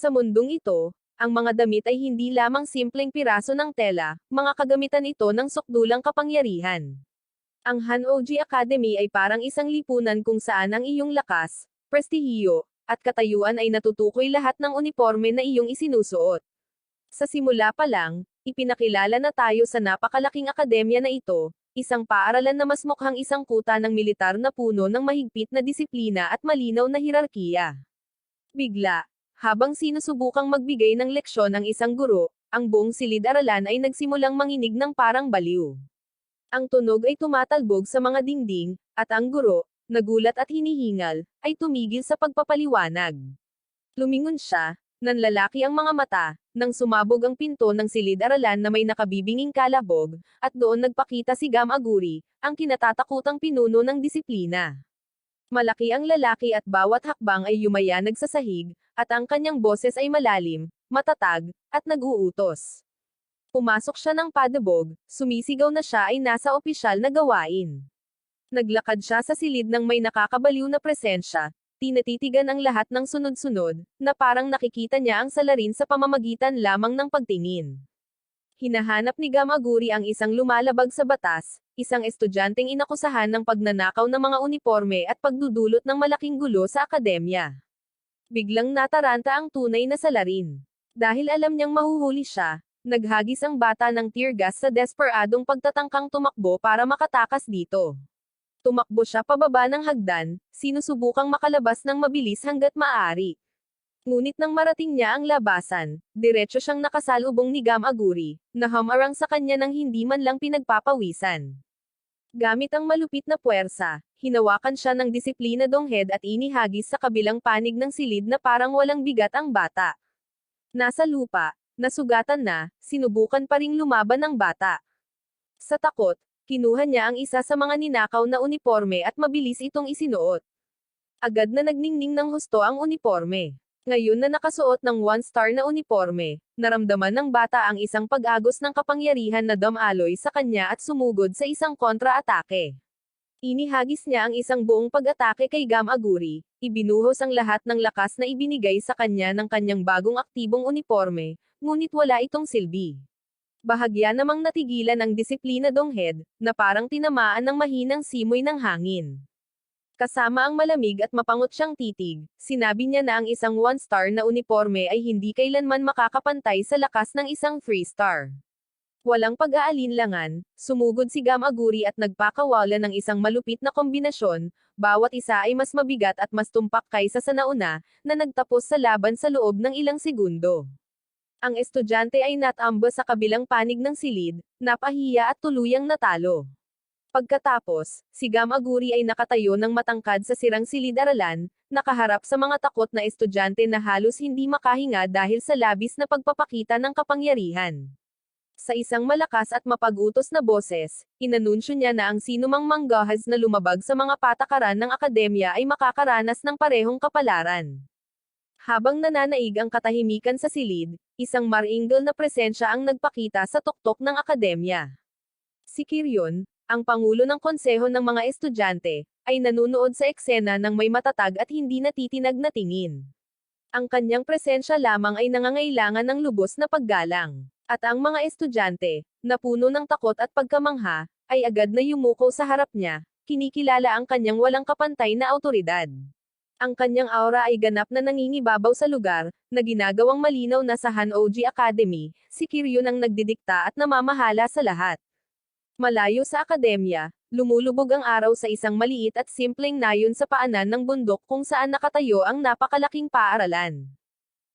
Sa mundong ito, ang mga damit ay hindi lamang simpleng piraso ng tela, mga kagamitan ito ng sukdulang kapangyarihan. Ang Hanoji Academy ay parang isang lipunan kung saan ang iyong lakas, prestihiyo, at katayuan ay natutukoy lahat ng uniforme na iyong isinusuot. Sa simula pa lang, ipinakilala na tayo sa napakalaking akademya na ito, isang paaralan na mas mukhang isang kuta ng militar na puno ng mahigpit na disiplina at malinaw na hirarkiya. Bigla, habang sinusubukang magbigay ng leksyon ang isang guro, ang buong silid-aralan ay nagsimulang manginig ng parang baliw. Ang tunog ay tumatalbog sa mga dingding, at ang guro, nagulat at hinihingal, ay tumigil sa pagpapaliwanag. Lumingon siya, nanlalaki ang mga mata, nang sumabog ang pinto ng silid-aralan na may nakabibinging kalabog, at doon nagpakita si Gamaguri, ang kinatatakutang pinuno ng disiplina. Malaki ang lalaki at bawat hakbang ay yumayanag sa sahig, at ang kanyang boses ay malalim, matatag, at nag-uutos. Pumasok siya ng padabog, sumisigaw na siya ay nasa opisyal na gawain. Naglakad siya sa silid ng may nakakabaliw na presensya, tinatitigan ang lahat ng sunod-sunod, na parang nakikita niya ang salarin sa pamamagitan lamang ng pagtingin. Hinahanap ni Gamaguri ang isang lumalabag sa batas, isang estudyanteng inakusahan ng pagnanakaw ng mga uniforme at pagdudulot ng malaking gulo sa akademya. Biglang nataranta ang tunay na salarin. Dahil alam niyang mahuhuli siya, naghagis ang bata ng tear gas sa desperadong pagtatangkang tumakbo para makatakas dito. Tumakbo siya pababa ng hagdan, sinusubukang makalabas ng mabilis hanggat maaari. Ngunit nang marating niya ang labasan, diretso siyang nakasalubong ni Gamaguri, na hamarang sa kanya ng hindi man lang pinagpapawisan. Gamit ang malupit na puwersa, hinawakan siya ng disiplinadong head at inihagis sa kabilang panig ng silid na parang walang bigat ang bata. Nasa lupa, nasugatan na, sinubukan pa ring lumaban ng bata. Sa takot, kinuha niya ang isa sa mga ninakaw na uniforme at mabilis itong isinuot. Agad na nagningning ng husto ang uniforme. Ngayon na nakasuot ng one-star na uniforme, naramdaman ng bata ang isang pag-agos ng kapangyarihan na dumaloy sa kanya at sumugod sa isang kontra-atake. Inihagis niya ang isang buong pag-atake kay Gamaguri, ibinuhos ang lahat ng lakas na ibinigay sa kanya ng kanyang bagong aktibong uniforme, ngunit wala itong silbi. Bahagya namang natigilan ang disiplinadong head, na parang tinamaan ng mahinang simoy ng hangin. Kasama ang malamig at mapangot siyang titig, sinabi niya na ang isang one-star na uniforme ay hindi kailanman makakapantay sa lakas ng isang three-star. Walang pag-aalinlangan, sumugod si Gamaguri at nagpakawala ng isang malupit na kombinasyon, bawat isa ay mas mabigat at mas tumpak kaysa sa nauna, na nagtapos sa laban sa loob ng ilang segundo. Ang estudyante ay natamba sa kabilang panig ng silid, napahiya at tuluyang natalo. Pagkatapos, si Gamaguri ay nakatayo ng matangkad sa sirang silid-aralan, nakaharap sa mga takot na estudyante na halos hindi makahinga dahil sa labis na pagpapakita ng kapangyarihan. Sa isang malakas at mapag-utos na boses, inanunsyo niya na ang sinumang manggahas na lumabag sa mga patakaran ng akademya ay makakaranas ng parehong kapalaran. Habang nananaig ang katahimikan sa silid, isang maringal na presensya ang nagpakita sa tuktok ng akademya. Si Kiryon, ang pangulo ng konseho ng mga estudyante, ay nanunood sa eksena ng may matatag at hindi natitinag na tingin. Ang kanyang presensya lamang ay nangangailangan ng lubos na paggalang. At ang mga estudyante, na puno ng takot at pagkamangha, ay agad na yumuko sa harap niya, kinikilala ang kanyang walang kapantay na awtoridad. Ang kanyang aura ay ganap na nangingibabaw sa lugar, na ginagawang malinaw na sa Hanoji Academy, si Kiryon ang nagdidikta at namamahala sa lahat. Malayo sa akademya, lumulubog ang araw sa isang maliit at simpleng nayon sa paanan ng bundok kung saan nakatayo ang napakalaking paaralan.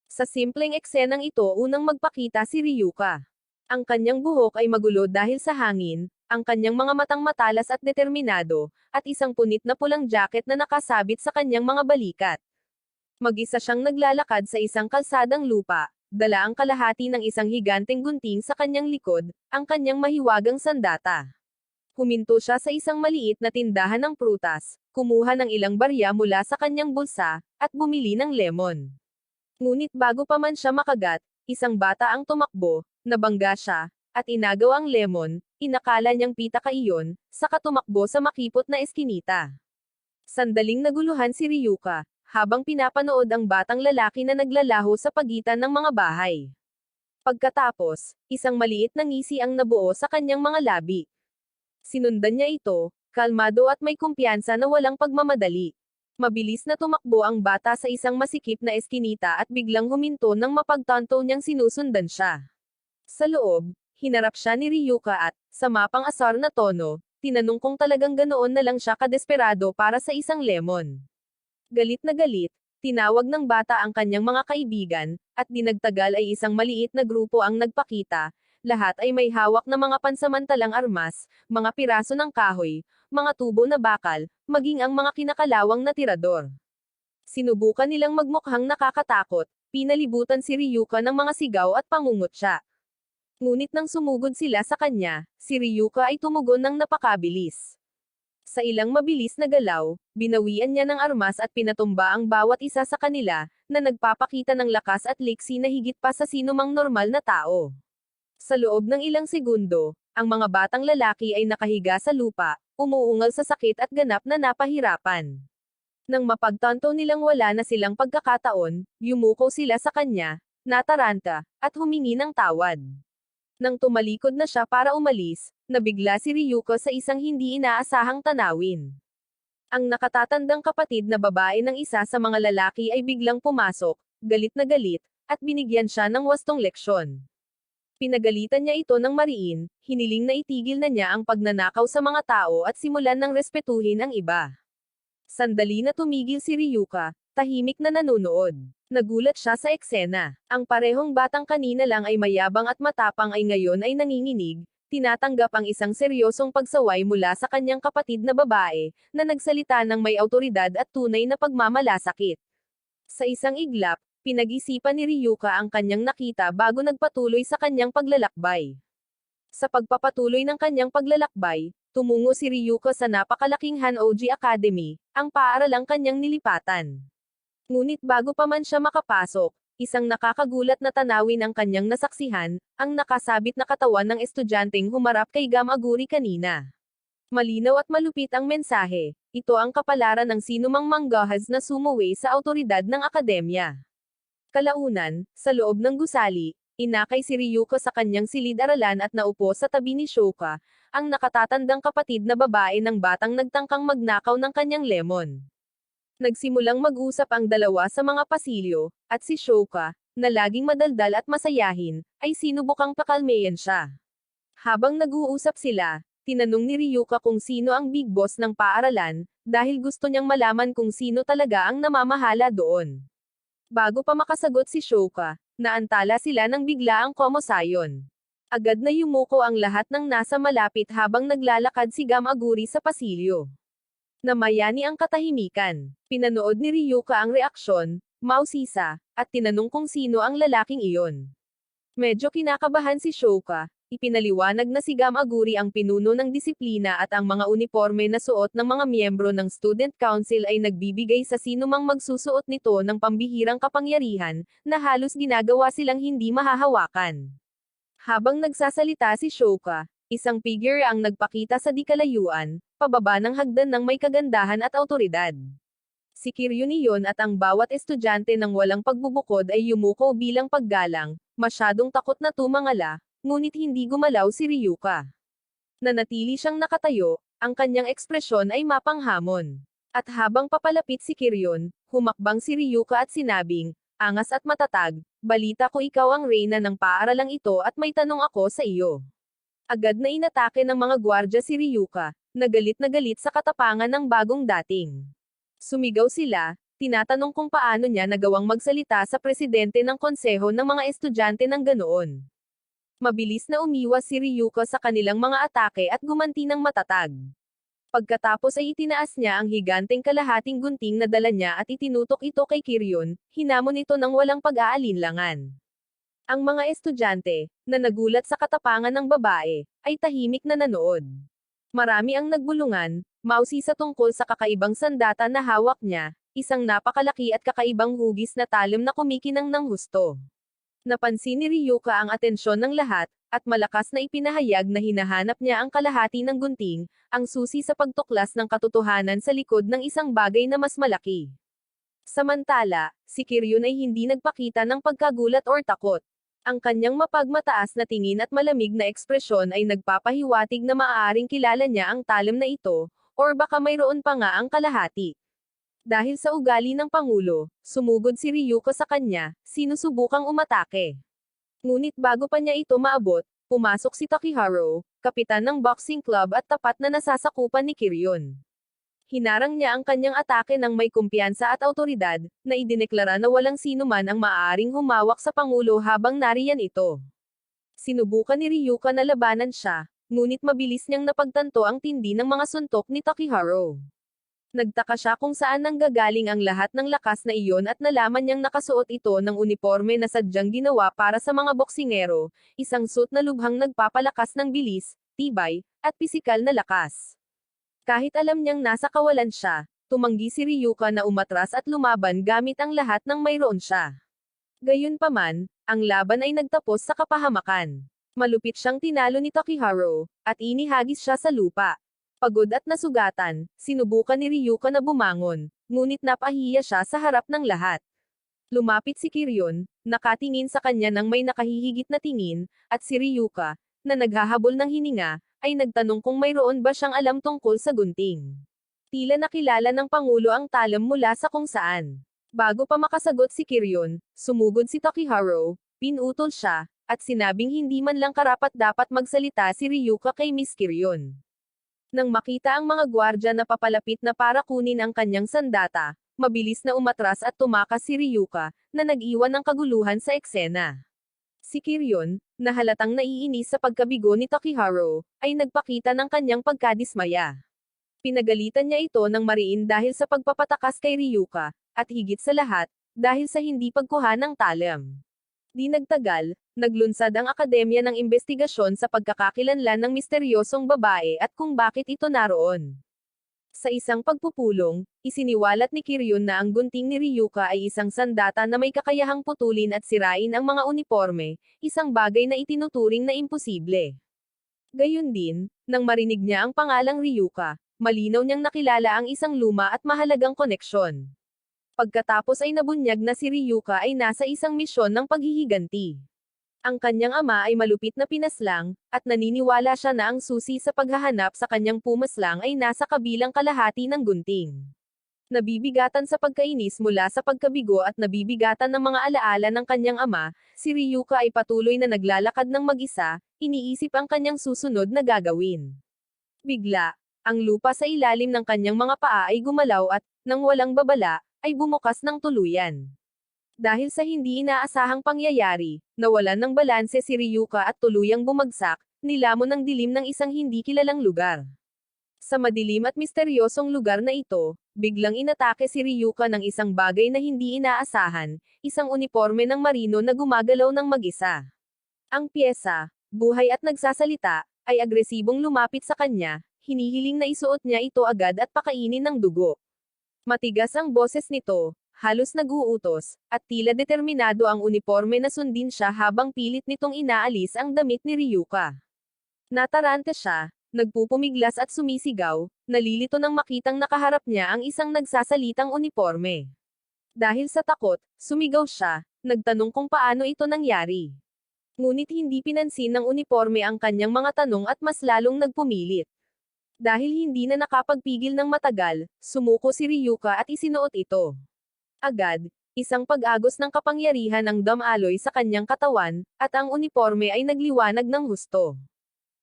Sa simpleng eksenang ito unang magpakita si Ryuka. Ang kanyang buhok ay magulo dahil sa hangin, ang kanyang mga matang matalas at determinado, at isang punit na pulang jacket na nakasabit sa kanyang mga balikat. Mag-isa siyang naglalakad sa isang kalsadang lupa, dala ang kalahati ng isang higanteng gunting sa kanyang likod, ang kanyang mahiwagang sandata. Huminto siya sa isang maliit na tindahan ng prutas, kumuha ng ilang barya mula sa kanyang bulsa, at bumili ng lemon. Ngunit bago pa man siya makagat, isang bata ang tumakbo, nabangga siya, at inagaw ang lemon, inakala niyang pitaka iyon, saka tumakbo sa makipot na eskinita. Sandaling naguluhan si Ryuka, habang pinapanood ang batang lalaki na naglalaho sa pagitan ng mga bahay. Pagkatapos, isang maliit na ngisi ang nabuo sa kanyang mga labi. Sinundan niya ito, kalmado at may kumpiyansa na walang pagmamadali. Mabilis na tumakbo ang bata sa isang masikip na eskinita at biglang huminto nang mapagtanto niyang sinusundan siya. Sa loob, hinarap siya ni Ryuka at, sa mapang-asar na tono, tinanong kung talagang ganoon na lang siya kadesperado para sa isang lemon. Galit na galit, tinawag ng bata ang kanyang mga kaibigan, at dinagtagal ay isang maliit na grupo ang nagpakita. Lahat ay may hawak na mga pansamantalang armas, mga piraso ng kahoy, mga tubo na bakal, maging ang mga kinakalawang na tirador. Sinubukan nilang magmukhang nakakatakot, pinalibutan si Ryuka ng mga sigaw at pangungutya. Ngunit nang sumugod sila sa kanya, si Ryuka ay tumugon ng napakabilis. Sa ilang mabilis na galaw, binawian niya ng armas at pinatumba ang bawat isa sa kanila, na nagpapakita ng lakas at liksi na higit pa sa sinumang normal na tao. Sa loob ng ilang segundo, ang mga batang lalaki ay nakahiga sa lupa, umuungal sa sakit at ganap na napahirapan. Nang mapagtanto nilang wala na silang pagkakataon, yumuko sila sa kanya, nataranta, at humingi ng tawad. Nang tumalikod na siya para umalis, nabigla si Ryuko sa isang hindi inaasahang tanawin. Ang nakatatandang kapatid na babae ng isa sa mga lalaki ay biglang pumasok, galit na galit, at binigyan siya ng wastong leksyon. Pinagalitan niya ito ng mariin, hiniling na itigil na niya ang pagnanakaw sa mga tao at simulan ng respetuhin ang iba. Sandali na tumigil si Ryuka, tahimik na nanunood. Nagulat siya sa eksena. Ang parehong batang kanina lang ay mayabang at matapang ay ngayon ay nanginginig, tinatanggap ang isang seryosong pagsaway mula sa kanyang kapatid na babae, na nagsalita ng may awtoridad at tunay na pagmamalasakit. Sa isang iglap, pinag-isipan ni Ryuka ang kanyang nakita bago nagpatuloy sa kanyang paglalakbay. Sa pagpapatuloy ng kanyang paglalakbay, tumungo si Ryuka sa napakalaking Hanoji Academy, ang paaralang kanyang nilipatan. Ngunit bago pa man siya makapasok, isang nakakagulat na tanawin ang kanyang nasaksihan, ang nakasabit na katawan ng estudyanteng humarap kay Gamaguri kanina. Malinaw at malupit ang mensahe, ito ang kapalaran ng sinumang manggahas na sumuway sa awtoridad ng akademya. Kalaunan, sa loob ng gusali, inakay si Ryuko sa kanyang silid-aralan at naupo sa tabi ni Shoka, ang nakatatandang kapatid na babae ng batang nagtangkang magnakaw ng kanyang lemon. Nagsimulang mag-usap ang dalawa sa mga pasilyo, at si Shoka, na laging madaldal at masayahin, ay sinubukang pakalmeyan siya. Habang nag-uusap sila, tinanong ni Ryuka kung sino ang big boss ng paaralan, dahil gusto niyang malaman kung sino talaga ang namamahala doon. Bago pa makasagot si Shoka, naantala sila ng bigla ang komosayon. Agad na yumuko ang lahat ng nasa malapit habang naglalakad si Gamaguri sa pasilyo. Namayani ang katahimikan. Pinanood ni Ryuka ang reaksyon, mausisa, at tinanong kung sino ang lalaking iyon. Medyo kinakabahan si Shoka, ipinaliwanag na si Gamaguri ang pinuno ng disiplina at ang mga uniforme na suot ng mga miyembro ng Student Council ay nagbibigay sa sinumang magsusuot nito ng pambihirang kapangyarihan, na halos ginagawa silang hindi mahahawakan. Habang nagsasalita si Shoka, isang figure ang nagpakita sa di kalayuan, pababa ng hagdan ng may kagandahan at awtoridad. Si Kiryu niyon at ang bawat estudyante ng walang pagbubukod ay yumuko bilang paggalang, masyadong takot na tumangala, ngunit hindi gumalaw si Ryuka. Nanatili siyang nakatayo, ang kanyang ekspresyon ay mapanghamon. At habang papalapit si Kiryon, humakbang si Ryuka at sinabing, angas at matatag, balita ko ikaw ang reyna ng paaralang ito at may tanong ako sa iyo. Agad na inatake ng mga gwardya si Ryuka, na galit sa katapangan ng bagong dating. Sumigaw sila, tinatanong kung paano niya nagawang magsalita sa presidente ng konseho ng mga estudyante ng ganoon. Mabilis na umiwas si Ryuka sa kanilang mga atake at gumanti ng matatag. Pagkatapos ay itinaas niya ang higanteng kalahating gunting na dala niya at itinutok ito kay Kiryon, hinamon ito ng walang pag-aalinlangan. Ang mga estudyante, na nagulat sa katapangan ng babae, ay tahimik na nanood. Marami ang nagbulungan, mausisa tungkol sa kakaibang sandata na hawak niya, isang napakalaki at kakaibang hugis na talim na kumikinang ng husto. Napansin ni Ryuka ang atensyon ng lahat, at malakas na ipinahayag na hinahanap niya ang kalahati ng gunting, ang susi sa pagtuklas ng katotohanan sa likod ng isang bagay na mas malaki. Samantala, si Kiryun ay hindi nagpakita ng pagkagulat or takot. Ang kanyang mapagmataas na tingin at malamig na ekspresyon ay nagpapahiwatig na maaaring kilala niya ang talim na ito, or baka mayroon pa nga ang kalahati. Dahil sa ugali ng Pangulo, sumugod si Ryuko sa kanya, sinusubukang umatake. Ngunit bago pa niya ito maabot, pumasok si Takiharu, kapitan ng boxing club at tapat na nasasakupan ni Kiryun. Hinarang niya ang kanyang atake ng may kumpiyansa at awtoridad, na idineklara na walang sino man ang maaaring humawak sa Pangulo habang nariyan ito. Sinubukan ni Ryuka na labanan siya, ngunit mabilis niyang napagtanto ang tindi ng mga suntok ni Takiharu. Nagtaka siya kung saan nanggagaling ang lahat ng lakas na iyon at nalaman niyang nakasuot ito ng uniforme na sadyang ginawa para sa mga boksingero, isang suit na lubhang nagpapalakas ng bilis, tibay, at pisikal na lakas. Kahit alam niyang nasa kawalan siya, tumanggi si Ryuka na umatras at lumaban gamit ang lahat ng mayroon siya. Gayunpaman, ang laban ay nagtapos sa kapahamakan. Malupit siyang tinalo ni Takiharu, at inihagis siya sa lupa. Pagod at nasugatan, sinubukan ni Ryuka na bumangon, ngunit napahiya siya sa harap ng lahat. Lumapit si Kiryun, nakatingin sa kanya ng may nakahihigit na tingin, at si Ryuka, na naghahabol ng hininga, ay nagtanong kung mayroon ba siyang alam tungkol sa gunting. Tila nakilala ng Pangulo ang talam mula sa kung saan. Bago pa makasagot si Kiryun, sumugod si Takiharu, pinutol siya, at sinabing hindi man lang karapat-dapat magsalita si Ryuka kay Miss Kiryun. Nang makita ang mga gwardya na papalapit na para kunin ang kanyang sandata, mabilis na umatras at tumakas si Ryuka, na nag-iwan ng kaguluhan sa eksena. Si Kiryun, na halatang naiinis sa pagkabigo ni Takiharu, ay nagpakita ng kanyang pagkadismaya. Pinagalitan niya ito ng mariin dahil sa pagpapatakas kay Ryuka, at higit sa lahat, dahil sa hindi pagkuha ng talam. Di nagtagal, naglunsad ang Akademya ng Investigasyon sa pagkakakilanlan ng misteryosong babae at kung bakit ito naroon. Sa isang pagpupulong, isiniwalat ni Kiryun na ang gunting ni Ryuka ay isang sandata na may kakayahang putulin at sirain ang mga uniforme, isang bagay na itinuturing na imposible. Gayun din, nang marinig niya ang pangalang Ryuka, malinaw niyang nakilala ang isang luma at mahalagang koneksyon. Pagkatapos ay nabunyag na si Ryuka ay nasa isang misyon ng paghihiganti. Ang kanyang ama ay malupit na pinaslang, at naniniwala siya na ang susi sa paghahanap sa kanyang pumaslang ay nasa kabilang kalahati ng gunting. Nabibigatan sa pagkainis mula sa pagkabigo at nabibigatan ng mga alaala ng kanyang ama, si Ryuka ay patuloy na naglalakad ng mag-isa, iniisip ang kanyang susunod na gagawin. Bigla, ang lupa sa ilalim ng kanyang mga paa ay gumalaw at, nang walang babala, ay bumukas ng tuluyan. Dahil sa hindi inaasahang pangyayari, nawalan ng balanse si Ryuka at tuluyang bumagsak, nilamon ng dilim ng isang hindi kilalang lugar. Sa madilim at misteryosong lugar na ito, biglang inatake si Ryuka ng isang bagay na hindi inaasahan, isang uniforme ng marino na gumagalaw ng mag-isa. Ang piyesa, buhay at nagsasalita, ay agresibong lumapit sa kanya, hinihiling na isuot niya ito agad at pakainin ng dugo. Matigas ang boses nito, halos nag-uutos, at tila determinado ang uniforme na sundin siya habang pilit nitong inaalis ang damit ni Ryuka. Nataranta siya, nagpupumiglas at sumisigaw, nalilito nang makitang nakaharap niya ang isang nagsasalitang uniforme. Dahil sa takot, sumigaw siya, nagtanong kung paano ito nangyari. Ngunit hindi pinansin ng uniforme ang kanyang mga tanong at mas lalong nagpumilit. Dahil hindi na nakapagpigil ng matagal, sumuko si Ryuka at isinuot ito. Agad, isang pag-agos ng kapangyarihan ang damaloy sa kanyang katawan, at ang uniforme ay nagliwanag ng husto.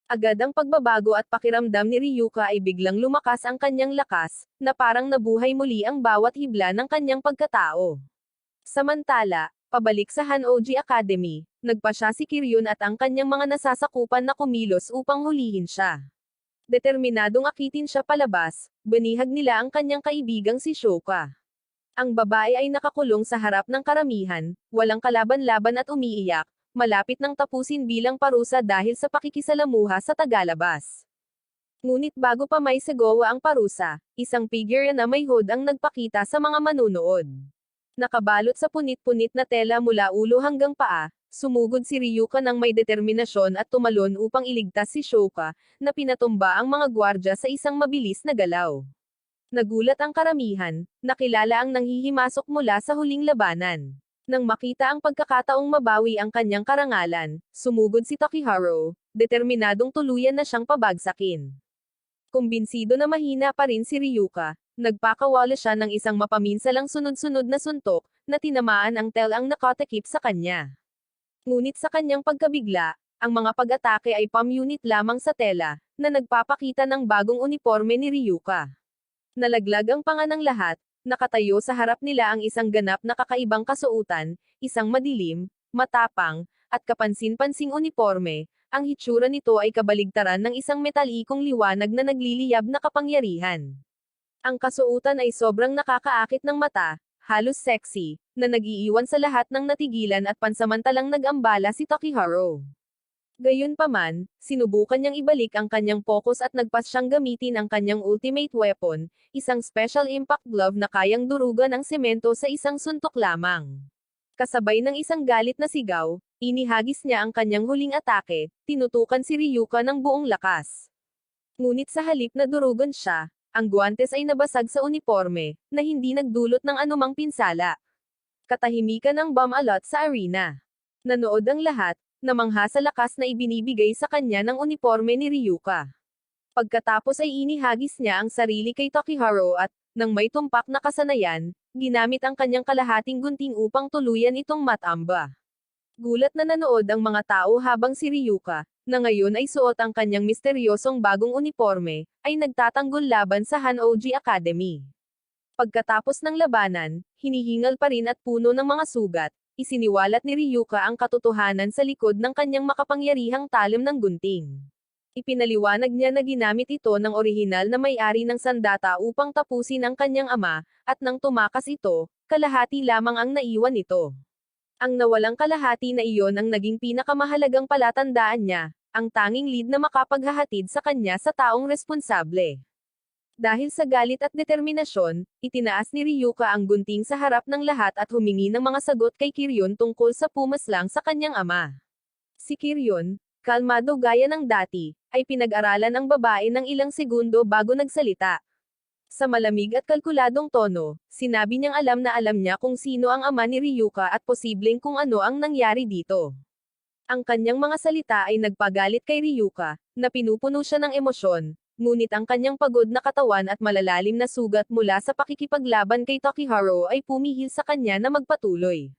Agad ang pagbabago at pakiramdam ni Ryuka ay biglang lumakas ang kanyang lakas, na parang nabuhay muli ang bawat hibla ng kanyang pagkatao. Samantala, pabalik sa Hanoji Academy, nagpa siya si Kiryun at ang kanyang mga nasasakupan na kumilos upang hulihin siya. Determinadong akitin siya palabas, banihag nila ang kanyang kaibigang si Shoka. Ang babae ay nakakulong sa harap ng karamihan, walang kalaban-laban at umiiyak, malapit nang tapusin bilang parusa dahil sa pakikisalamuha sa tagalabas. Ngunit bago pa may sagawa ang parusa, isang figure na may hood ang nagpakita sa mga manunood. Nakabalot sa punit-punit na tela mula ulo hanggang paa, sumugod si Ryuka ng may determinasyon at tumalon upang iligtas si Shoka, na pinatumba ang mga gwardya sa isang mabilis na galaw. Nagulat ang karamihan, nakilala ang nanghihimasok mula sa huling labanan. Nang makita ang pagkakataong mabawi ang kanyang karangalan, sumugod si Tokiharu, determinadong tuluyan na siyang pabagsakin. Kumbinsido na mahina pa rin si Ryuka, nagpakawala siya ng isang mapaminsalang sunod-sunod na suntok, na tinamaan ang tel ang nakatakip sa kanya. Ngunit sa kanyang pagkabigla, ang mga pag-atake ay pam-unit lamang sa tela, na nagpapakita ng bagong uniforme ni Ryuka. Nalaglag ang panga ng lahat, nakatayo sa harap nila ang isang ganap na kakaibang kasuotan, isang madilim, matapang, at kapansin-pansing uniforme. Ang hitsura nito ay kabaligtaran ng isang metalikong liwanag na nagliliyab na kapangyarihan. Ang kasuotan ay sobrang nakakaakit ng mata, halos sexy, na nag-iiwan sa lahat ng natigilan at pansamantalang nag-ambala si Tokiharu. Gayunpaman, sinubukan niyang ibalik ang kanyang focus at nagpas siyang gamitin ang kanyang ultimate weapon, isang special impact glove na kayang durugan ang semento sa isang suntok lamang. Kasabay ng isang galit na sigaw, inihagis niya ang kanyang huling atake, tinutukan si Ryuka ng buong lakas. Ngunit sa halip na durugan siya, ang guwantes ay nabasag sa uniforme, na hindi nagdulot ng anumang pinsala. Katahimikan ang bomb-alot sa arena. Nanood ang lahat, namangha sa lakas na ibinibigay sa kanya ng uniforme ni Ryuka. Pagkatapos ay inihagis niya ang sarili kay Tokiharu at, nang may tumpak na kasanayan, ginamit ang kanyang kalahating gunting upang tuluyan itong matamba. Gulat na nanood ang mga tao habang si Ryuka, na ngayon ay suot ang kanyang misteryosong bagong uniforme, ay nagtatanggol laban sa Hanoji Academy. Pagkatapos ng labanan, hinihingal pa rin at puno ng mga sugat, isiniwalat ni Ryuka ang katotohanan sa likod ng kanyang makapangyarihang talim ng gunting. Ipinaliwanag niya na ginamit ito ng orihinal na may-ari ng sandata upang tapusin ang kanyang ama, at nang tumakas ito, kalahati lamang ang naiwan nito. Ang nawalang kalahati na iyon ang naging pinakamahalagang palatandaan niya, ang tanging lead na makapaghahatid sa kanya sa taong responsable. Dahil sa galit at determinasyon, itinaas ni Ryuka ang gunting sa harap ng lahat at humingi ng mga sagot kay Kiryon tungkol sa pumaslang sa kanyang ama. Si Kiryon, kalmado gaya ng dati, ay pinag-aralan ang babae ng ilang segundo bago nagsalita. Sa malamig at kalkuladong tono, sinabi niyang alam na alam niya kung sino ang ama ni Ryuka at posibleng kung ano ang nangyari dito. Ang kanyang mga salita ay nagpagalit kay Ryuka, na pinupuno siya ng emosyon. Ngunit ang kanyang pagod na katawan at malalalim na sugat mula sa pakikipaglaban kay Tokiharu ay pumihil sa kanya na magpatuloy.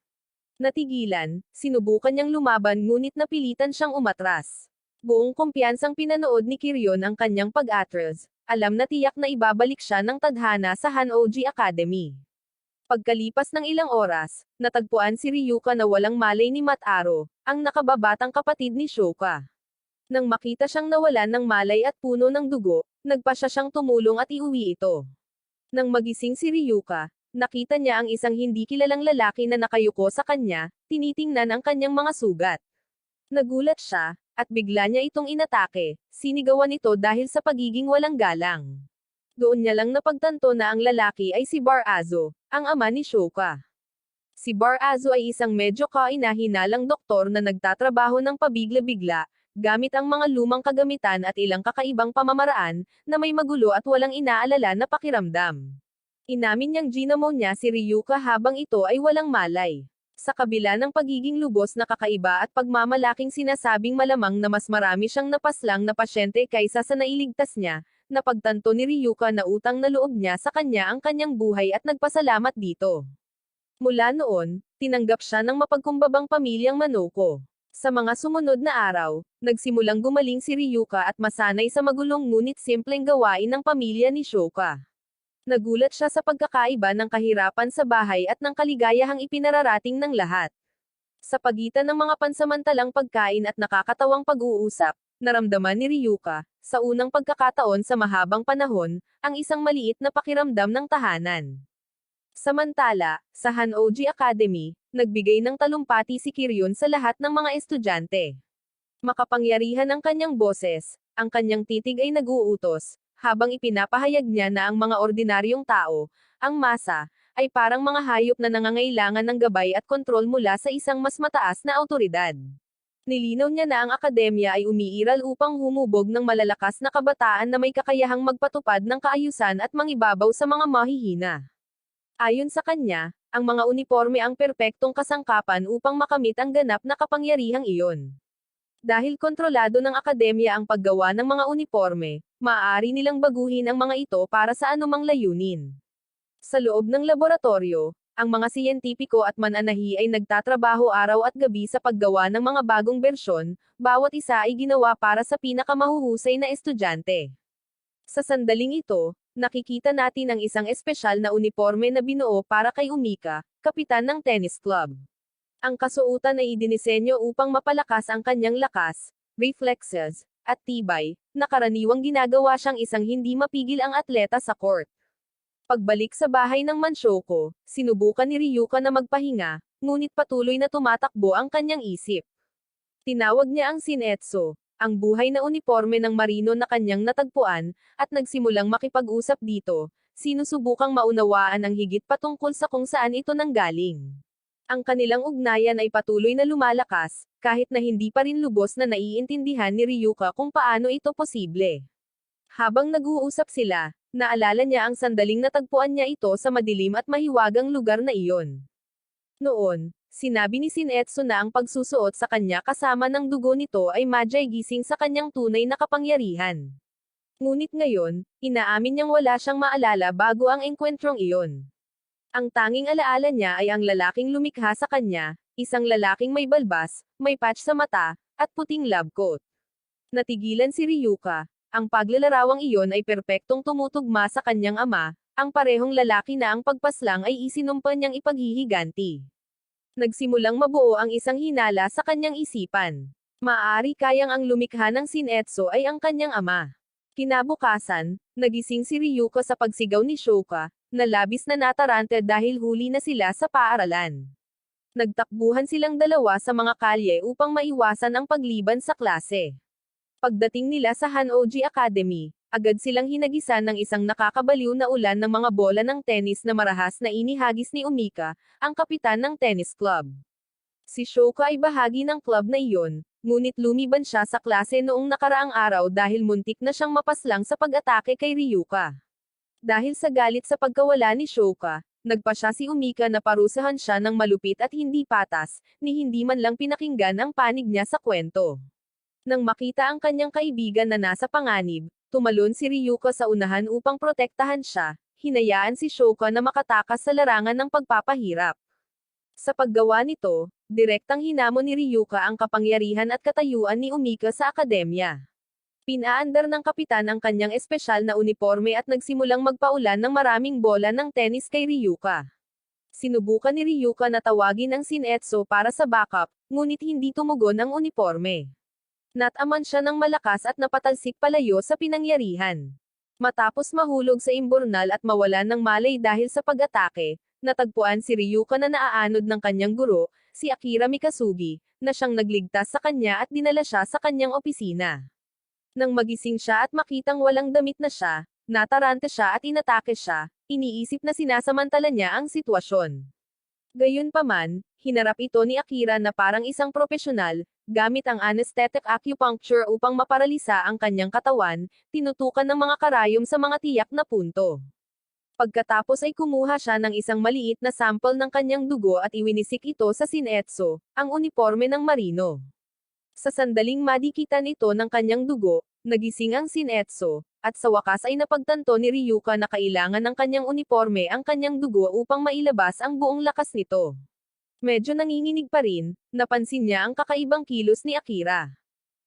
Natigilan, sinubukan niyang lumaban ngunit napilitan siyang umatras. Buong kumpiyansang pinanood ni Kiryon ang kanyang pag-atras, alam na tiyak na ibabalik siya ng tadhana sa Hanoji Academy. Pagkalipas ng ilang oras, natagpuan si Ryuka na walang malay ni Mataro, ang nakababatang kapatid ni Shoka. Nang makita siyang nawalan ng malay at puno ng dugo, nagpasya siyang tumulong at iuwi ito. Nang magising si Ryuka, nakita niya ang isang hindi kilalang lalaki na nakayuko sa kanya, tinitingnan ang kanyang mga sugat. Nagulat siya, at bigla niya itong inatake, sinigawan ito dahil sa pagiging walang galang. Doon niya lang napagtanto na ang lalaki ay si Barazo, ang ama ni Shoka. Si Barazo ay isang medyo kainahinalang doktor na nagtatrabaho ng pabigla-bigla, gamit ang mga lumang kagamitan at ilang kakaibang pamamaraan, na may magulo at walang inaalala na pakiramdam. Inamin niyang ginamo niya si Ryuka habang ito ay walang malay. Sa kabila ng pagiging lubos na kakaiba at pagmamalaking sinasabing malamang na mas marami siyang napaslang na pasyente kaysa sa nailigtas niya, napagtanto ni Ryuka na utang na loob niya sa kanya ang kanyang buhay at nagpasalamat dito. Mula noon, tinanggap siya ng mapagkumbabang pamilyang Manoko. Sa mga sumunod na araw, nagsimulang gumaling si Ryuka at masanay sa magulong ngunit simpleng gawain ng pamilya ni Shoka. Nagulat siya sa pagkakaiba ng kahirapan sa bahay at ng kaligayahang ipinararating ng lahat. Sa pagitan ng mga pansamantalang pagkain at nakakatawang pag-uusap, naramdaman ni Ryuka, sa unang pagkakataon sa mahabang panahon, ang isang maliit na pakiramdam ng tahanan. Samantala, sa Hanoji Academy, nagbigay ng talumpati si Kiryon sa lahat ng mga estudyante. Makapangyarihan ang kanyang boses, ang kanyang titig ay nag-uutos, habang ipinapahayag niya na ang mga ordinaryong tao, ang masa, ay parang mga hayop na nangangailangan ng gabay at kontrol mula sa isang mas mataas na awtoridad. Nilinaw niya na ang akademya ay umiiral upang humubog ng malalakas na kabataan na may kakayahang magpatupad ng kaayusan at mangibabaw sa mga mahihina. Ayon sa kanya, ang mga uniporme ang perpektong kasangkapan upang makamit ang ganap na kapangyarihang iyon. Dahil kontrolado ng akademya ang paggawa ng mga uniporme, maaari nilang baguhin ang mga ito para sa anumang layunin. Sa loob ng laboratorio, ang mga siyentipiko at mananahi ay nagtatrabaho araw at gabi sa paggawa ng mga bagong bersyon, bawat isa ay ginawa para sa pinakamahuhusay na estudyante. Sa sandaling ito, nakikita natin ang isang espesyal na uniporme na binuo para kay Umika, kapitan ng tennis club. Ang kasuotan ay idinisenyo upang mapalakas ang kanyang lakas, reflexes, at tibay, na karaniwang ginagawa siyang isang hindi mapigil ang atleta sa court. Pagbalik sa bahay ng Manshoko, sinubukan ni Ryuka na magpahinga, ngunit patuloy na tumatakbo ang kanyang isip. Tinawag niya ang Shinetsu, ang buhay na uniporme ng marino na kanyang natagpuan, at nagsimulang makipag-usap dito, sinusubukang maunawaan ang higit patungkol sa kung saan ito nanggaling. Ang kanilang ugnayan ay patuloy na lumalakas, kahit na hindi pa rin lubos na naiintindihan ni Ryuka kung paano ito posible. Habang nag-uusap sila, naalala niya ang sandaling natagpuan niya ito sa madilim at mahiwagang lugar na iyon. Noon, sinabi ni Shinetsu na ang pagsusuot sa kanya kasama ng dugo nito ay madyay gising sa kanyang tunay na kapangyarihan. Ngunit ngayon, inaamin niyang wala siyang maalala bago ang engkwentrong iyon. Ang tanging alaala niya ay ang lalaking lumikha sa kanya, isang lalaking may balbas, may patch sa mata, at puting lab coat. Natigilan si Ryuka. Ang paglalarawang iyon ay perpektong tumutugma sa kanyang ama, ang parehong lalaki na ang pagpaslang ay isinumpa niyang ipaghihiganti. Nagsimulang mabuo ang isang hinala sa kanyang isipan. Maaari kayang ang lumikha ng Shinetsu ay ang kanyang ama. Kinabukasan, nagising si Ryuka sa pagsigaw ni Shoka, na labis na nataranta dahil huli na sila sa paaralan. Nagtakbuhan silang dalawa sa mga kalye upang maiwasan ang pagliban sa klase. Pagdating nila sa Hanoji Academy, agad silang hinagisan ng isang nakakabaliw na ulan ng mga bola ng tennis na marahas na inihagis ni Umika, ang kapitan ng tennis club. Si Shoka ay bahagi ng club na iyon, ngunit lumiban siya sa klase noong nakaraang araw dahil muntik na siyang mapaslang sa pag-atake kay Ryuka. Dahil sa galit sa pagkawala ni Shoka, nagpa siya si Umika na parusahan siya ng malupit at hindi patas, ni hindi man lang pinakinggan ang panig niya sa kwento. Nang makita ang kanyang kaibigan na nasa panganib, tumalon si Ryuka sa unahan upang protektahan siya, hinayaan si Shoka na makatakas sa larangan ng pagpapahirap. Sa paggawa nito, direktang hinamon ni Ryuka ang kapangyarihan at katayuan ni Umika sa akademya. Pinaandar ng kapitan ang kanyang espesyal na uniporme at nagsimulang magpaulan ng maraming bola ng tennis kay Ryuka. Sinubukan ni Ryuka na tawagin ang Shinetsu para sa backup, ngunit hindi tumugon ang uniporme. Nataman siya ng malakas at napatalsik palayo sa pinangyarihan. Matapos mahulog sa imburnal at mawalan ng malay dahil sa pag-atake, natagpuan si Ryuka na naaanod ng kanyang guro, si Akira Mikasugi, na siyang nagligtas sa kanya at dinala siya sa kanyang opisina. Nang magising siya at makitang walang damit na siya, natarante siya at inatake siya, iniisip na sinasamantala niya ang sitwasyon. Gayunpaman, hinarap ito ni Akira na parang isang propesyonal, gamit ang anesthetic acupuncture upang maparalisa ang kanyang katawan, tinutukan ng mga karayom sa mga tiyak na punto. Pagkatapos ay kumuha siya ng isang maliit na sample ng kanyang dugo at iwinisik ito sa Shinetsu, ang uniporme ng marino. Sa sandaling madikitan ito ng kanyang dugo, nagising ang Shinetsu, at sa wakas ay napagtanto ni Ryuka na kailangan ng kanyang uniporme ang kanyang dugo upang mailabas ang buong lakas nito. Medyo nanginginig pa rin, napansin niya ang kakaibang kilos ni Akira.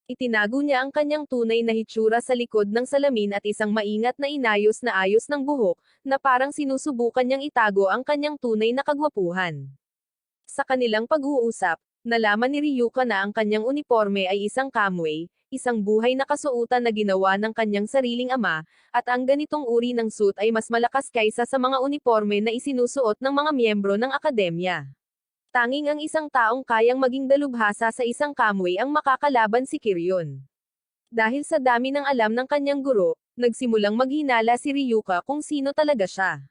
Itinago niya ang kanyang tunay na hitsura sa likod ng salamin at isang maingat na inayos na ayos ng buhok, na parang sinusubukan niyang itago ang kanyang tunay na kagwapuhan. Sa kanilang pag-uusap, nalaman ni Ryuka na ang kanyang uniporme ay isang kamway, isang buhay na kasuotan na ginawa ng kanyang sariling ama, at ang ganitong uri ng suit ay mas malakas kaysa sa mga uniporme na isinusuot ng mga miyembro ng akademya. Tanging ang isang taong kayang maging dalubhasa sa isang kamway ang makakalaban si Kiryon. Dahil sa dami ng alam ng kanyang guro, nagsimulang maghinala si Ryuka kung sino talaga siya.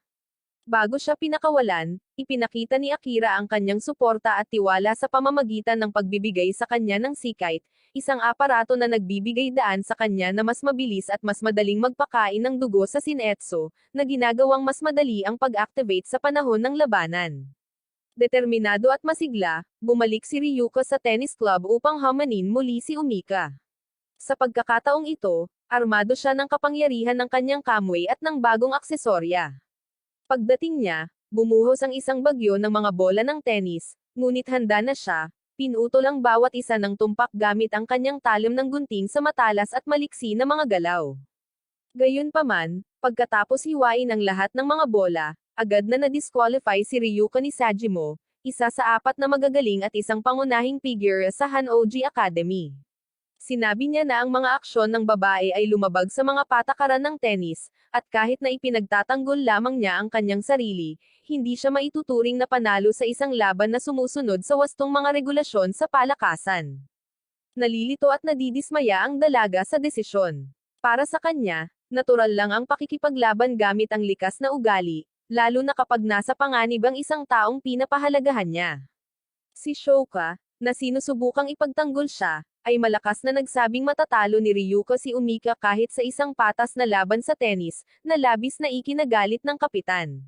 Bago siya pinakawalan, ipinakita ni Akira ang kanyang suporta at tiwala sa pamamagitan ng pagbibigay sa kanya ng Seekite, isang aparato na nagbibigay daan sa kanya na mas mabilis at mas madaling magpakain ng dugo sa Shinetsu, na ginagawang mas madali ang pag-activate sa panahon ng labanan. Determinado at masigla, bumalik si Ryuko sa tennis club upang hamanin muli si Umika. Sa pagkakataong ito, armado siya ng kapangyarihan ng kanyang kamwe at ng bagong aksesorya. Pagdating niya, bumuhos ang isang bagyo ng mga bola ng tennis, ngunit handa na siya, pinutol ang bawat isa ng tumpak gamit ang kanyang talim ng gunting sa matalas at maliksi na mga galaw. Gayunpaman, pagkatapos hiwain ang lahat ng mga bola, agad na na-disqualify si Ryuko ni Sajimo, isa sa 4 na magagaling at isang pangunahing figure sa Hanoji Academy. Sinabi niya na ang mga aksyon ng babae ay lumabag sa mga patakaran ng tennis, at kahit na ipinagtatanggol lamang niya ang kanyang sarili, hindi siya maituturing na panalo sa isang laban na sumusunod sa wastong mga regulasyon sa palakasan. Nalilito at nadidismaya ang dalaga sa desisyon. Para sa kanya, natural lang ang pakikipaglaban gamit ang likas na ugali, lalo na kapag nasa panganib ang isang taong pinapahalagahan niya. Si Shouka, na sinusubukang ipagtanggol siya, ay malakas na nagsabing matatalo ni Ryuko si Umika kahit sa isang patas na laban sa tennis, na labis na ikinagalit ng kapitan.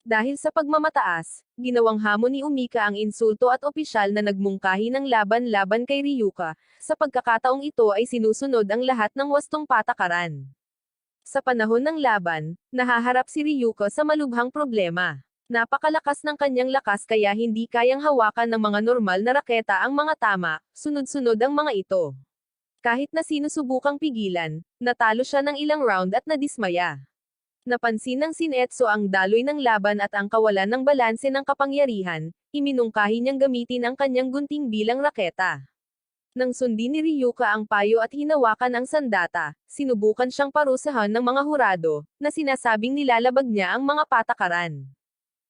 Dahil sa pagmamataas, ginawang hamon ni Umika ang insulto at opisyal na nagmungkahi ng laban-laban kay Ryuka, sa pagkakataong ito ay sinusunod ang lahat ng wastong patakaran. Sa panahon ng laban, nahaharap si Ryuko sa malubhang problema. Napakalakas ng kanyang lakas kaya hindi kayang hawakan ng mga normal na raketa ang mga tama, sunod-sunod ang mga ito. Kahit na sinusubukang pigilan, natalo siya ng ilang round at nadismaya. Napansin ng Shinetsu ang daloy ng laban at ang kawalan ng balanse ng kapangyarihan, iminungkahi niyang gamitin ang kanyang gunting bilang raketa. Nang sundin ni Ryuka ang payo at hinawakan ang sandata, sinubukan siyang parusahan ng mga hurado, na sinasabing nilalabag niya ang mga patakaran.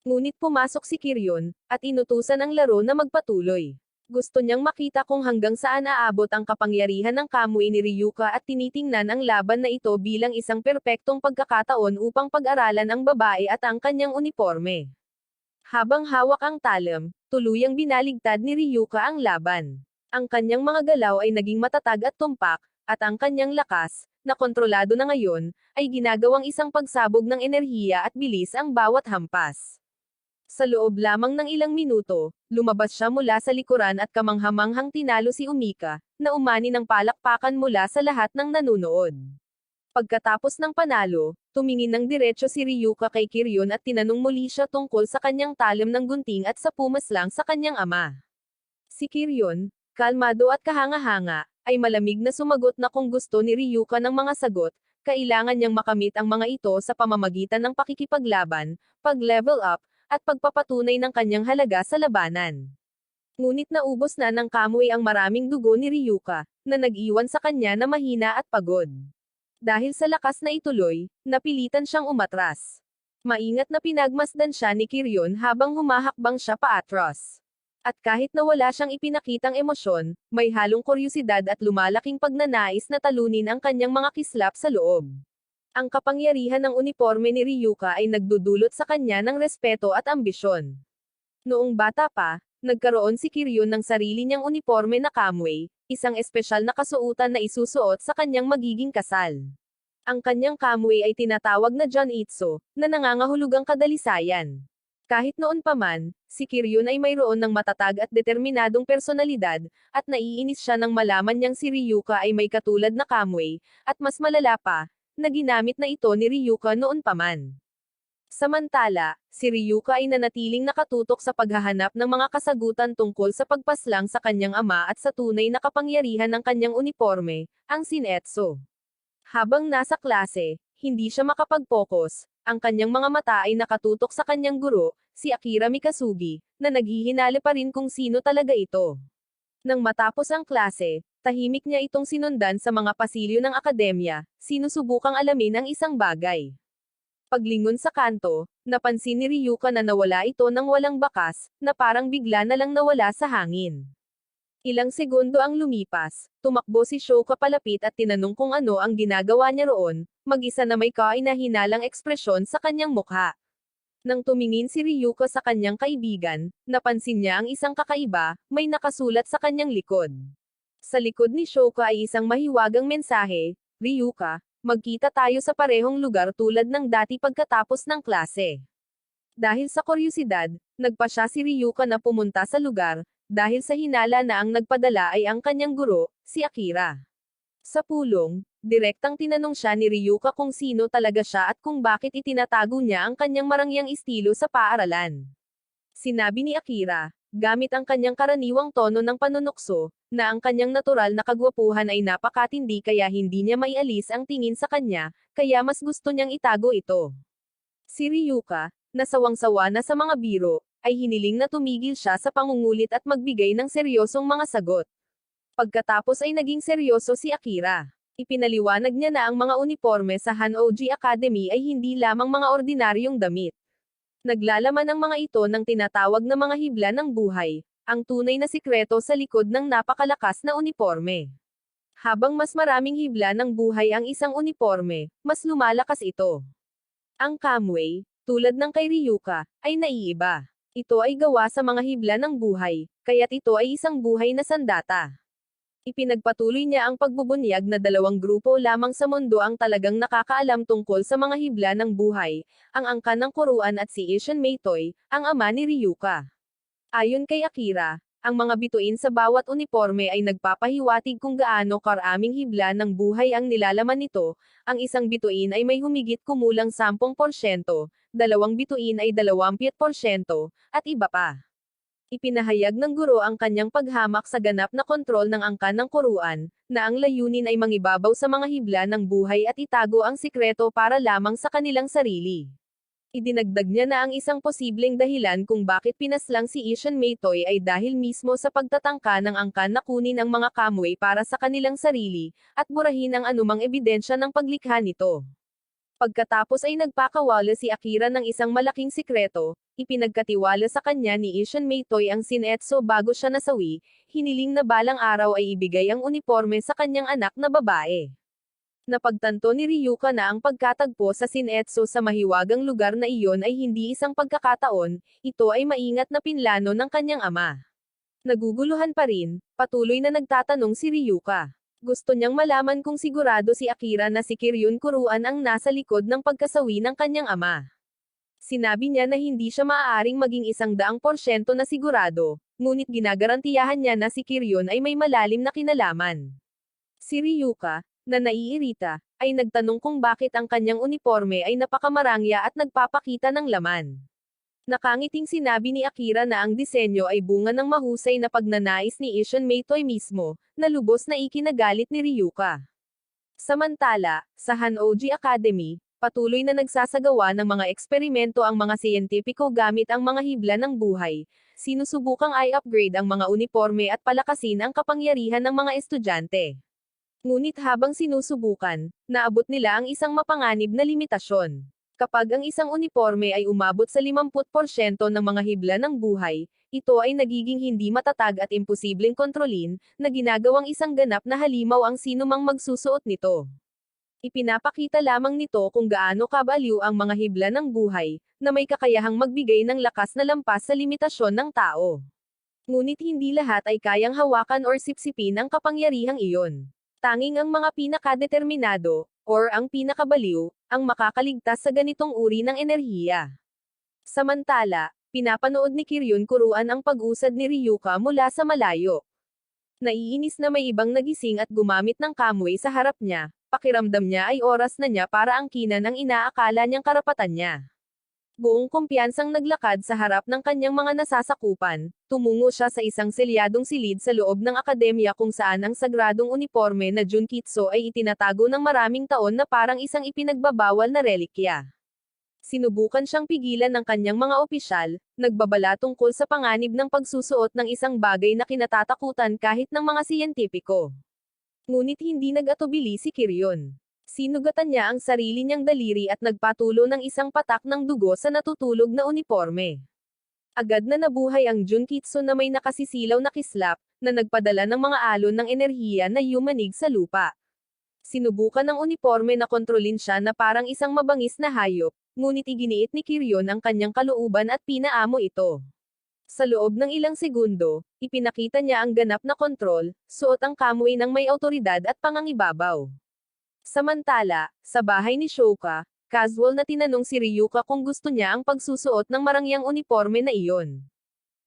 Ngunit pumasok si Kiryon, at inutusan ang laro na magpatuloy. Gusto niyang makita kung hanggang saan aabot ang kapangyarihan ng kamwe ni Ryuka at tinitingnan ang laban na ito bilang isang perpektong pagkakataon upang pag-aralan ang babae at ang kanyang uniforme. Habang hawak ang talim, tuluyang binaligtad ni Ryuka ang laban. Ang kanyang mga galaw ay naging matatag at tumpak, at ang kanyang lakas, na kontrolado na ngayon, ay ginagawang isang pagsabog ng enerhiya at bilis ang bawat hampas. Sa loob lamang ng ilang minuto, lumabas siya mula sa likuran at kamanghamanghang tinalo si Umika, na umani ng palakpakan mula sa lahat ng nanunood. Pagkatapos ng panalo, tumingin ng diretso si Ryuka kay Kiryon at tinanong muli siya tungkol sa kanyang talim ng gunting at sa pumaslang sa kanyang ama. Si Kiryon, kalmado at kahanga-hanga, ay malamig na sumagot na kung gusto ni Ryuka ng mga sagot, kailangan niyang makamit ang mga ito sa pamamagitan ng pakikipaglaban, pag-level up, at pagpapatunay ng kanyang halaga sa labanan. Ngunit naubos na ng kamwe ang maraming dugo ni Ryuka, na nag-iwan sa kanya na mahina at pagod. Dahil sa lakas na ituloy, napilitan siyang umatras. Maingat na pinagmasdan siya ni Kiryon habang humahakbang siya paatras. At kahit na wala siyang ipinakitang emosyon, may halong kuryosidad at lumalaking pagnanais na talunin ang kanyang mga kislap sa loob. Ang kapangyarihan ng uniforme ni Ryuka ay nagdudulot sa kanya ng respeto at ambisyon. Noong bata pa, nagkaroon si Kiryon ng sarili niyang uniforme na kamwe, isang espesyal na kasuotan na isusuot sa kanyang magiging kasal. Ang kanyang kamwe ay tinatawag na Jonitsu, na nangangahulugang kadalisayan. Kahit noon pa man, si Kiryon ay mayroon ng matatag at determinadong personalidad, at naiinis siya nang malaman niyang si Ryuka ay may katulad na kamwe, at mas malala pa, na ginamit na ito ni Ryuka noon pa man. Samantala, si Ryuka ay nanatiling nakatutok sa paghahanap ng mga kasagutan tungkol sa pagpaslang sa kanyang ama at sa tunay na kapangyarihan ng kanyang uniforme, ang Shinetsu. Habang nasa klase, hindi siya makapag-focus, ang kanyang mga mata ay nakatutok sa kanyang guro, si Akira Mikasugi, na naghihinala pa rin kung sino talaga ito. Nang matapos ang klase, tahimik niya itong sinundan sa mga pasilyo ng akademya, sinusubukang alamin ang isang bagay. Paglingon sa kanto, napansin ni Ryuka na nawala ito nang walang bakas, na parang bigla na lang nawala sa hangin. Ilang segundo ang lumipas, tumakbo si Shouka palapit at tinanong kung ano ang ginagawa niya roon, mag-isa na may kahina-hinalang ekspresyon sa kanyang mukha. Nang tumingin si Ryuka sa kanyang kaibigan, napansin niya ang isang kakaiba, may nakasulat sa kanyang likod. Sa likod ni Shoka ay isang mahiwagang mensahe, Ryuka, magkita tayo sa parehong lugar tulad ng dati pagkatapos ng klase. Dahil sa kuryosidad, nagpa siya si Ryuka na pumunta sa lugar, dahil sa hinala na ang nagpadala ay ang kanyang guro, si Akira. Sa pulong, direktang tinanong siya ni Ryuka kung sino talaga siya at kung bakit itinatago niya ang kanyang marangyang estilo sa paaralan. Sinabi ni Akira, gamit ang kanyang karaniwang tono ng panunukso, na ang kanyang natural na kagwapuhan ay napakatindi kaya hindi niya maialis ang tingin sa kanya, kaya mas gusto niyang itago ito. Si Ryuka, nasawang-sawa na sa mga biro, ay hiniling na tumigil siya sa pangungulit at magbigay ng seryosong mga sagot. Pagkatapos ay naging seryoso si Akira. Ipinaliwanag niya na ang mga uniforme sa Hanoji Academy ay hindi lamang mga ordinaryong damit. Naglalaman ang mga ito ng tinatawag na mga hibla ng buhay, ang tunay na sikreto sa likod ng napakalakas na uniforme. Habang mas maraming hibla ng buhay ang isang uniforme, mas lumalakas ito. Ang Kamway, tulad ng kay Ryuka, ay naiiba. Ito ay gawa sa mga hibla ng buhay, kaya't ito ay isang buhay na sandata. Ipinagpatuloy niya ang pagbubunyag na dalawang grupo lamang sa mundo ang talagang nakakaalam tungkol sa mga hibla ng buhay, ang angkan ng kuruan at si Isshin Meitoy, ang ama ni Ryuka. Ayon kay Akira, ang mga bituin sa bawat uniforme ay nagpapahiwatig kung gaano karaming hibla ng buhay ang nilalaman nito, ang isang bituin ay may humigit kumulang 10%, dalawang bituin ay 20%, at iba pa. Ipinahayag ng guro ang kanyang paghamak sa ganap na kontrol ng angkan ng kuruan, na ang layunin ay mangibabaw sa mga hibla ng buhay at itago ang sikreto para lamang sa kanilang sarili. Idinagdag niya na ang isang posibleng dahilan kung bakit pinaslang si Isshin Meitoy ay dahil mismo sa pagtatangka ng angkan na kunin ang mga kamway para sa kanilang sarili, at burahin ang anumang ebidensya ng paglikha nito. Pagkatapos ay nagpakawala si Akira ng isang malaking sikreto, ipinagkatiwala sa kanya ni Isshin Meitoy ang Shinetsu bago siya nasawi, hiniling na balang araw ay ibigay ang uniforme sa kanyang anak na babae. Napagtanto ni Ryuka na ang pagkatagpo sa Shinetsu sa mahiwagang lugar na iyon ay hindi isang pagkakataon, ito ay maingat na pinlano ng kanyang ama. Naguguluhan pa rin, patuloy na nagtatanong si Ryuka. Gusto niyang malaman kung sigurado si Akira na si Kiryun Kuruan ang nasa likod ng pagkasawi ng kanyang ama. Sinabi niya na hindi siya maaaring maging 100% na sigurado, ngunit ginagarantiyahan niya na si Kiryun ay may malalim na kinalaman. Si Ryuka, na naiirita, ay nagtanong kung bakit ang kanyang uniforme ay napakamarangya at nagpapakita ng laman. Nakangiting sinabi ni Akira na ang disenyo ay bunga ng mahusay na pagnanais ni Isshin Meitoy mismo, na lubos na ikinagalit ni Ryuka. Samantala, sa Hanoji Academy, patuloy na nagsasagawa ng mga eksperimento ang mga siyentipiko gamit ang mga hibla ng buhay, sinusubukang i-upgrade ang mga uniforme at palakasin ang kapangyarihan ng mga estudyante. Ngunit habang sinusubukan, naabot nila ang isang mapanganib na limitasyon. Kapag ang isang uniforme ay umabot sa 50% ng mga hibla ng buhay, ito ay nagiging hindi matatag at imposibleng kontrolin, na ginagawang isang ganap na halimaw ang sinumang magsusuot nito. Ipinapakita lamang nito kung gaano kabaliw ang mga hibla ng buhay, na may kakayahang magbigay ng lakas na lampas sa limitasyon ng tao. Ngunit hindi lahat ay kayang hawakan or sipsipin ang kapangyarihang iyon. Tanging ang mga pinakadeterminado, or ang pinakabaliw, ang makakaligtas sa ganitong uri ng enerhiya. Samantala, pinapanood ni Kiryun Kuruan ang pag-usad ni Ryuka mula sa malayo. Naiinis na may ibang nagising at gumamit ng kamway sa harap niya, pakiramdam niya ay oras na niya para angkinan ang inaakala niyang karapatan niya. Buong kumpiyansang naglakad sa harap ng kanyang mga nasasakupan, tumungo siya sa isang selyadong silid sa loob ng akademya kung saan ang sagradong uniforme na Junkitsu ay itinatago ng maraming taon na parang isang ipinagbabawal na relikya. Sinubukan siyang pigilan ng kanyang mga opisyal, nagbabala tungkol sa panganib ng pagsusuot ng isang bagay na kinatatakutan kahit ng mga siyentipiko. Ngunit hindi nag-atubili si Kiryun. Sinugatan niya ang sarili niyang daliri at nagpatulo ng isang patak ng dugo sa natutulog na uniforme. Agad na nabuhay ang Junkitsu na may nakasisilaw na kislap, na nagpadala ng mga alon ng enerhiya na yumanig sa lupa. Sinubukan ng uniforme na kontrolin siya na parang isang mabangis na hayop, ngunit iginiit ni Kiryon ang kanyang kalooban at pinaamo ito. Sa loob ng ilang segundo, ipinakita niya ang ganap na kontrol, suot ang kamwe ng may awtoridad at pangangibabaw. Samantala, sa bahay ni Shouka, casual na tinanong si Ryuka kung gusto niya ang pagsusuot ng marangyang uniforme na iyon.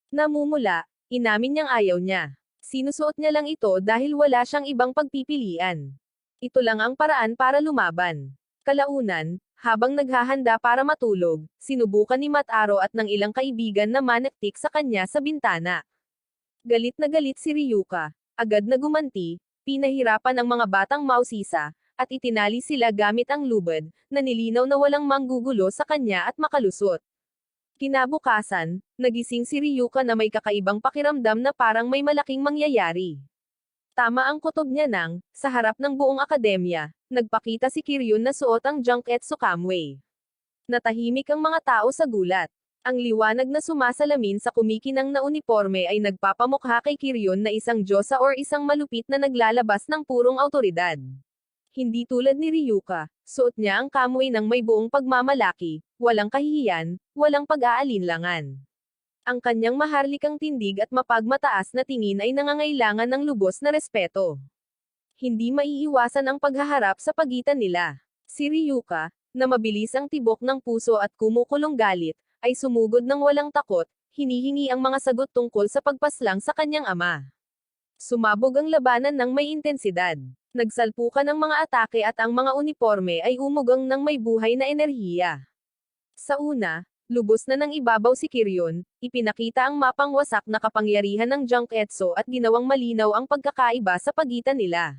Namumula, inamin niyang ayaw niya. Sinusuot niya lang ito dahil wala siyang ibang pagpipilian. Ito lang ang paraan para lumaban. Kalaunan, habang naghahanda para matulog, sinubukan ni Mataro at ng ilang kaibigan na manektik sa kanya sa bintana. Galit na galit si Ryuka. Agad na gumanti, pinahirapan ang mga batang mausisa, at itinali sila gamit ang lubad, na nilinaw na walang manggugulo sa kanya at makalusot. Kinabukasan, nagising si Ryuka na may kakaibang pakiramdam na parang may malaking mangyayari. Tama ang kutob niya nang, sa harap ng buong akademya, nagpakita si Kiryon na suot ang Junketsu Kamwe. Natahimik ang mga tao sa gulat. Ang liwanag na sumasalamin sa kumikinang na uniforme ay nagpapamukha kay Kiryon na isang diyosa or isang malupit na naglalabas ng purong awtoridad. Hindi tulad ni Ryuka, suot niya ang kamwe ng may buong pagmamalaki, walang kahihiyan, walang pag-aalinlangan. Ang kanyang maharlikang tindig at mapagmataas na tingin ay nangangailangan ng lubos na respeto. Hindi maiiwasan ang paghaharap sa pagitan nila. Si Ryuka, na mabilis ang tibok ng puso at kumukulong galit, ay sumugod ng walang takot, hinihingi ang mga sagot tungkol sa pagpaslang sa kanyang ama. Sumabog ang labanan ng may intensidad. Nagsalpukan ang mga atake at ang mga uniforme ay umugang ng may buhay na enerhiya. Sa una, lubos na nang ibabaw si Kiryon, ipinakita ang mapang wasak na kapangyarihan ng Junketsu at ginawang malinaw ang pagkakaiba sa pagitan nila.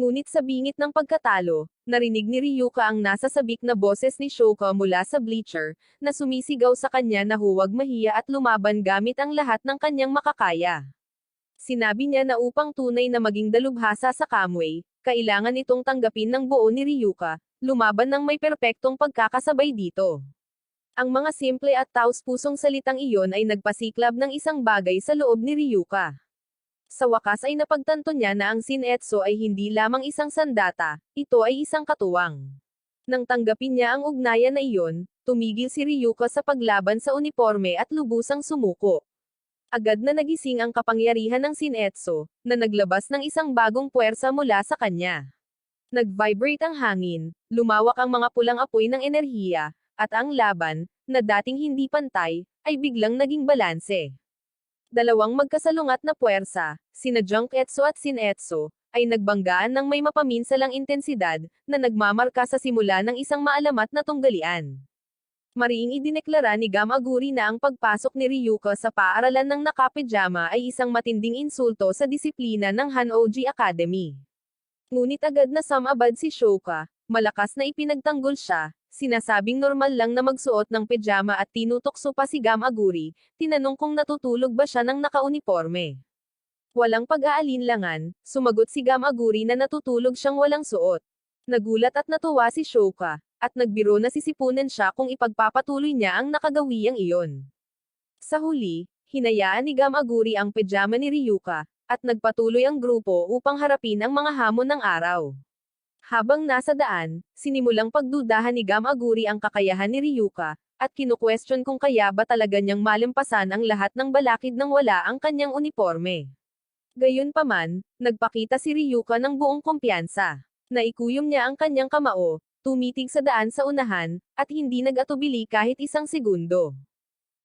Ngunit sa bingit ng pagkatalo, narinig ni Ryuka ang nasa sabik na boses ni Shouka mula sa bleacher, na sumisigaw sa kanya na huwag mahiya at lumaban gamit ang lahat ng kanyang makakaya. Sinabi niya na upang tunay na maging dalubhasa sa kamwe, kailangan itong tanggapin ng buo ni Ryuka, lumaban ng may perpektong pagkakasabay dito. Ang mga simple at taos-pusong salitang iyon ay nagpasiklab ng isang bagay sa loob ni Ryuka. Sa wakas ay napagtanto niya na ang Shinetsu ay hindi lamang isang sandata, ito ay isang katuwang. Nang tanggapin niya ang ugnayan na iyon, tumigil si Ryuka sa paglaban sa uniforme at lubusang sumuko. Agad na nagising ang kapangyarihan ng Shinetsu, na naglabas ng isang bagong puwersa mula sa kanya. Nag-vibrate ang hangin, lumawak ang mga pulang apoy ng enerhiya, at ang laban, na dating hindi pantay, ay biglang naging balanse. Dalawang magkasalungat na puwersa, sina Junketsu at Shinetsu, ay nagbanggaan ng may mapaminsalang intensidad, na nagmamarka sa simula ng isang maalamat na tunggalian. Mariing idineklara ni Gamaguri na ang pagpasok ni Ryuka sa paaralan ng nakapijama ay isang matinding insulto sa disiplina ng Hanoji Academy. Ngunit agad na sumabad si Shouka, malakas na ipinagtanggol siya, sinasabing normal lang na magsuot ng pijama at tinutokso pa si Gamaguri, tinanong kung natutulog ba siya ng nakauniforme. Walang pag-aalinlangan, sumagot si Gamaguri na natutulog siyang walang suot. Nagulat at natuwa si Shouka, at nagbiro na sisipunan siya kung ipagpapatuloy niya ang nakagawiyang iyon. Sa huli, hinayaan ni Gamaguri ang pijama ni Ryuka, at nagpatuloy ang grupo upang harapin ang mga hamon ng araw. Habang nasa daan, sinimulang pagdudahan ni Gamaguri ang kakayahan ni Ryuka, at kinukwestiyon kung kaya ba talaga niyang malampasan ang lahat ng balakid nang wala ang kanyang uniforme. Gayunpaman, nagpakita si Ryuka ng buong kumpiyansa. Naikuyom niya ang kanyang kamao, tumitig sa daan sa unahan, at hindi nag-atubili kahit isang segundo.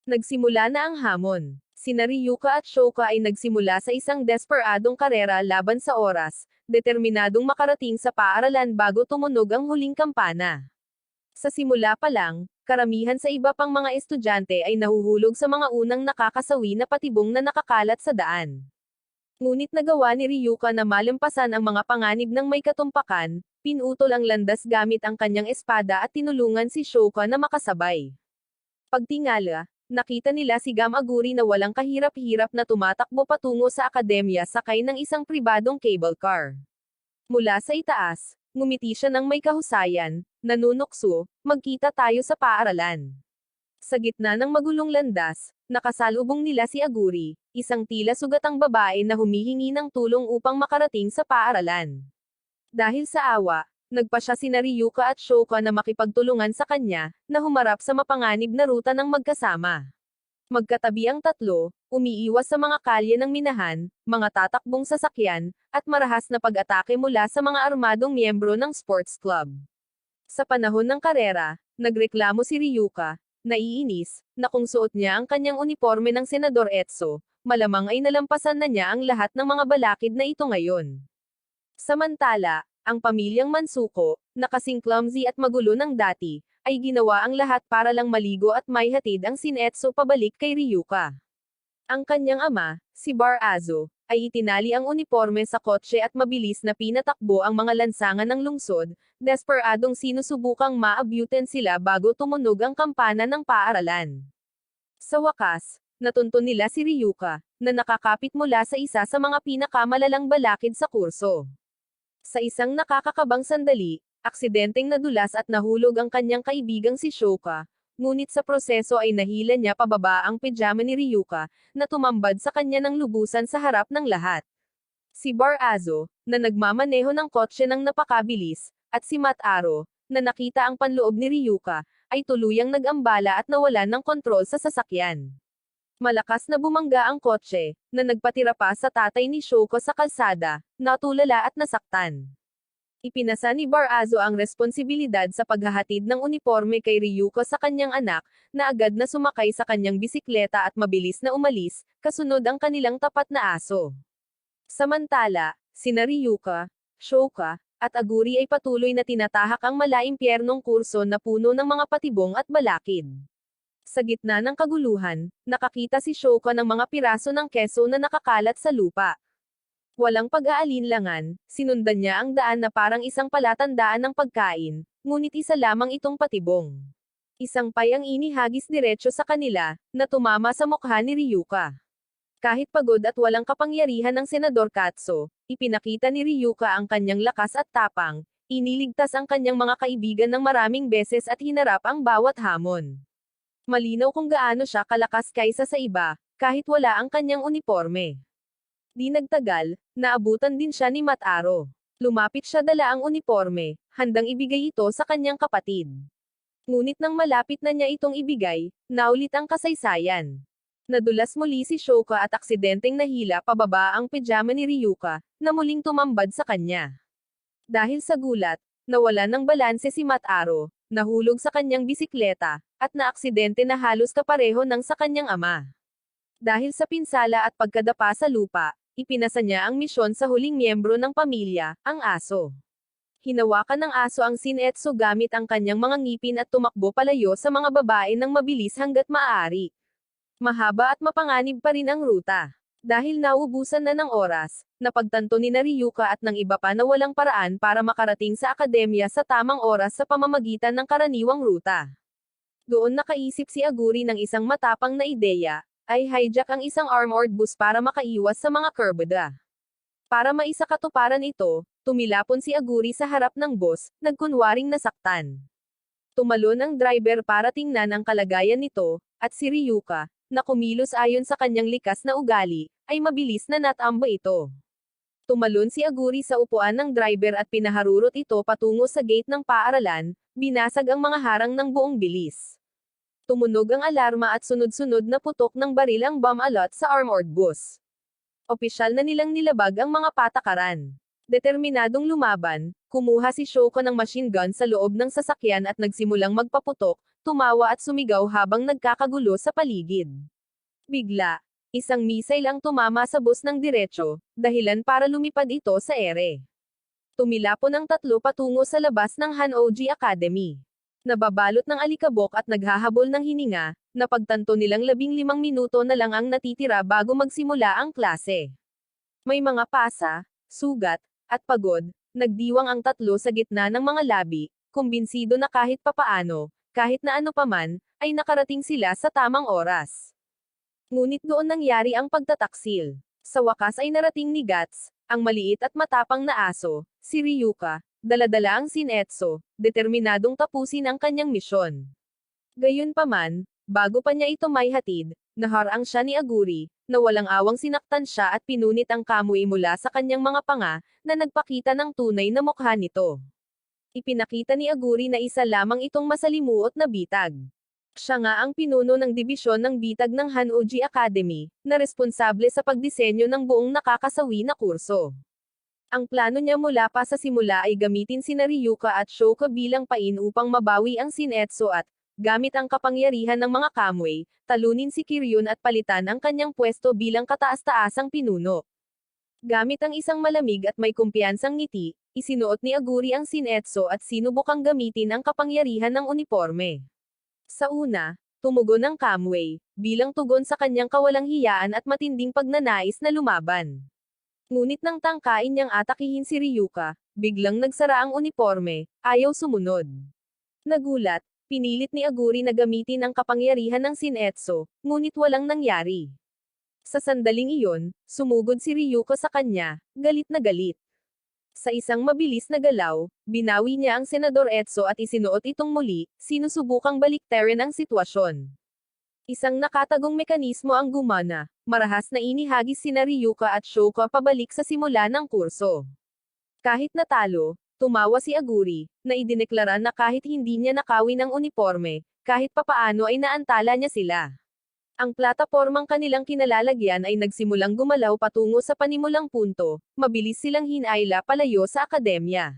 Nagsimula na ang hamon. Sina Ryuka at Shouka ay nagsimula sa isang desperadong karera laban sa oras, determinadong makarating sa paaralan bago tumunog ang huling kampana. Sa simula pa lang, karamihan sa iba pang mga estudyante ay nahuhulog sa mga unang nakakasawi na patibong na nakakalat sa daan. Ngunit nagawa ni Ryuka na malampasan ang mga panganib ng may katumpakan, pinutol ang landas gamit ang kanyang espada at tinulungan si Shouka na makasabay. Pagtingala, nakita nila si Gamaguri na walang kahirap-hirap na tumatakbo patungo sa akademya sakay ng isang pribadong cable car. Mula sa itaas, ngumiti siya ng may kahusayan, nanunukso, magkita tayo sa paaralan. Sa gitna ng magulong landas, nakasalubong nila si Aguri, isang tila sugatang babae na humihingi ng tulong upang makarating sa paaralan. Dahil sa awa, Nagpasya sina Ryuka at Shouka na makipagtulungan sa kanya, na humarap sa mapanganib na ruta ng magkasama. Magkatabi ang tatlo, umiiwas sa mga kalye ng minahan, mga tatakbong sasakyan, at marahas na pag-atake mula sa mga armadong miyembro ng sports club. Sa panahon ng karera, nagreklamo si Ryuka, naiinis, na kung suot niya ang kanyang uniforme ng Senador Etso, malamang ay nalampasan na niya ang lahat ng mga balakid na ito ngayon. Samantala, ang pamilyang Mansuko, na kasing clumsy at magulo ng dati, ay ginawa ang lahat para lang maligo at maihatid ang Shin-Etsu pabalik kay Ryuka. Ang kanyang ama, si Bar-Azo, ay itinali ang uniforme sa kotse at mabilis na pinatakbo ang mga lansangan ng lungsod, desperadong sinusubukang maabutan sila bago tumunog ang kampana ng paaralan. Sa wakas, natunto nila si Ryuka, na nakakapit mula sa isa sa mga pinakamalalang balakid sa kurso. Sa isang nakakakabang sandali, aksidenteng nadulas at nahulog ang kanyang kaibigang si Shouka, ngunit sa proseso ay nahila niya pababa ang pijama ni Ryuka, na tumambad sa kanya ng lubusan sa harap ng lahat. Si Bar-Azo, na nagmamaneho ng kotse ng napakabilis, at si Mat-Aro, na nakita ang panloob ni Ryuka, ay tuluyang nag-ambala at nawalan ng kontrol sa sasakyan. Malakas na bumangga ang kotse, na nagpatira pa sa tatay ni Shouka sa kalsada, natulala at nasaktan. Ipinasa ni Bar-Azo ang responsibilidad sa paghahatid ng uniforme kay Ryuka sa kanyang anak, na agad na sumakay sa kanyang bisikleta at mabilis na umalis, kasunod ang kanilang tapat na aso. Samantala, sina Ryuka, Shouka, at Aguri ay patuloy na tinatahak ang malaimpyernong kurso na puno ng mga patibong at balakid. Sa gitna ng kaguluhan, nakakita si Shouka ng mga piraso ng keso na nakakalat sa lupa. Walang pag-aalinlangan, sinundan niya ang daan na parang isang palatandaan ng pagkain, ngunit isa lamang itong patibong. Isang pay ang inihagis diretso sa kanila, na tumama sa mukha ni Ryuka. Kahit pagod at walang kapangyarihan ng Senador Katso, ipinakita ni Ryuka ang kanyang lakas at tapang, iniligtas ang kanyang mga kaibigan ng maraming beses at hinarap ang bawat hamon. Malinaw kung gaano siya kalakas kaysa sa iba, kahit wala ang kanyang uniforme. Di nagtagal, naabutan din siya ni Mat-Aro. Lumapit siya dala ang uniforme, handang ibigay ito sa kanyang kapatid. Ngunit nang malapit na niya itong ibigay, naulit ang kasaysayan. Nadulas muli si Shouka at aksidenteng nahila pababa ang pijama ni Ryuka, na muling tumambad sa kanya. Dahil sa gulat, nawala ng balanse si Mat-Aro, nahulog sa kanyang bisikleta, at naaksidente na halos kapareho ng sa kanyang ama. Dahil sa pinsala at pagkadapa sa lupa, ipinasa niya ang misyon sa huling miyembro ng pamilya, ang aso. Hinawakan ng aso ang Shin-Etsu gamit ang kanyang mga ngipin at tumakbo palayo sa mga babae ng mabilis hanggat maaari. Mahaba at mapanganib pa rin ang ruta. Dahil naubusan na ng oras, napagtanto ni Ryuka at ng iba pa na walang paraan para makarating sa akademya sa tamang oras sa pamamagitan ng karaniwang ruta. Doon nakaisip si Aguri ng isang matapang na ideya, ay hijack ang isang armored bus para makaiwas sa mga kurbada. Para maisakatuparan ito, tumilapon si Aguri sa harap ng bus, nagkunwaring nasaktan. Tumalon ang driver para tingnan ang kalagayan nito, at si Ryuka, na kumilos ayon sa kanyang likas na ugali, ay mabilis na natamba ito. Tumalon si Aguri sa upuan ng driver at pinaharurot ito patungo sa gate ng paaralan, binasag ang mga harang ng buong bilis. Tumunog ang alarma at sunod-sunod na putok ng baril ang bomb alert sa armored bus. Opisyal na nilang nilabag ang mga patakaran. Determinadong lumaban, kumuha si Shouka ng machine gun sa loob ng sasakyan at nagsimulang magpaputok, tumawa at sumigaw habang nagkakagulo sa paligid. Bigla, isang missile ang tumama sa bus ng diretso, dahilan para lumipad ito sa ere. Tumilapon ang tatlo patungo sa labas ng Hanoji Academy. Nababalot ng alikabok at naghahabol ng hininga, napagtanto nilang 15 minuto na lang ang natitira bago magsimula ang klase. May mga pasa, sugat, at pagod, nagdiwang ang tatlo sa gitna ng mga labi, kumbinsido na kahit papaano, kahit na ano paman, ay nakarating sila sa tamang oras. Ngunit doon nangyari ang pagtataksil. Sa wakas ay narating ni Guts, ang maliit at matapang na aso, si Ryuka, dala-dala ang Shin-Etsu, determinadong tapusin ang kanyang misyon. Gayunpaman, bago pa niya ito maihatid, naharang siya ni Aguri, na walang awang sinaktan siya at pinunit ang kamuy mula sa kanyang mga panga, na nagpakita ng tunay na mukha nito. Ipinakita ni Aguri na isa lamang itong masalimuot na bitag. Siya nga ang pinuno ng dibisyon ng bitag ng Hanoji Academy, na responsable sa pagdisenyo ng buong nakakasawi na kurso. Ang plano niya mula pa sa simula ay gamitin sina Ryuka at Shouka bilang pain upang mabawi ang Shinetsu at, gamit ang kapangyarihan ng mga Kamui, talunin si Kiryun at palitan ang kanyang pwesto bilang kataas-taasang pinuno. Gamit ang isang malamig at may kumpiyansang ngiti, isinuot ni Aguri ang Shinetsu at sinubukang gamitin ang kapangyarihan ng uniforme. Sa una, tumugon ang Kamui, bilang tugon sa kanyang kawalang hiyaan at matinding pagnanais na lumaban. Ngunit nang tangkain niyang atakihin si Ryuka, biglang nagsara ang uniforme, ayaw sumunod. Nagulat, pinilit ni Aguri na gamitin ang kapangyarihan ng Shinetsu, ngunit walang nangyari. Sa sandaling iyon, sumugod si Ryuka sa kanya, galit na galit. Sa isang mabilis na galaw, binawi niya ang Senador Etso at isinuot itong muli, sinusubukang baliktarin ang sitwasyon. Isang nakatagong mekanismo ang gumana, marahas na inihagis sina Ryuka at Shouka pabalik sa simula ng kurso. Kahit natalo, tumawa si Aguri, na idineklara na kahit hindi niya nakawin ang uniforme, kahit papaano ay naantala niya sila. Ang platapormang kanilang kinalalagyan ay nagsimulang gumalaw patungo sa panimulang punto, mabilis silang hinayla palayo sa akademya.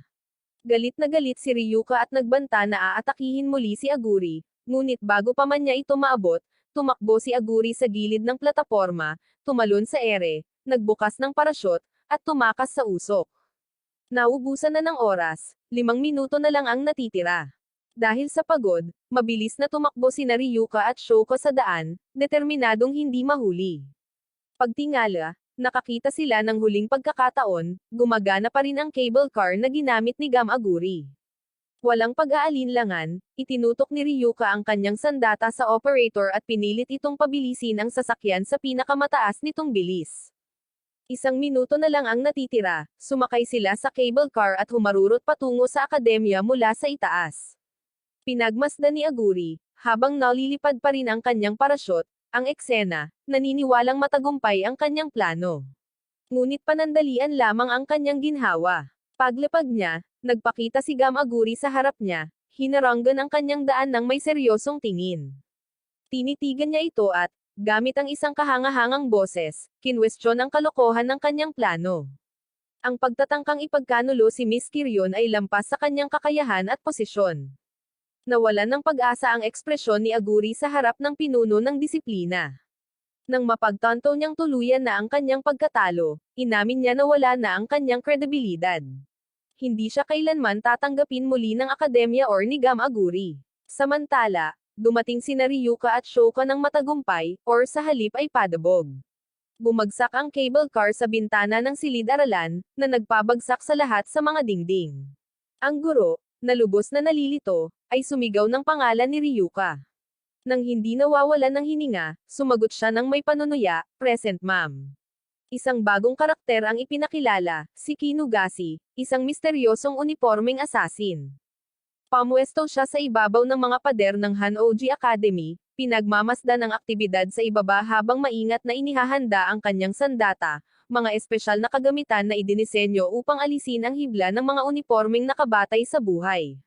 Galit na galit si Ryuka at nagbanta na aatakihin muli si Aguri, ngunit bago pa man niya ito maabot, tumakbo si Aguri sa gilid ng plataporma, tumalon sa ere, nagbukas ng parasyon, at tumakas sa usok. Naubusan na ng oras, 5 minuto na lang ang natitira. Dahil sa pagod, mabilis na tumakbo sina Ryuka at Shouka sa daan, determinadong hindi mahuli. Pagtingala, nakakita sila ng huling pagkakataon, gumagana pa rin ang cable car na ginamit ni Aguri. Walang pag-aalinlangan, itinutok ni Ryuka ang kanyang sandata sa operator at pinilit itong pabilisin ang sasakyan sa pinakamataas nitong bilis. 1 minuto na lang ang natitira, sumakay sila sa cable car at humarurot patungo sa akademya mula sa itaas. Pinagmasdan ni Aguri, habang nalilipad pa rin ang kanyang parasyon, ang eksena, naniniwalang matagumpay ang kanyang plano. Ngunit panandalian lamang ang kanyang ginhawa. Paglipad niya, nagpakita si Aguri sa harap niya, hinaranggan ang kanyang daan ng may seryosong tingin. Tinitigan niya ito at, gamit ang isang kahangahangang boses, kinwestiyon ang kalokohan ng kanyang plano. Ang pagtatangkang ipagkanulo si Miss Kiryun ay lampas sa kanyang kakayahan at posisyon. Nawalan ng pag-asa ang ekspresyon ni Aguri sa harap ng pinuno ng disiplina. Nang mapagtanto niyang tuluyan na ang kanyang pagkatalo, inamin niya na wala na ang kanyang kredibilidad. Hindi siya kailanman tatanggapin muli ng akademya or ni Aguri. Samantala, dumating sina Ryuka at Shouka ng matagumpay, or sa halip ay padabog. Bumagsak ang cable car sa bintana ng silid-aralan, na nagpabagsak sa lahat sa mga dingding. Ang guro, na lubos na nalilito, ay sumigaw ng pangalan ni Ryuka. Nang hindi nawawalan ng hininga, sumagot siya ng may panunuya, "Present ma'am." Isang bagong karakter ang ipinakilala, si Kinugasi, isang misteryosong unipormeng assassin. Pamwesto siya sa ibabaw ng mga pader ng Hanoji Academy, pinagmamasdan ang aktibidad sa ibaba habang maingat na inihahanda ang kanyang sandata, mga espesyal na kagamitan na idinisenyo upang alisin ang hibla ng mga unipormeng nakabatay sa buhay.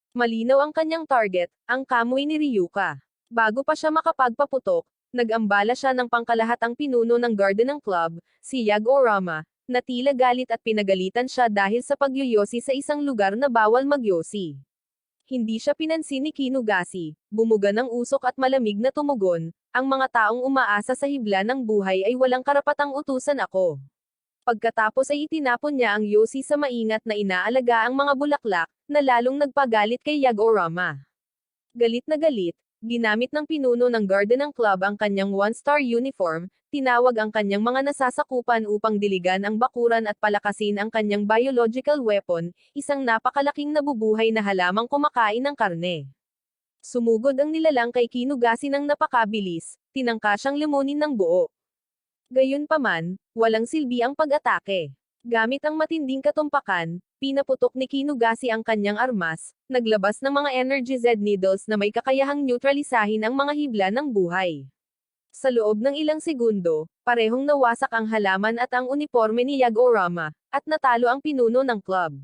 Malinaw ang kanyang target, ang Kamui ni Ryuka. Bago pa siya makapagpaputok, nag-ambala siya ng pangkalahatang pinuno ng Garden ng Club, si Yag-Orama, na tila galit at pinagalitan siya dahil sa pagyoyosi sa isang lugar na bawal magyosi. Hindi siya pinansin ni Kinugasi, bumuga ng usok at malamig na tumugon, "Ang mga taong umaasa sa hibla ng buhay ay walang karapatang utusan ako." Pagkatapos ay itinapon niya ang yosi sa maingat na inaalaga ang mga bulaklak, na lalong nagpagalit kay Yag-Orama. Galit na galit, ginamit ng pinuno ng Garden ng Club ang kanyang one-star uniform, tinawag ang kanyang mga nasasakupan upang diligan ang bakuran at palakasin ang kanyang biological weapon, isang napakalaking nabubuhay na halamang kumakain ng karne. Sumugod ang nilalang kay Kinugasi ng napakabilis, tinangka siyang limunin ng buo. Gayunpaman, walang silbi ang pag-atake. Gamit ang matinding katumpakan, pinaputok ni Kinugasi ang kanyang armas, naglabas ng mga energy Z needles na may kakayahang neutralisahin ang mga hibla ng buhay. Sa loob ng ilang segundo, parehong nawasak ang halaman at ang uniforme ni Yag-Orama, at natalo ang pinuno ng club.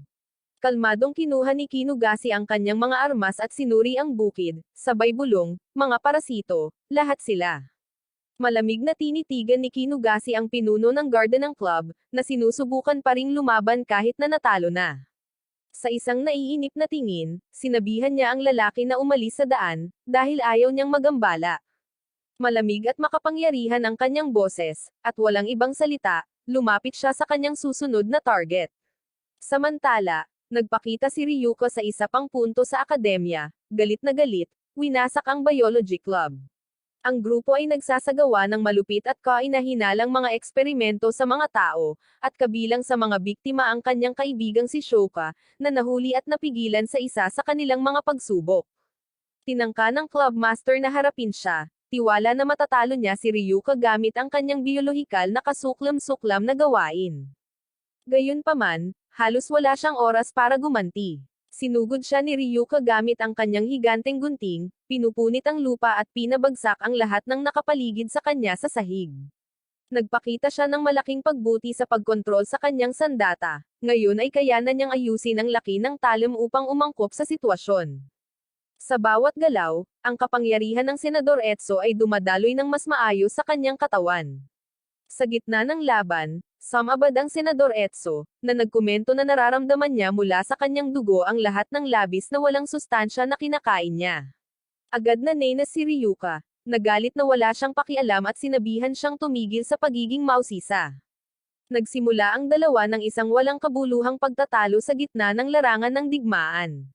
Kalmadong kinuha ni Kinugasi ang kanyang mga armas at sinuri ang bukid, sabay bulong, mga parasito, lahat sila. Malamig na tinitigan ni Kinugasi ang pinuno ng garda ng club, na sinusubukan pa ring lumaban kahit na natalo na. Sa isang naiinip na tingin, sinabihan niya ang lalaki na umalis sa daan, dahil ayaw niyang magambala. Malamig at makapangyarihan ang kanyang boses, at walang ibang salita, lumapit siya sa kanyang susunod na target. Samantala, nagpakita si Ryuko sa isa pang punto sa akademya, galit na galit, winasak ang biology club. Ang grupo ay nagsasagawa ng malupit at kainahinalang mga eksperimento sa mga tao, at kabilang sa mga biktima ang kanyang kaibigang si Shoka, na nahuli at napigilan sa isa sa kanilang mga pagsubok. Tinangka ng club master na harapin siya, tiwala na matatalo niya si Ryuko gamit ang kanyang biolohikal na kasuklam-suklam na gawain. Gayunpaman, halos wala siyang oras para gumanti. Sinugod siya ni Ryuko gamit ang kanyang higanteng gunting, pinupunit ang lupa at pinabagsak ang lahat ng nakapaligid sa kanya sa sahig. Nagpakita siya ng malaking pagbuti sa pagkontrol sa kanyang sandata, ngayon ay kayanan niyang ayusin ang laki ng talim upang umangkop sa sitwasyon. Sa bawat galaw, ang kapangyarihan ng Senador Etso ay dumadaloy ng mas maayos sa kanyang katawan. Sa gitna ng laban, sumabad ang Senador Etso, na nagkomento na nararamdaman niya mula sa kanyang dugo ang lahat ng labis na walang sustansya na kinakain niya. Agad na nainis si Ryuka, nagalit na wala siyang pakialam at sinabihan siyang tumigil sa pagiging mausisa. Nagsimula ang dalawa ng isang walang kabuluhang pagtatalo sa gitna ng larangan ng digmaan.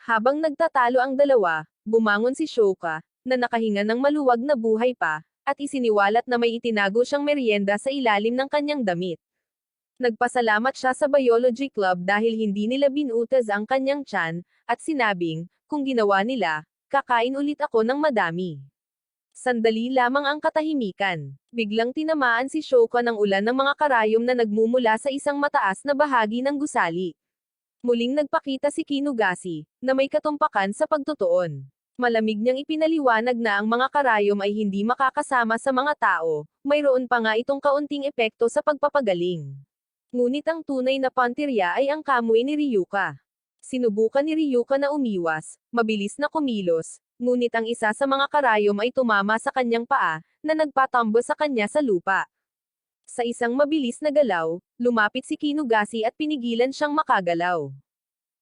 Habang nagtatalo ang dalawa, bumangon si Shoka, na nakahinga ng maluwag na buhay pa, at isiniwalat na may itinago siyang merienda sa ilalim ng kanyang damit. Nagpasalamat siya sa biology club dahil hindi nila binutas ang kanyang tiyan, at sinabing, kung ginawa nila, kakain ulit ako ng madami. Sandali lamang ang katahimikan. Biglang tinamaan si Shoka ng ulan ng mga karayom na nagmumula sa isang mataas na bahagi ng gusali. Muling nagpakita si Kinugasi, na may katumpakan sa pagtutuon. Malamig niyang ipinaliwanag na ang mga karayom ay hindi makakasama sa mga tao, mayroon pa nga itong kaunting epekto sa pagpapagaling. Ngunit ang tunay na pantirya ay ang kamoy ni Ryuka. Sinubukan ni Ryuka na umiwas, mabilis na kumilos, ngunit ang isa sa mga karayom ay tumama sa kanyang paa, na nagpatambo sa kanya sa lupa. Sa isang mabilis na galaw, lumapit si Kinugasi at pinigilan siyang makagalaw.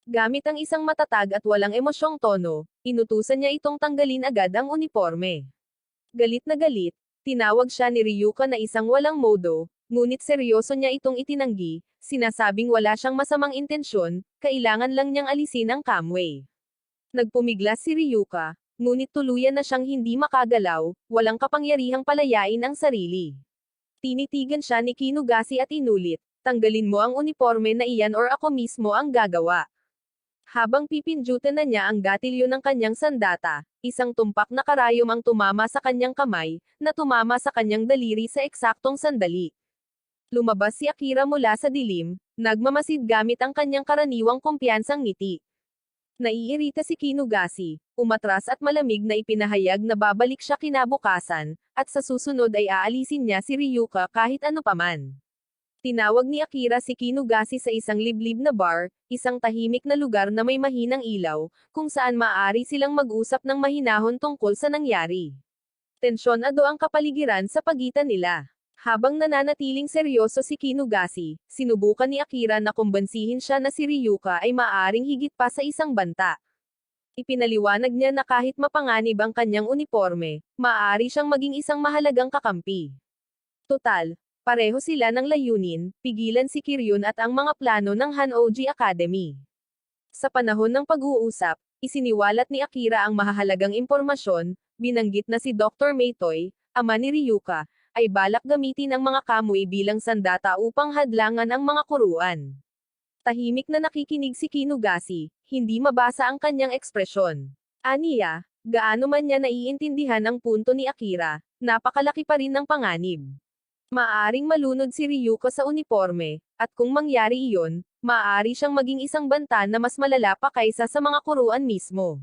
Gamit ang isang matatag at walang emosyong tono, inutusan niya itong tanggalin agad ang uniforme. Galit na galit, tinawag siya ni Ryuka na isang walang modo, ngunit seryoso niya itong itinanggi, sinasabing wala siyang masamang intensyon, kailangan lang niyang alisin ang kamway. Nagpumiglas si Ryuka, ngunit tuluyan na siyang hindi makagalaw, walang kapangyarihang palayain ang sarili. Tinitigan siya ni Kinugasi at inulit, tanggalin mo ang uniforme na iyan or ako mismo ang gagawa. Habang pipindutan na niya ang gatilyo ng kanyang sandata, isang tumpak na karayom ang tumama sa kanyang kamay, na tumama sa kanyang daliri sa eksaktong sandali. Lumabas si Akira mula sa dilim, nagmamasid gamit ang kanyang karaniwang kumpiyansang ngiti. Naiirita si Kinugasi, umatras at malamig na ipinahayag na babalik siya kinabukasan, at sa susunod ay aalisin niya si Ryuka kahit ano paman. Tinawag ni Akira si Kinugasi sa isang liblib na bar, isang tahimik na lugar na may mahinang ilaw, kung saan maaari silang mag-usap ng mahinahon tungkol sa nangyari. Tensyon-ado ang kapaligiran sa pagitan nila. Habang nananatiling seryoso si Kinugasi, sinubukan ni Akira na kumbansihin siya na si Ryuka ay maaaring higit pa sa isang banta. Ipinaliwanag niya na kahit mapanganib ang kanyang uniforme, maaari siyang maging isang mahalagang kakampi. Total, pareho sila ng layunin, pigilan si Kiryun at ang mga plano ng Hanoji Academy. Sa panahon ng pag-uusap, isiniwalat ni Akira ang mahahalagang impormasyon, binanggit na si Dr. Meitoy, ama ni Ryuka, ay balak gamitin ang mga kamoy bilang sandata upang hadlangan ang mga kuruan. Tahimik na nakikinig si Kinugasi, hindi mabasa ang kanyang ekspresyon. Aniya, gaano man niya naiintindihan ang punto ni Akira, napakalaki pa rin ng panganib. Maaring malunod si Ryuko sa uniforme, at kung mangyari iyon, maaari siyang maging isang banta na mas malala pa kaysa sa mga kuruan mismo.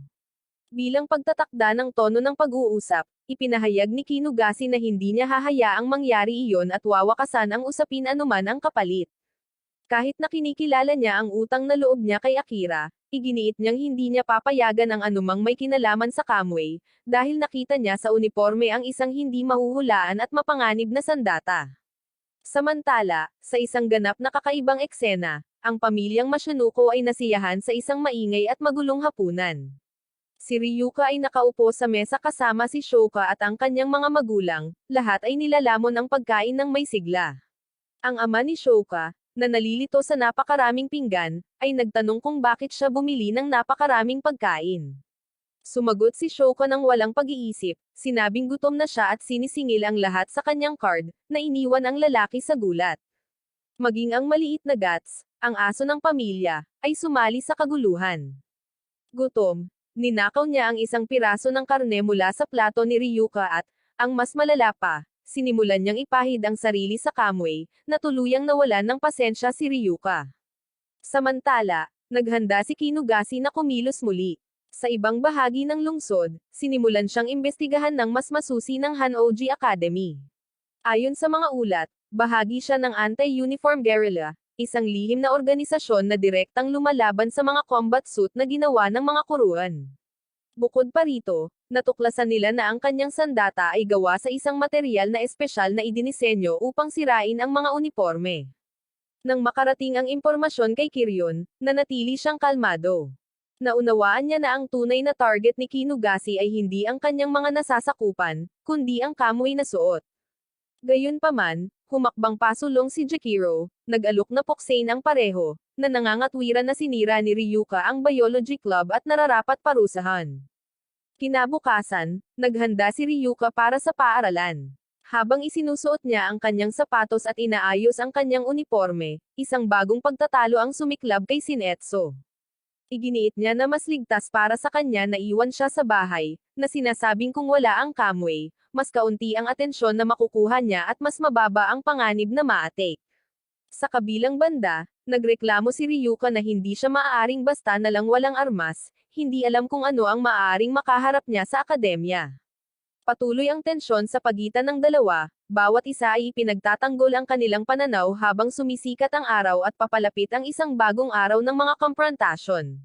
Bilang pagtatakda ng tono ng pag-uusap, ipinahayag ni Kinugasi na hindi niya hahayaang mangyari iyon at wawakasan ang usapin anuman ang kapalit. Kahit na kinikilala niya ang utang na loob niya kay Akira, iginiit niyang hindi niya papayagan ang anumang may kinalaman sa Kamui, dahil nakita niya sa uniforme ang isang hindi mahuhulaan at mapanganib na sandata. Samantala, sa isang ganap na kakaibang eksena, ang pamilyang Mashinuko ay nasiyahan sa isang maingay at magulong hapunan. Si Ryuka ay nakaupo sa mesa kasama si Shoka at ang kanyang mga magulang, lahat ay nilalamon ang pagkain ng may sigla. Ang ama ni Shoka, na nalilito sa napakaraming pinggan, ay nagtanong kung bakit siya bumili ng napakaraming pagkain. Sumagot si Shoka ng walang pag-iisip, sinabing gutom na siya at sinisingil ang lahat sa kanyang card, na iniwan ang lalaki sa gulat. Maging ang maliit na Guts, ang aso ng pamilya, ay sumali sa kaguluhan. Gutom, ninakaw niya ang isang piraso ng karne mula sa plato ni Ryuka at, ang mas malala pa, sinimulan niyang ipahid ang sarili sa Kamui, na tuluyang nawalan ng pasensya si Ryuka. Samantala, naghanda si Kinugasi na kumilos muli. Sa ibang bahagi ng lungsod, sinimulan siyang imbestigahan ng mas masusi ng Hanoji Academy. Ayon sa mga ulat, bahagi siya ng Anti-Uniform Guerrilla, isang lihim na organisasyon na direktang lumalaban sa mga combat suit na ginawa ng mga kuruan. Bukod pa rito, natuklasan nila na ang kanyang sandata ay gawa sa isang material na espesyal na idinisenyo upang sirain ang mga uniforme. Nang makarating ang impormasyon kay Kiryon, nanatili siyang kalmado. Naunawaan niya na ang tunay na target ni Kinugasi ay hindi ang kanyang mga nasasakupan, kundi ang Kamui na suot. Gayunpaman, humakbang pasulong si Jakiro, nag-alok na puksain ang pareho, na nangangatwiran na sinira ni Ryuka ang biology club at nararapat parusahan. Kinabukasan, naghanda si Ryuka para sa paaralan. Habang isinusuot niya ang kanyang sapatos at inaayos ang kanyang uniforme, isang bagong pagtatalo ang sumiklab kay Shinetsu. Iginiit niya na mas ligtas para sa kanya na iwan siya sa bahay, na sinasabing kung wala ang Kamui, mas kaunti ang atensyon na makukuha niya at mas mababa ang panganib na ma-atake. Sa kabilang banda, nagreklamo si Ryuka na hindi siya maaaring basta na lang walang armas, hindi alam kung ano ang maaaring makaharap niya sa akademya. Patuloy ang tensyon sa pagitan ng dalawa, bawat isa ay ipinagtatanggol ang kanilang pananaw habang sumisikat ang araw at papalapit ang isang bagong araw ng mga komprontasyon.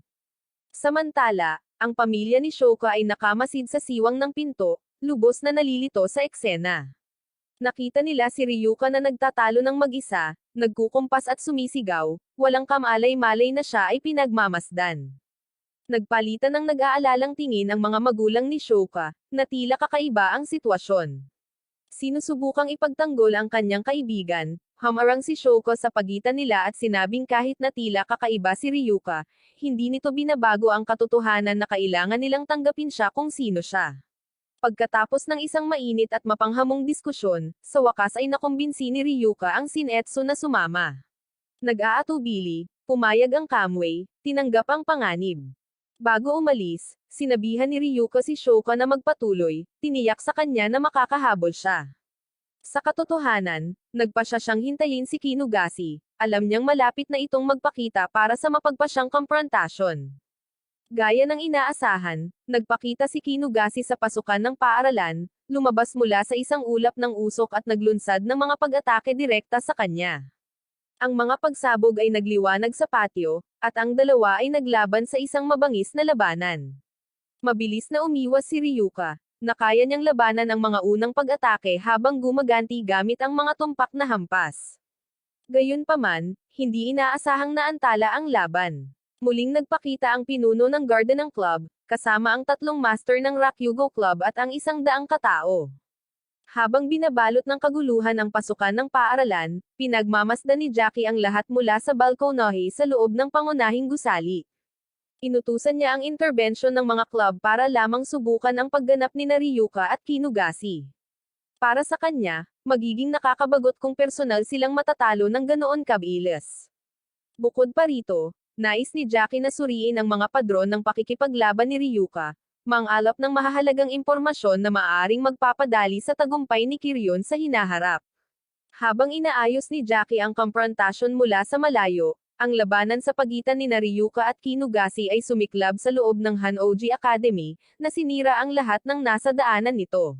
Samantala, ang pamilya ni Shoka ay nakamasid sa siwang ng pinto, lubos na nalilito sa eksena. Nakita nila si Ryuka na nagtatalo ng mag-isa, nagkukumpas at sumisigaw, walang kamalay-malay na siya ay pinagmamasdan. Nagpalitan ng nag-aalalang tingin ang mga magulang ni Shoka, na tila kakaiba ang sitwasyon. Sinusubukang ipagtanggol ang kanyang kaibigan, hamarang si Shoka sa pagitan nila at sinabing kahit na tila kakaiba si Ryuka, hindi nito binabago ang katotohanan na kailangan nilang tanggapin siya kung sino siya. Pagkatapos ng isang mainit at mapanghamong diskusyon, sa wakas ay nakumbinsi ni Ryuka ang Shinetsu na sumama. Nag-aatubili, pumayag ang Kamui, tinanggap ang panganib. Bago umalis, sinabihan ni Ryuka si Shoka na magpatuloy, tiniyak sa kanya na makakahabol siya. Sa katotohanan, nagpa siya siyang hintayin si Kinugasi, alam niyang malapit na itong magpakita para sa mapagpasyang komprontasyon. Gaya ng inaasahan, nagpakita si Kinugasi sa pasukan ng paaralan, lumabas mula sa isang ulap ng usok at naglunsad ng mga pag-atake direkta sa kanya. Ang mga pagsabog ay nagliwanag sa patio, at ang dalawa ay naglaban sa isang mabangis na labanan. Mabilis na umiwas si Ryuka, na kaya niyang labanan ang mga unang pag-atake habang gumaganti gamit ang mga tumpak na hampas. Gayunpaman, hindi inaasahang naantala ang laban. Muling nagpakita ang pinuno ng Garden ng Club, kasama ang tatlong master ng Rakyugo Club at ang 100 katao. Habang binabalot ng kaguluhan ang pasukan ng paaralan, pinagmamasdan ni Jackie ang lahat mula sa balkonahe sa loob ng pangunahing gusali. Inutusan niya ang intervention ng mga club para lamang subukan ang pagganap ni Ryuka at Kinugasi. Para sa kanya, magiging nakakabagot kung personal silang matatalo ng ganoon kabilis. Bukod pa rito, nais ni Jackie na suriin ang mga padron ng pakikipaglaban ni Ryuka, mangalap ng mahahalagang impormasyon na maaaring magpapadali sa tagumpay ni Kiryon sa hinaharap. Habang inaayos ni Jackie ang komprontasyon mula sa malayo, ang labanan sa pagitan ni Ryuka at Kinugasi ay sumiklab sa loob ng Hanoji Academy, na sinira ang lahat ng nasa daanan nito.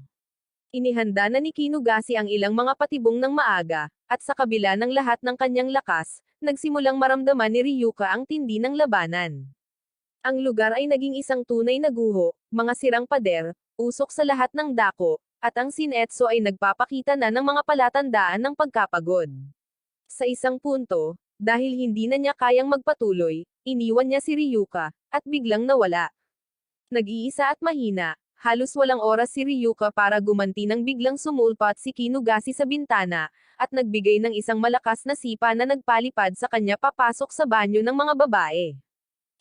Inihanda na ni Kinugasi ang ilang mga patibong ng maaga, at sa kabila ng lahat ng kanyang lakas, nagsimulang maramdaman ni Ryuka ang tindi ng labanan. Ang lugar ay naging isang tunay na guho, mga sirang pader, usok sa lahat ng dako, at ang Shinetsu ay nagpapakita na ng mga palatandaan ng pagkapagod. Sa isang punto, dahil hindi na niya kayang magpatuloy, iniwan niya si Ryuka, at biglang nawala. Nag-iisa at mahina, halos walang oras si Ryuka para gumanti nang biglang sumulpat si Kinugasi sa bintana, at nagbigay ng isang malakas na sipa na nagpalipad sa kanya papasok sa banyo ng mga babae.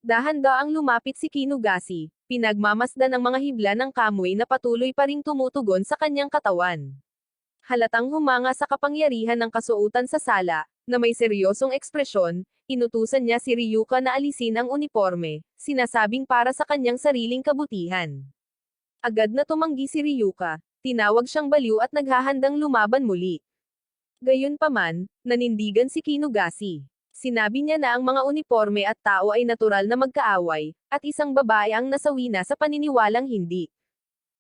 Dahan-daang lumapit si Kinugasi, pinagmamasdan ang mga hibla ng kamoy na patuloy pa ring tumutugon sa kanyang katawan. Halatang humanga sa kapangyarihan ng kasuotan sa sala, na may seryosong ekspresyon, inutusan niya si Ryuka na alisin ang uniforme, sinasabing para sa kanyang sariling kabutihan. Agad na tumanggi si Ryuka, tinawag siyang baliw at naghahandang lumaban muli. Gayunpaman, nanindigan si Kinugasi. Sinabi niya na ang mga uniforme at tao ay natural na magkaaway, at isang babae ang nasawi na sa paniniwalang hindi.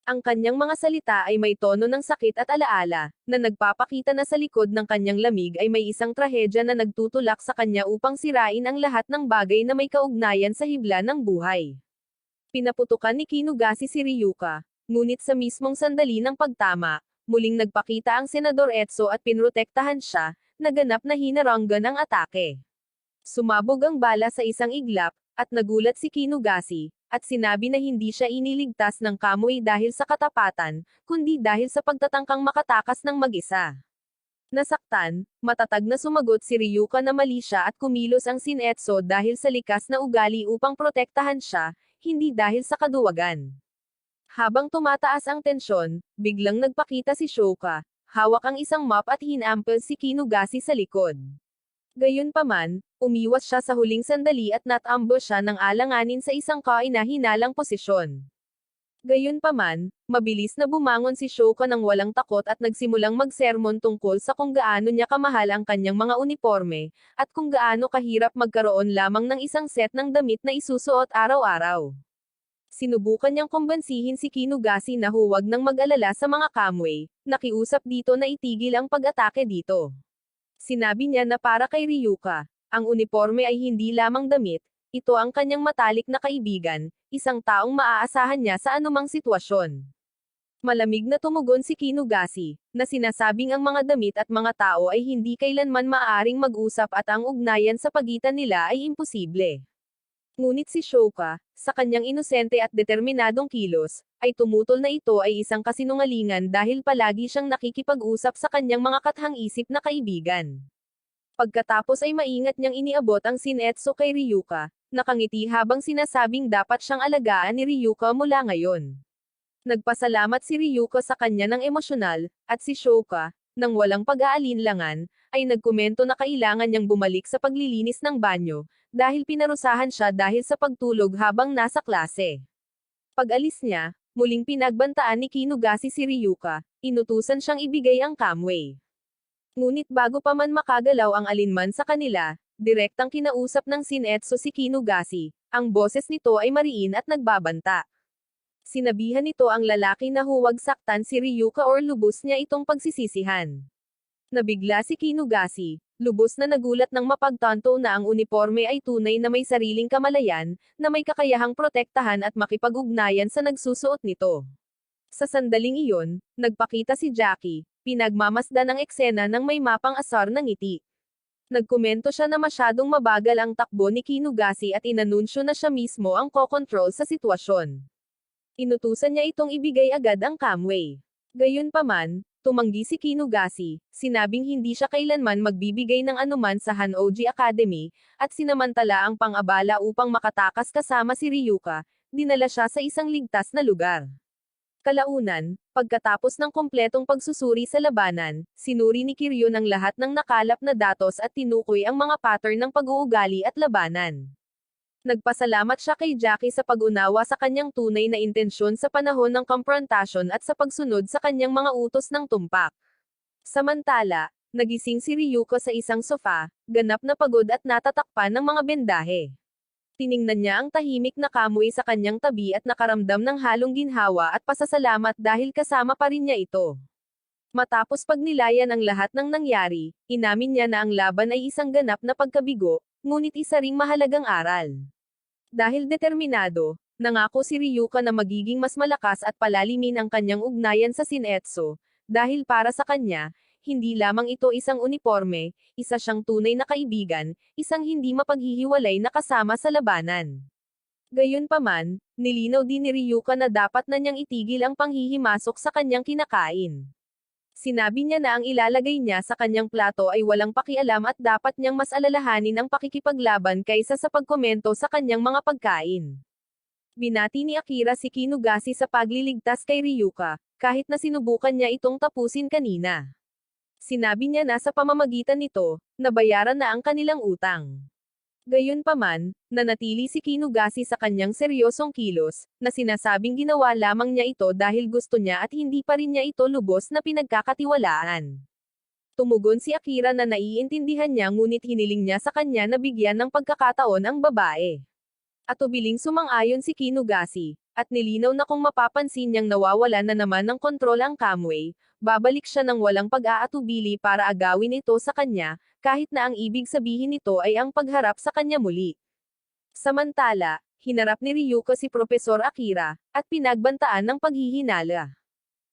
Ang kanyang mga salita ay may tono ng sakit at alaala, na nagpapakita na sa likod ng kanyang lamig ay may isang trahedya na nagtutulak sa kanya upang sirain ang lahat ng bagay na may kaugnayan sa hibla ng buhay. Pinaputukan ni Kinugasi si Ryuka, ngunit sa mismong sandali ng pagtama, muling nagpakita ang Senador Etso at pinrotektahan siya, naganap na hinaranggan ang atake. Sumabog ang bala sa isang iglap, at nagulat si Kinugasi, at sinabi na hindi siya iniligtas ng kamoy dahil sa katapatan, kundi dahil sa pagtatangkang makatakas ng mag-isa. Nasaktan, matatag na sumagot si Ryuka na mali siya at kumilos ang Shinetsu dahil sa likas na ugali upang protektahan siya, hindi dahil sa kaduwagan. Habang tumataas ang tensyon, biglang nagpakita si Shoka, hawak ang isang mop at hinampel si Kinugasi sa likod. Gayunpaman, umiwas siya sa huling sandali at nat-ambush siya ng alanganin sa isang kahinahinalang posisyon. Gayunpaman, mabilis na bumangon si Shoka nang walang takot at nagsimulang magsermon tungkol sa kung gaano niya kamahal ang kanyang mga uniforme, at kung gaano kahirap magkaroon lamang ng isang set ng damit na isusuot araw-araw. Sinubukan niyang kumbansihin si Kinugasi na huwag nang mag-alala sa mga kamway, nakiusap dito na itigil ang pag-atake dito. Sinabi niya na para kay Ryuka, ang uniforme ay hindi lamang damit, ito ang kanyang matalik na kaibigan, isang taong maaasahan niya sa anumang sitwasyon. Malamig na tumugon si Kinugasi, na sinasabing ang mga damit at mga tao ay hindi kailanman maaaring mag-usap at ang ugnayan sa pagitan nila ay imposible. Ngunit si Shoka, sa kanyang inosente at determinadong kilos, ay tumutol na ito ay isang kasinungalingan dahil palagi siyang nakikipag-usap sa kanyang mga kathang-isip na kaibigan. Pagkatapos ay maingat niyang iniabot ang Shinetsu kay Ryuka, nakangiti habang sinasabing dapat siyang alagaan ni Ryuka mula ngayon. Nagpasalamat si Ryuka sa kanya ng emosyonal, at si Shoka, nang walang pag-aalinlangan, ay nagkomento na kailangan niyang bumalik sa paglilinis ng banyo, dahil pinarusahan siya dahil sa pagtulog habang nasa klase. Pag-alis niya, muling pinagbantaan ni Kinugasi si Ryuka, inutusan siyang ibigay ang kamway. Ngunit bago pa man makagalaw ang alinman sa kanila, direktang kinausap ng Shinetsu si Kinugasi, ang boses nito ay mariin at nagbabanta. Sinabihan nito ang lalaki na huwag saktan si Ryuka or lubos niya itong pagsisisihan. Nabigla si Kinugasi, lubos na nagulat nang mapagtanto na ang uniforme ay tunay na may sariling kamalayan, na may kakayahang protektahan at makipag-ugnayan sa nagsusuot nito. Sa sandaling iyon, nagpakita si Jackie, pinagmamasdan ang eksena ng may mapang asar ng ngiti. Nagkomento siya na masyadong mabagal ang takbo ni Kinugasi at inanunsyo na siya mismo ang kokontrol sa sitwasyon. Inutusan niya itong ibigay agad ang kamway. Gayunpaman, tumanggi si Kinugasi, sinabing hindi siya kailanman magbibigay ng anuman sa Hanoji Academy, at sinamantala ang pang-abala upang makatakas kasama si Ryuka, dinala siya sa isang ligtas na lugar. Kalaunan, pagkatapos ng kompletong pagsusuri sa labanan, sinuri ni Kiryu ng lahat ng nakalap na datos at tinukoy ang mga pattern ng pag-uugali at labanan. Nagpasalamat siya kay Jackie sa pag-unawa sa kanyang tunay na intensyon sa panahon ng komprontasyon at sa pagsunod sa kanyang mga utos ng tumpak. Samantala, nagising si Ryuko sa isang sofa, ganap na pagod at natatakpan ng mga bendahe. Tiningnan niya ang tahimik na kamoy sa kanyang tabi at nakaramdam ng halong ginhawa at pasasalamat dahil kasama pa rin niya ito. Matapos pagnilayan ang lahat ng nangyari, inamin niya na ang laban ay isang ganap na pagkabigo, ngunit isa ring mahalagang aral. Dahil determinado, nangako si Ryuka na magiging mas malakas at palalimin ang kanyang ugnayan sa Shinetsu, dahil para sa kanya, hindi lamang ito isang uniforme, isa siyang tunay na kaibigan, isang hindi mapaghihiwalay na kasama sa labanan. Gayunpaman, nilinaw din ni Ryuka na dapat na niyang itigil ang panghihimasok sa kanyang kinakain. Sinabi niya na ang ilalagay niya sa kanyang plato ay walang pakialam at dapat niyang mas alalahanin ang pakikipaglaban kaysa sa pagkomento sa kanyang mga pagkain. Binati ni Akira si Kinugasi sa pagliligtas kay Ryuka, kahit na sinubukan niya itong tapusin kanina. Sinabi niya na sa pamamagitan nito, nabayaran na ang kanilang utang. Gayunpaman, nanatili si Kinugasi sa kanyang seryosong kilos, na sinasabing ginawa lamang niya ito dahil gusto niya at hindi pa rin niya ito lubos na pinagkakatiwalaan. Tumugon si Akira na naiintindihan niya ngunit hiniling niya sa kanya na bigyan ng pagkakataon ang babae. At ubiling sumang-ayon si Kinugasi, at nilinaw na kung mapapansin niyang nawawala na naman ng kontrol ang Kamui, babalik siya ng walang pag-aatubili para agawin ito sa kanya, kahit na ang ibig sabihin nito ay ang pagharap sa kanya muli. Samantala, hinarap ni Ryuka si Propesor Akira, at pinagbantaan ng paghihinala.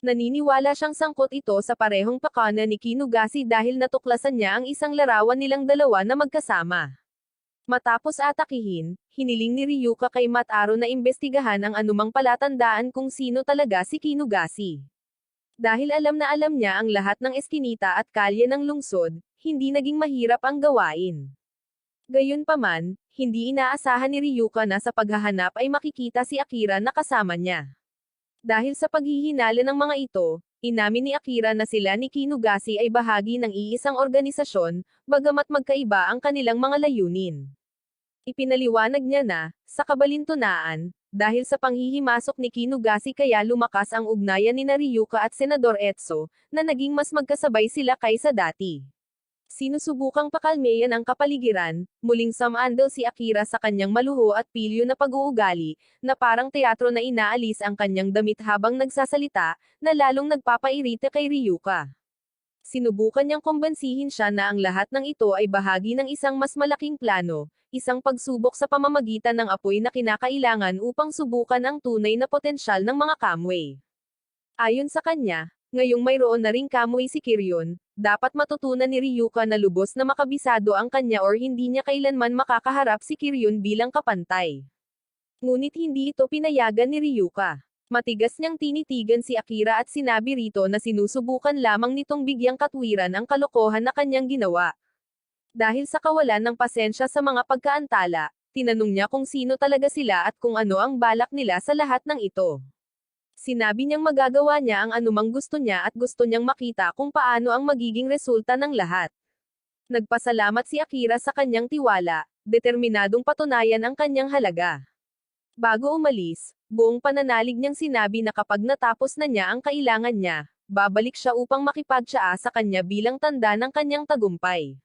Naniniwala siyang sangkot ito sa parehong pakana ni Kinugasi dahil natuklasan niya ang isang larawan nilang dalawa na magkasama. Matapos atakihin, hiniling ni Ryuka kay Mataro na imbestigahan ang anumang palatandaan kung sino talaga si Kinugasi. Dahil alam na alam niya ang lahat ng eskinita at kalye ng lungsod, hindi naging mahirap ang gawain. Gayunpaman, hindi inaasahan ni Ryuka na sa paghahanap ay makikita si Akira na kasama niya. Dahil sa paghihinala ng mga ito, inamin ni Akira na sila ni Kinugasi ay bahagi ng iisang organisasyon, bagamat magkaiba ang kanilang mga layunin. Ipinaliwanag niya na, sa kabalintunaan, dahil sa panghihimasok ni Kinugasi kaya lumakas ang ugnayan ni Ryuka at Senador Etso, na naging mas magkasabay sila kaysa dati. Sinusubukang pakalmeyan ang kapaligiran, muling sumandal si Akira sa kanyang maluho at pilyo na pag-uugali, na parang teatro na inaalis ang kanyang damit habang nagsasalita, na lalong nagpapairita kay Ryuka. Sinubukan niyang kumbansihin siya na ang lahat ng ito ay bahagi ng isang mas malaking plano, isang pagsubok sa pamamagitan ng apoy na kinakailangan upang subukan ang tunay na potensyal ng mga Kamui. Ayon sa kanya, ngayong mayroon na ring Kamui si Kiryon, dapat matutunan ni Ryuka na lubos na makabisado ang kanya or hindi niya kailanman makakaharap si Kiryon bilang kapantay. Ngunit hindi ito pinayagan ni Ryuka. Matigas niyang tinitigan si Akira at sinabi rito na sinusubukan lamang nitong bigyang katwiran ang kalokohan na kanyang ginawa. Dahil sa kawalan ng pasensya sa mga pagkaantala, tinanong niya kung sino talaga sila at kung ano ang balak nila sa lahat ng ito. Sinabi niyang magagawa niya ang anumang gusto niya at gusto niyang makita kung paano ang magiging resulta ng lahat. Nagpasalamat si Akira sa kanyang tiwala, determinadong patunayan ang kanyang halaga. Bago umalis, buong pananalig niyang sinabi na kapag natapos na niya ang kailangan niya, babalik siya upang makipagtsaa sa kanya bilang tanda ng kanyang tagumpay.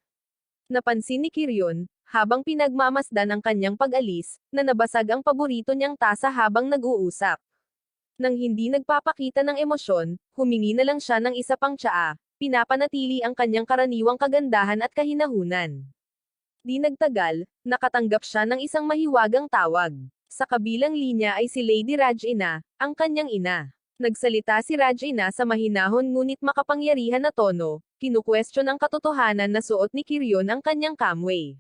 Napansin ni Kiryon, habang pinagmamasdan ang kanyang pag-alis, na nabasag ang paborito niyang tasa habang nag-uusap. Nang hindi nagpapakita ng emosyon, humingi na lang siya ng isa pang tsaa, pinapanatili ang kanyang karaniwang kagandahan at kahinahunan. Di nagtagal, nakatanggap siya ng isang mahiwagang tawag. Sa kabilang linya ay si Lady Rajina, ang kanyang ina. Nagsalita si Rajina sa mahinahon ngunit makapangyarihan na tono, kinukwestiyon ang katotohanan na suot ni Kiryon ang kanyang Kamui.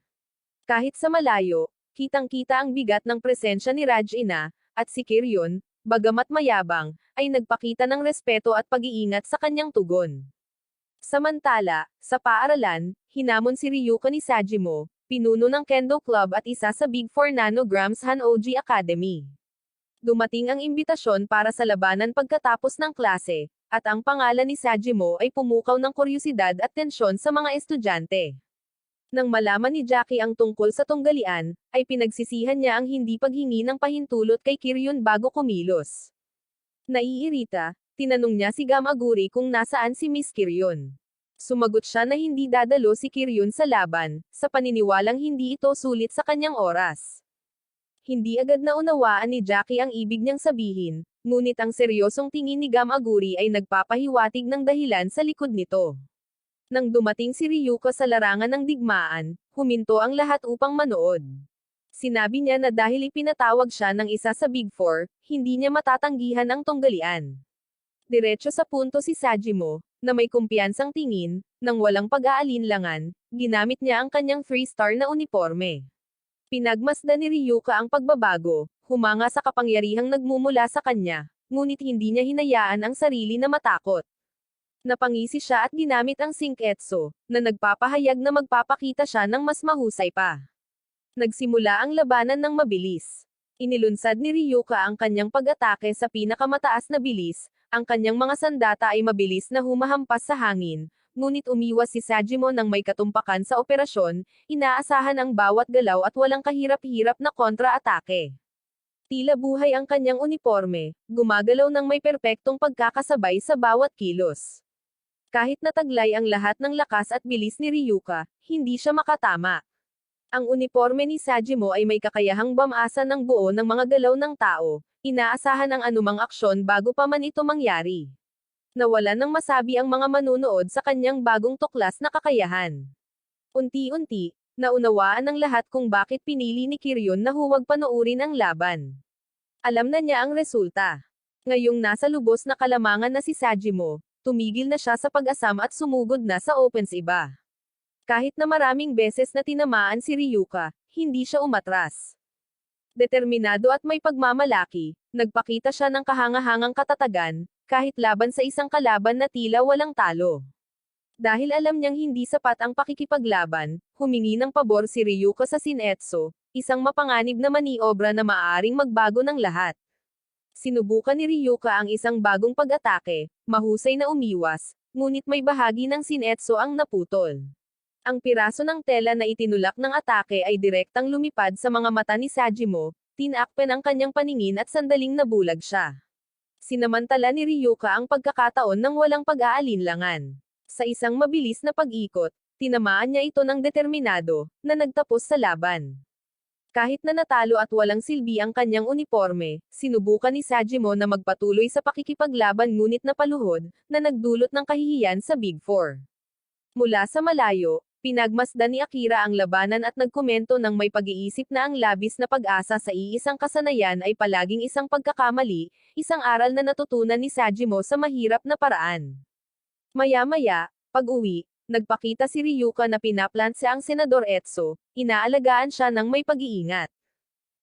Kahit sa malayo, kitang-kita ang bigat ng presensya ni Rajina, at si Kiryon, bagamat mayabang, ay nagpakita ng respeto at pag-iingat sa kanyang tugon. Samantala, sa paaralan, hinamon si Ryuka ni Sajimo, pinuno ng Kendo Club at isa sa Big 4 Nanograms Hanoji Academy. Dumating ang imbitasyon para sa labanan pagkatapos ng klase, at ang pangalan ni Sajimo ay pumukaw ng kuryosidad at tensyon sa mga estudyante. Nang malaman ni Jackie ang tungkol sa tunggalian, ay pinagsisihan niya ang hindi paghingi ng pahintulot kay Kiryon bago kumilos. Naiirita, tinanong niya si Gamaguri kung nasaan si Miss Kiryon. Sumagot siya na hindi dadalo si Kiryon sa laban, sa paniniwalang hindi ito sulit sa kanyang oras. Hindi agad naunawaan ni Jackie ang ibig niyang sabihin, Ngunit ang seryosong tingin ni Gamaguri ay nagpapahiwatig ng dahilan sa likod nito. Nang dumating si Ryuka sa larangan ng digmaan, huminto ang lahat upang manood. Sinabi niya na dahil ipinatawag siya ng isa sa Big Four, hindi niya matatanggihan ang tunggalian. Diretso sa punto si Sajimo, na may kumpiyansang tingin, nang walang pag-aalinlangan, ginamit niya ang kanyang 3-star na uniforme. Pinagmasdan ni Ryuka ang pagbabago, humanga sa kapangyarihang nagmumula sa kanya, ngunit hindi niya hinayaan ang sarili na matakot. Napangisi siya at ginamit ang Sinketsu, na nagpapahayag na magpapakita siya ng mas mahusay pa. Nagsimula ang labanan ng mabilis. Inilunsad ni Ryuka ang kanyang pag-atake sa pinakamataas na bilis, ang kanyang mga sandata ay mabilis na humahampas sa hangin, ngunit umiwas si Sajimo ng may katumpakan sa operasyon, inaasahan ang bawat galaw at walang kahirap-hirap na kontra-atake. Tila buhay ang kanyang uniforme, gumagalaw ng may perpektong pagkakasabay sa bawat kilos. Kahit nataglay ang lahat ng lakas at bilis ni Ryuka, hindi siya makatama. Ang uniforme ni Sajimo ay may kakayahang bamasa ng buo ng mga galaw ng tao, inaasahan ang anumang aksyon bago pa man ito mangyari. Nawalan ng masabi ang mga manunood sa kanyang bagong tuklas na kakayahan. Unti-unti, naunawaan ng lahat kung bakit pinili ni Kiryon na huwag panoorin ang laban. Alam na niya ang resulta. Ngayong nasa lubos na kalamangan na si Sajimo, tumigil na siya sa pag-asam at sumugod na sa offensiba. Kahit na maraming beses na tinamaan si Ryuka, hindi siya umatras. Determinado at may pagmamalaki, nagpakita siya ng kahangahangang katatagan, kahit laban sa isang kalaban na tila walang talo. Dahil alam niyang hindi sapat ang pakikipaglaban, humingi ng pabor si Ryuka sa Shinetsu, isang mapanganib na maniobra na maaaring magbago ng lahat. Sinubukan ni Ryuka ang isang bagong pag-atake, mahusay na umiwas, ngunit may bahagi ng Shinetsu ang naputol. Ang piraso ng tela na itinulak ng atake ay direktang lumipad sa mga mata ni Sajimo, tinakpan ang kanyang paningin at sandaling nabulag siya. Sinamantala ni Ryuka ang pagkakataon ng walang pag-aalinlangan. Sa isang mabilis na pag-ikot, tinamaan niya ito ng determinado, na nagtapos sa laban. Kahit na natalo at walang silbi ang kanyang uniforme, sinubukan ni Sajimo na magpatuloy sa pakikipaglaban ngunit napaluhod, na nagdulot ng kahihiyan sa Big Four. Mula sa malayo, pinagmasdan ni Akira ang labanan at nagkomento ng may pag-iisip na ang labis na pag-asa sa iisang kasanayan ay palaging isang pagkakamali, isang aral na natutunan ni Sajimo sa mahirap na paraan. Maya-maya, pag-uwi, nagpakita si Ryuka na pinaplanse ang Senador Etso, inaalagaan siya ng may pag-iingat.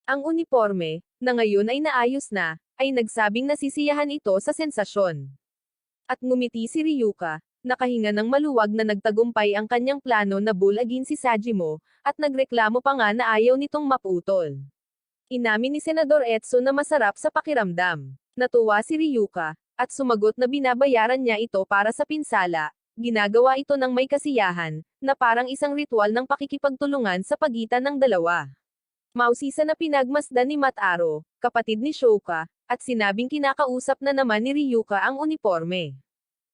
Ang uniforme, na ngayon ay naayos na, ay nagsabing nasisiyahan ito sa sensasyon. At ngumiti si Ryuka, nakahinga ng maluwag na nagtagumpay ang kanyang plano na bulagin si Sajimo, at nagreklamo pa nga na ayaw nitong maputol. Inamin ni Senador Etso na masarap sa pakiramdam. Natuwa si Ryuka, at sumagot na binabayaran niya ito para sa pinsala, ginagawa ito ng may kasiyahan, na parang isang ritual ng pakikipagtulungan sa pagitan ng dalawa. Mausisa na pinagmasdan ni Mataro, kapatid ni Shoka, at sinabing kinakausap na naman ni Ryuka ang uniforme.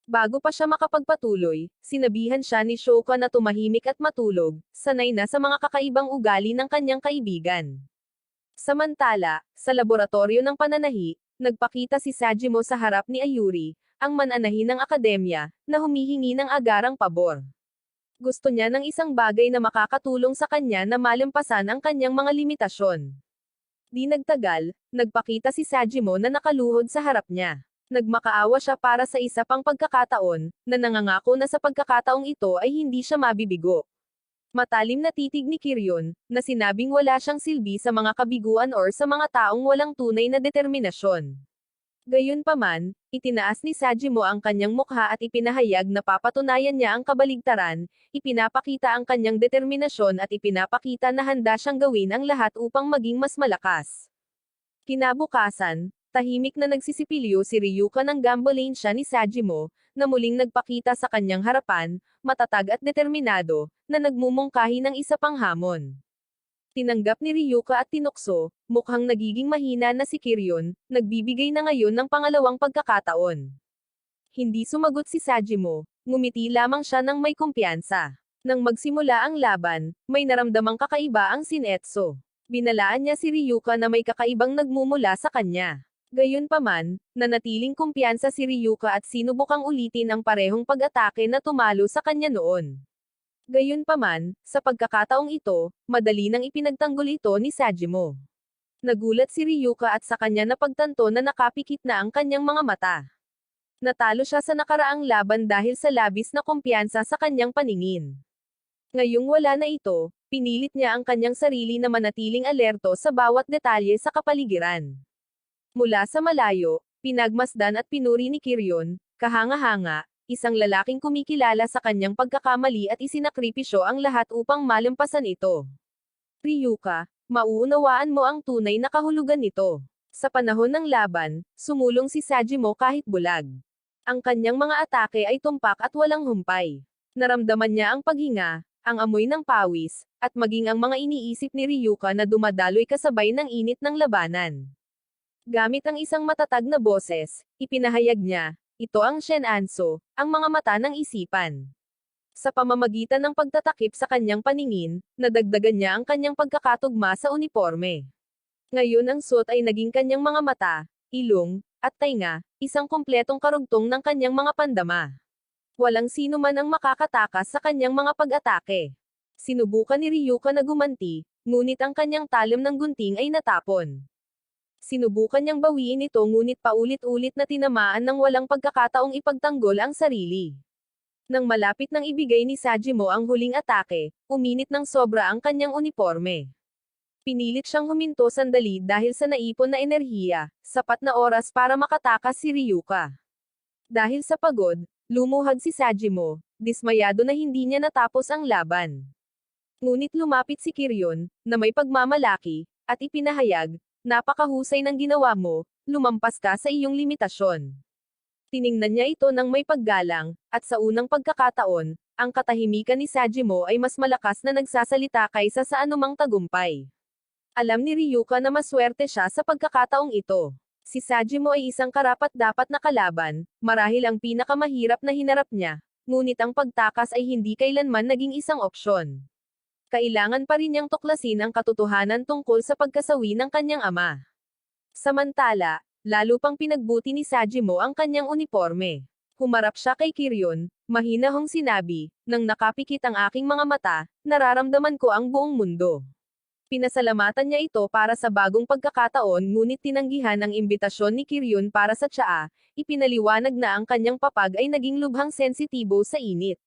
Bago pa siya makapagpatuloy, sinabihan siya ni Shoka na tumahimik at matulog, sanay na sa mga kakaibang ugali ng kanyang kaibigan. Samantala, sa laboratorio ng pananahi, nagpakita si Sajimo sa harap ni Ayuri, ang mananahi ng akademya, na humihingi ng agarang pabor. Gusto niya ng isang bagay na makakatulong sa kanya na malampasan ang kanyang mga limitasyon. Di nagtagal, nagpakita si Sajimo na nakaluhod sa harap niya. Nagmakaawa siya para sa isa pang pagkakataon, na nangangako na sa pagkakataong ito ay hindi siya mabibigo. Matalim na titig ni Kiryon, na sinabing wala siyang silbi sa mga kabiguan or sa mga taong walang tunay na determinasyon. Gayunpaman, itinaas ni Sajimo ang kanyang mukha at ipinahayag na papatunayan niya ang kabaligtaran, ipinapakita ang kanyang determinasyon at ipinapakita na handa siyang gawin ang lahat upang maging mas malakas. Kinabukasan, tahimik na nagsisipilyo si Ryuka ng gambolain siya ni Sajimo, na muling nagpakita sa kanyang harapan, matatag at determinado, na nagmumungkahi ng isa pang hamon. Tinanggap ni Ryuka at tinukso, mukhang nagiging mahina na si Kiryon, nagbibigay na ngayon ng pangalawang pagkakataon. Hindi sumagot si Sajimo, ngumiti lamang siya ng may kumpiyansa. Nang magsimula ang laban, may naramdamang kakaiba ang Shinetsu. Binalaan niya si Ryuka na may kakaibang nagmumula sa kanya. Gayunpaman, nanatiling kumpiyansa si Ryuka at sinubukang ulitin ang parehong pag-atake na tumalo sa kanya noon. Gayunpaman, sa pagkakataong ito, madali nang ipinagtanggol ito ni Sajimo. Nagulat si Ryuka at sa kanya napagtanto na nakapikit na ang kanyang mga mata. Natalo siya sa nakaraang laban dahil sa labis na kumpiyansa sa kanyang paningin. Ngayong wala na ito, pinilit niya ang kanyang sarili na manatiling alerto sa bawat detalye sa kapaligiran. Mula sa malayo, pinagmasdan at pinuri ni Kiryon, kahanga-hanga, isang lalaking kumikilala sa kanyang pagkakamali at isinakripisyo ang lahat upang malampasan ito. Ryuka, mauunawaan mo ang tunay na kahulugan nito. Sa panahon ng laban, sumulong si Sajimo kahit bulag. Ang kanyang mga atake ay tumpak at walang humpay. Naramdaman niya ang paghinga, ang amoy ng pawis, at maging ang mga iniisip ni Ryuka na dumadaloy kasabay ng init ng labanan. Gamit ang isang matatag na boses, ipinahayag niya, ito ang Shenanso, ang mga mata ng isipan. Sa pamamagitan ng pagtatakip sa kanyang paningin, nadagdagan niya ang kanyang pagkakatugma sa uniforme. Ngayon ang suot ay naging kanyang mga mata, ilong, at tainga, isang kumpletong karugtong ng kanyang mga pandama. Walang sino man ang makakatakas sa kanyang mga pag-atake. Sinubukan ni Ryuka na gumanti, ngunit ang kanyang talim ng gunting ay natapon. Sinubukan niyang bawiin ito ngunit paulit-ulit na tinamaan ng walang pagkakataong ipagtanggol ang sarili. Nang malapit nang ibigay ni Sajimo ang huling atake, uminit ng sobra ang kanyang uniforme. Pinilit siyang huminto sandali dahil sa naipon na enerhiya, sapat na oras para makatakas si Ryuka. Dahil sa pagod, lumuhad si Sajimo, dismayado na hindi niya natapos ang laban. Ngunit lumapit si Kiryon, na may pagmamalaki, at ipinahayag, napakahusay ng ginawa mo, lumampas ka sa iyong limitasyon. Tiningnan niya ito ng may paggalang, at sa unang pagkakataon, ang katahimikan ni Sajimo ay mas malakas na nagsasalita kaysa sa anumang tagumpay. Alam ni Ryuka na maswerte siya sa pagkakataong ito. Si Sajimo ay isang karapat-dapat na kalaban, marahil ang pinakamahirap na hinarap niya, ngunit ang pagtakas ay hindi kailanman naging isang opsyon. Kailangan pa rin niyang tuklasin ang katotohanan tungkol sa pagkasawi ng kanyang ama. Samantala, lalo pang pinagbuti ni Sajimo ang kanyang uniforme. Humarap siya kay Kiryon, mahinahong sinabi, nang nakapikit ang aking mga mata, nararamdaman ko ang buong mundo. Pinasalamatan niya ito para sa bagong pagkakataon ngunit tinanggihan ang imbitasyon ni Kiryon para sa tsaa, ipinaliwanag na ang kanyang papag ay naging lubhang sensitibo sa init.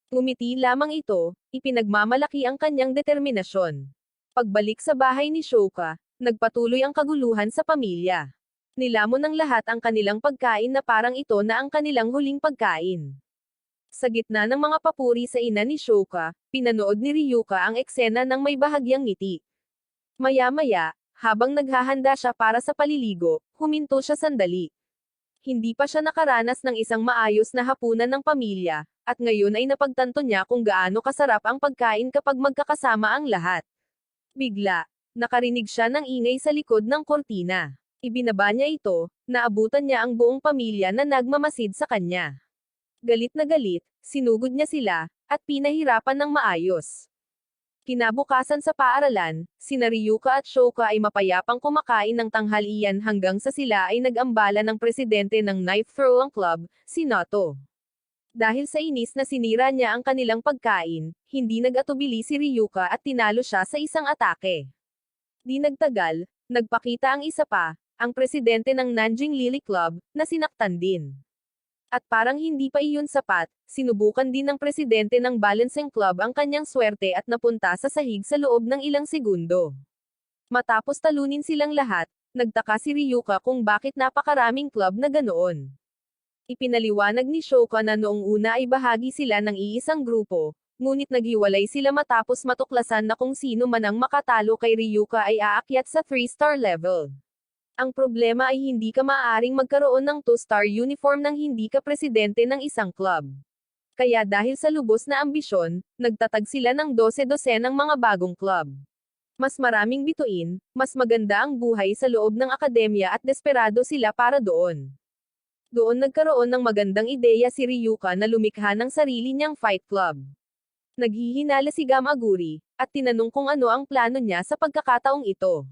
Ngumiti lamang ito, ipinagmamalaki ang kanyang determinasyon. Pagbalik sa bahay ni Shouka, nagpatuloy ang kaguluhan sa pamilya. Nilamon ng lahat ang kanilang pagkain na parang ito na ang kanilang huling pagkain. Sa gitna ng mga papuri sa ina ni Shouka, pinanood ni Ryuka ang eksena ng may bahagyang ngiti. Maya-maya, habang naghahanda siya para sa paliligo, huminto siya sandali. Hindi pa siya nakaranas ng isang maayos na hapunan ng pamilya, at ngayon ay napagtanto niya kung gaano kasarap ang pagkain kapag magkakasama ang lahat. Bigla, nakarinig siya ng ingay sa likod ng kortina. Ibinaba niya ito, naabutan niya ang buong pamilya na nagmamasid sa kanya. Galit na galit, sinugod niya sila, at pinahirapan ng maayos. Kinabukasan sa paaralan, sina Ryuka at Shouka ay mapayapang kumakain ng tanghalian hanggang sa sila ay nag-ambala ng presidente ng knife throwing club, si Noto. Dahil sa inis na sinira niya ang kanilang pagkain, hindi nag-atubili si Ryuka at tinalo siya sa isang atake. Di nagtagal, nagpakita ang isa pa, ang presidente ng Nanjing Lily Club, na sinaktan din. At parang hindi pa iyon sapat, sinubukan din ng presidente ng Balancing Club ang kanyang swerte at napunta sa sahig sa loob ng ilang segundo. Matapos talunin silang lahat, nagtaka si Ryuka kung bakit napakaraming club na ganoon. Ipinaliwanag ni Shouka na noong una ay bahagi sila ng iisang grupo, ngunit naghiwalay sila matapos matuklasan na kung sino man ang makatalo kay Ryuka ay aakyat sa 3-star level. Ang problema ay hindi ka maaaring magkaroon ng 2-star uniform nang hindi ka presidente ng isang club. Kaya dahil sa lubos na ambisyon, nagtatag sila ng 12-12 ng mga bagong club. Mas maraming bituin, mas maganda ang buhay sa loob ng akademya at desperado sila para doon. Doon nagkaroon ng magandang ideya si Ryuka na lumikha ng sarili niyang fight club. Naghihinala si Gamaguri, at tinanong kung ano ang plano niya sa pagkakataong ito.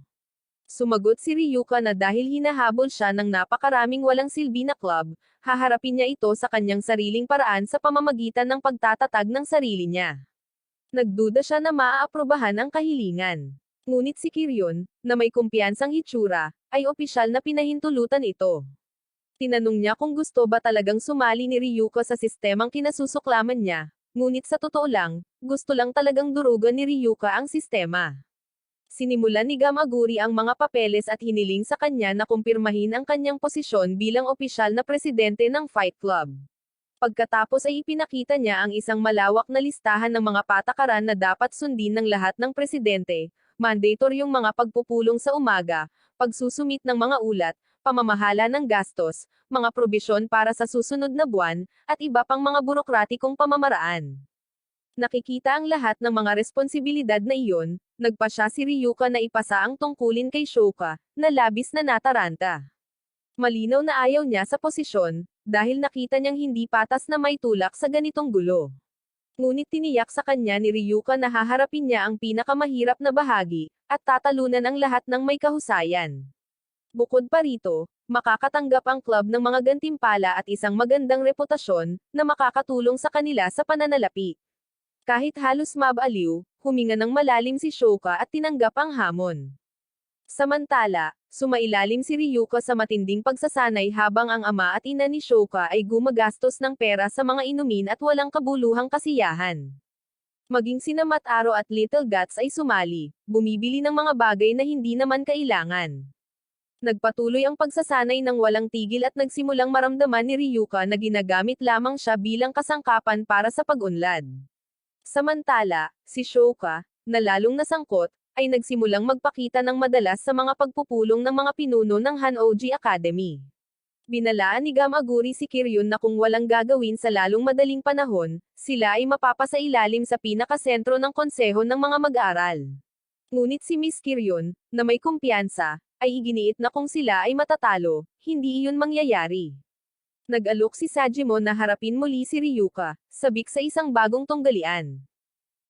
Sumagot si Ryuka na dahil hinahabol siya ng napakaraming walang silbi na club, haharapin niya ito sa kanyang sariling paraan sa pamamagitan ng pagtatatag ng sarili niya. Nagduda siya na maaaprubahan ang kahilingan. Ngunit si Kiryon, na may kumpiyansang hitsura, ay opisyal na pinahintulutan ito. Tinanong niya kung gusto ba talagang sumali ni Ryuka sa sistemang kinasusuklaman niya, ngunit sa totoo lang, gusto lang talagang durugan ni Ryuka ang sistema. Sinimulan ni Gamaguri ang mga papeles at hiniling sa kanya na kumpirmahin ang kanyang posisyon bilang opisyal na presidente ng Fight Club. Pagkatapos ay ipinakita niya ang isang malawak na listahan ng mga patakaran na dapat sundin ng lahat ng presidente, mandatoryong mga pagpupulong sa umaga, pagsusumit ng mga ulat, pamamahala ng gastos, mga probisyon para sa susunod na buwan, at iba pang mga burokratikong pamamaraan. Nakikita ang lahat ng mga responsibilidad na iyon, nagpasya si Ryuka na ipasa ang tungkulin kay Shoka, na labis na nataranta. Malinaw na ayaw niya sa posisyon, dahil nakita niyang hindi patas na may tulak sa ganitong gulo. Ngunit tiniyak sa kanya ni Ryuka na haharapin niya ang pinakamahirap na bahagi, at tatalunan ang lahat ng may kahusayan. Bukod pa rito, makakatanggap ang club ng mga gantimpala at isang magandang reputasyon, na makakatulong sa kanila sa pananalapi. Kahit halos mabaliw, huminga ng malalim si Shoka at tinanggap ang hamon. Samantala, sumailalim si Ryuka sa matinding pagsasanay habang ang ama at ina ni Shoka ay gumagastos ng pera sa mga inumin at walang kabuluhang kasiyahan. Maging sina Mataro at Little Guts ay sumali, bumibili ng mga bagay na hindi naman kailangan. Nagpatuloy ang pagsasanay ng walang tigil at nagsimulang maramdaman ni Ryuka na ginagamit lamang siya bilang kasangkapan para sa pag-unlad. Samantala, si Shoka, na lalong nasangkot, ay nagsimulang magpakita ng madalas sa mga pagpupulong ng mga pinuno ng Hanoji Academy. Binalaan ni Gamaguri si Kiryon na kung walang gagawin sa lalong madaling panahon, sila ay mapapasailalim sa pinakasentro ng konseho ng mga mag-aaral. Ngunit si Miss Kiryon, na may kumpiyansa, ay iginiit na kung sila ay matatalo, hindi iyon mangyayari. Nag-alok si Sajimon na harapin muli si Ryuka, sabik sa isang bagong tunggalian.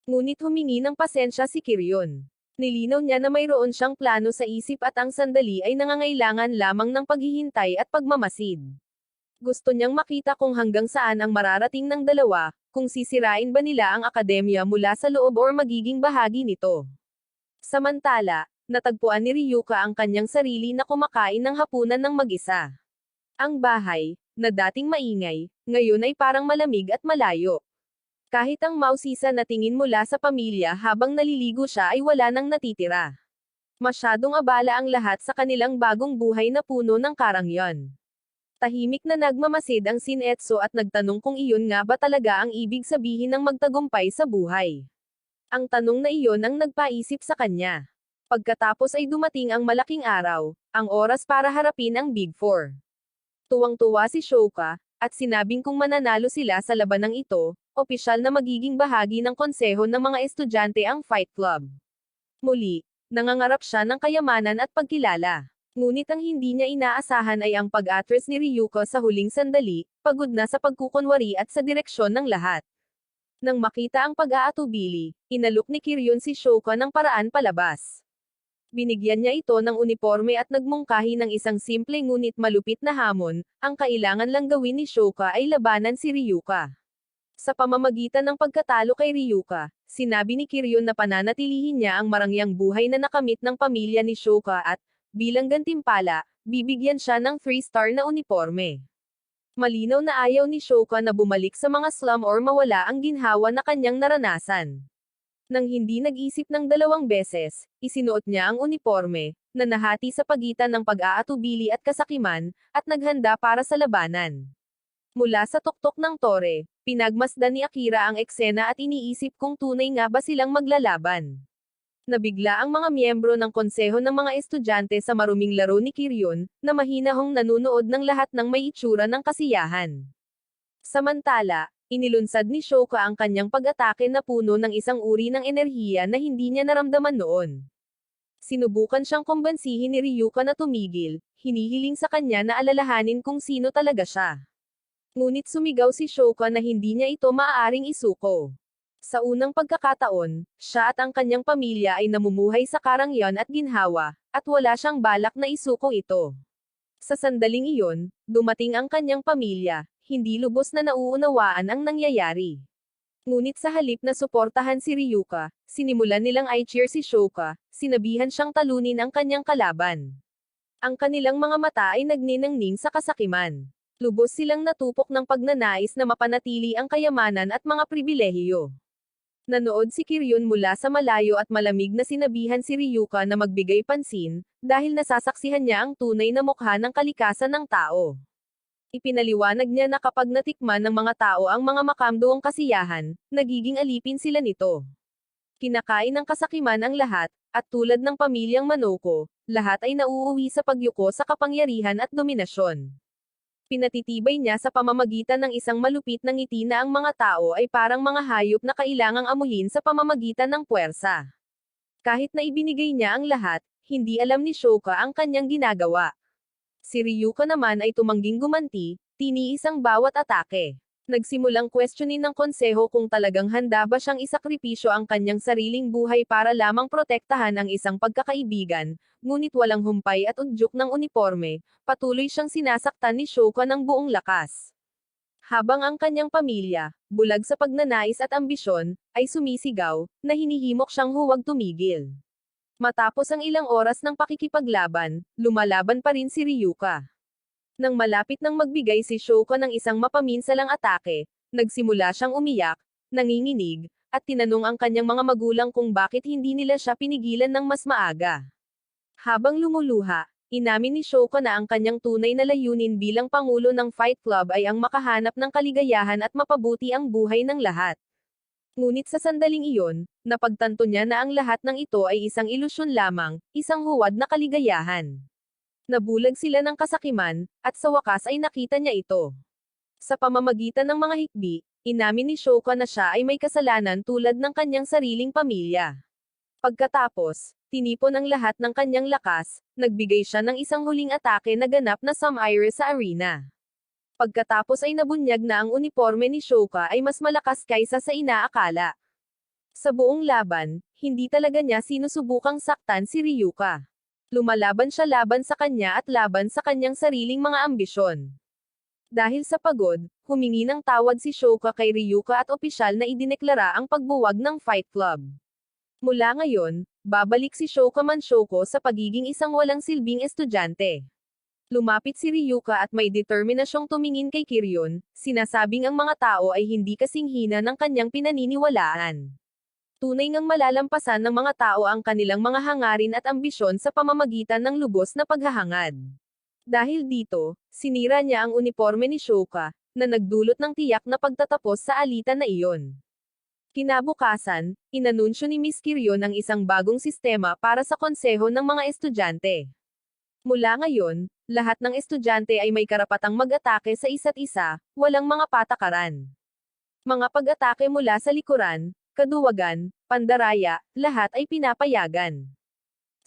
Ngunit humingi ng pasensya si Kiryon. Nilinaw niya na mayroon siyang plano sa isip at ang sandali ay nangangailangan lamang ng paghihintay at pagmamasid. Gusto niyang makita kung hanggang saan ang mararating ng dalawa, kung sisirain ba nila ang akademya mula sa loob o magiging bahagi nito. Samantala, natagpuan ni Ryuka ang kanyang sarili na kumakain ng hapunan ng mag-isa. Ang bahay, na dating maingay, ngayon ay parang malamig at malayo. Kahit ang mausisa na tingin mula sa pamilya habang naliligo siya ay wala nang natitira. Masyadong abala ang lahat sa kanilang bagong buhay na puno ng karangyon. Tahimik na nagmamasid ang Shinetsu at nagtanong kung iyon nga ba talaga ang ibig sabihin ng magtagumpay sa buhay. Ang tanong na iyon ang nagpaisip sa kanya. Pagkatapos ay dumating ang malaking araw, ang oras para harapin ang Big Four. Tuwang-tuwa si Shoka, at sinabing kung mananalo sila sa labanang ito, opisyal na magiging bahagi ng konseho ng mga estudyante ang Fight Club. Muli, nangangarap siya ng kayamanan at pagkilala. Ngunit ang hindi niya inaasahan ay ang pag-atras ni Ryuka sa huling sandali, pagod na sa pagkukunwari at sa direksyon ng lahat. Nang makita ang pag-aatubili, inalok ni Kiryon si Shoka ng paraan palabas. Binigyan niya ito ng uniforme at nagmungkahi ng isang simple ngunit malupit na hamon, ang kailangan lang gawin ni Shoka ay labanan si Ryuka. Sa pamamagitan ng pagkatalo kay Ryuka, sinabi ni Kiryon na pananatilihin niya ang marangyang buhay na nakamit ng pamilya ni Shoka at, bilang gantimpala, bibigyan siya ng 3-star na uniforme. Malinaw na ayaw ni Shoka na bumalik sa mga slum or mawala ang ginhawa na kanyang naranasan. Nang hindi nag-isip ng 2 beses, isinuot niya ang uniforme, na nahati sa pagitan ng pag-aatubili at kasakiman, at naghanda para sa labanan. Mula sa tuktok ng tore, pinagmasdan ni Akira ang eksena at iniisip kung tunay nga ba silang maglalaban. Nabigla ang mga miyembro ng konseho ng mga estudyante sa maruming laro ni Kiryon, na mahinahong nanunood ng lahat ng may itsura ng kasiyahan. Samantala, inilunsad ni Shoka ang kanyang pag-atake na puno ng isang uri ng enerhiya na hindi niya naramdaman noon. Sinubukan siyang kumbansihin ni Ryuka na tumigil, hinihiling sa kanya na alalahanin kung sino talaga siya. Ngunit sumigaw si Shoka na hindi niya ito maaaring isuko. Sa unang pagkakataon, siya at ang kanyang pamilya ay namumuhay sa karangyan at ginhawa, at wala siyang balak na isuko ito. Sa sandaling iyon, dumating ang kanyang pamilya, hindi lubos na nauunawaan ang nangyayari. Ngunit sa halip na suportahan si Ryuka, sinimulan nilang i-cheer si Shoka, sinabihan siyang talunin ang kanyang kalaban. Ang kanilang mga mata ay nagniningning sa kasakiman. Lubos silang natupok ng pagnanais na mapanatili ang kayamanan at mga pribilehiyo. Nanood si Kiryun mula sa malayo at malamig na sinabihan si Ryuka na magbigay pansin, dahil nasasaksihan niya ang tunay na mukha ng kalikasan ng tao. Ipinaliwanag niya na kapag natikman ng mga tao ang mga makamdoong kasiyahan, nagiging alipin sila nito. Kinakain ng kasakiman ang lahat, at tulad ng pamilyang Manoko, lahat ay nauuwi sa pagyuko sa kapangyarihan at dominasyon. Pinatitibay niya sa pamamagitan ng isang malupit na ngiti na ang mga tao ay parang mga hayop na kailangang amuyin sa pamamagitan ng puwersa. Kahit na ibinigay niya ang lahat, hindi alam ni Shoka ang kanyang ginagawa. Si Ryuka naman ay tumangging gumanti, tiniis ang bawat atake. Nagsimulang questionin ng konseho kung talagang handa ba siyang isakripisyo ang kanyang sariling buhay para lamang protektahan ang isang pagkakaibigan, ngunit walang humpay at udyok ng uniforme, patuloy siyang sinasaktan ni Shoka ng buong lakas. Habang ang kanyang pamilya, bulag sa pagnanais at ambisyon, ay sumisigaw, na hinihimok siyang huwag tumigil. Matapos ang ilang oras ng pakikipaglaban, lumalaban pa rin si Ryuka. Nang malapit nang magbigay si Shoka ng isang mapaminsalang atake, nagsimula siyang umiyak, nanginginig, at tinanong ang kanyang mga magulang kung bakit hindi nila siya pinigilan ng mas maaga. Habang lumuluha, inamin ni Shoka na ang kanyang tunay na layunin bilang pangulo ng Fight Club ay ang makahanap ng kaligayahan at mapabuti ang buhay ng lahat. Ngunit sa sandaling iyon, napagtanto niya na ang lahat ng ito ay isang ilusyon lamang, isang huwad na kaligayahan. Nabulag sila ng kasakiman, at sa wakas ay nakita niya ito. Sa pamamagitan ng mga hikbi, inamin ni Shoka na siya ay may kasalanan tulad ng kanyang sariling pamilya. Pagkatapos, tinipon ang lahat ng kanyang lakas, nagbigay siya ng isang huling atake na ganap na Samaire sa arena. Pagkatapos ay nabunyag na ang uniforme ni Shoka ay mas malakas kaysa sa inaakala. Sa buong laban, hindi talaga niya sinusubukang saktan si Ryuka. Lumalaban siya laban sa kanya at laban sa kanyang sariling mga ambisyon. Dahil sa pagod, humingi ng tawad si Shoka kay Ryuka at opisyal na idineklara ang pagbuwag ng Fight Club. Mula ngayon, babalik si Shoka Manshoko sa pagiging isang walang silbing estudyante. Lumapit si Ryuka at may determinasyong tumingin kay Kiryun, sinasabing ang mga tao ay hindi kasing hina ng kanyang pinaniniwalaan. Tunay ngang malalampasan ng mga tao ang kanilang mga hangarin at ambisyon sa pamamagitan ng lubos na paghahangad. Dahil dito, sinira niya ang uniforme ni Shoka, na nagdulot ng tiyak na pagtatapos sa alitan na iyon. Kinabukasan, inanunsyo ni Miss Kiryun ang isang bagong sistema para sa konseho ng mga estudyante. Mula ngayon, lahat ng estudyante ay may karapatang mag-atake sa isa't isa, walang mga patakaran. Mga pag-atake mula sa likuran, kaduwagan, pandaraya, lahat ay pinapayagan.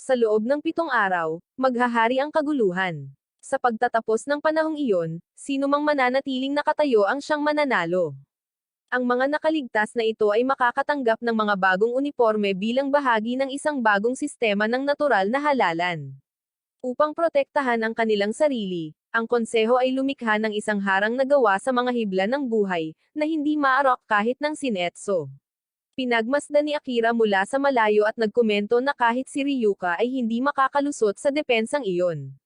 Sa loob ng 7 araw, maghahari ang kaguluhan. Sa pagtatapos ng panahong iyon, sino mang mananatiling nakatayo ang siyang mananalo. Ang mga nakaligtas na ito ay makakatanggap ng mga bagong uniforme bilang bahagi ng isang bagong sistema ng natural na halalan. Upang protektahan ang kanilang sarili, ang konseho ay lumikha ng isang harang na gawa sa mga hibla ng buhay, na hindi maarok kahit ng sinetso. Pinagmasdan ni Akira mula sa malayo at nagkomento na kahit si Ryuka ay hindi makakalusot sa depensang iyon.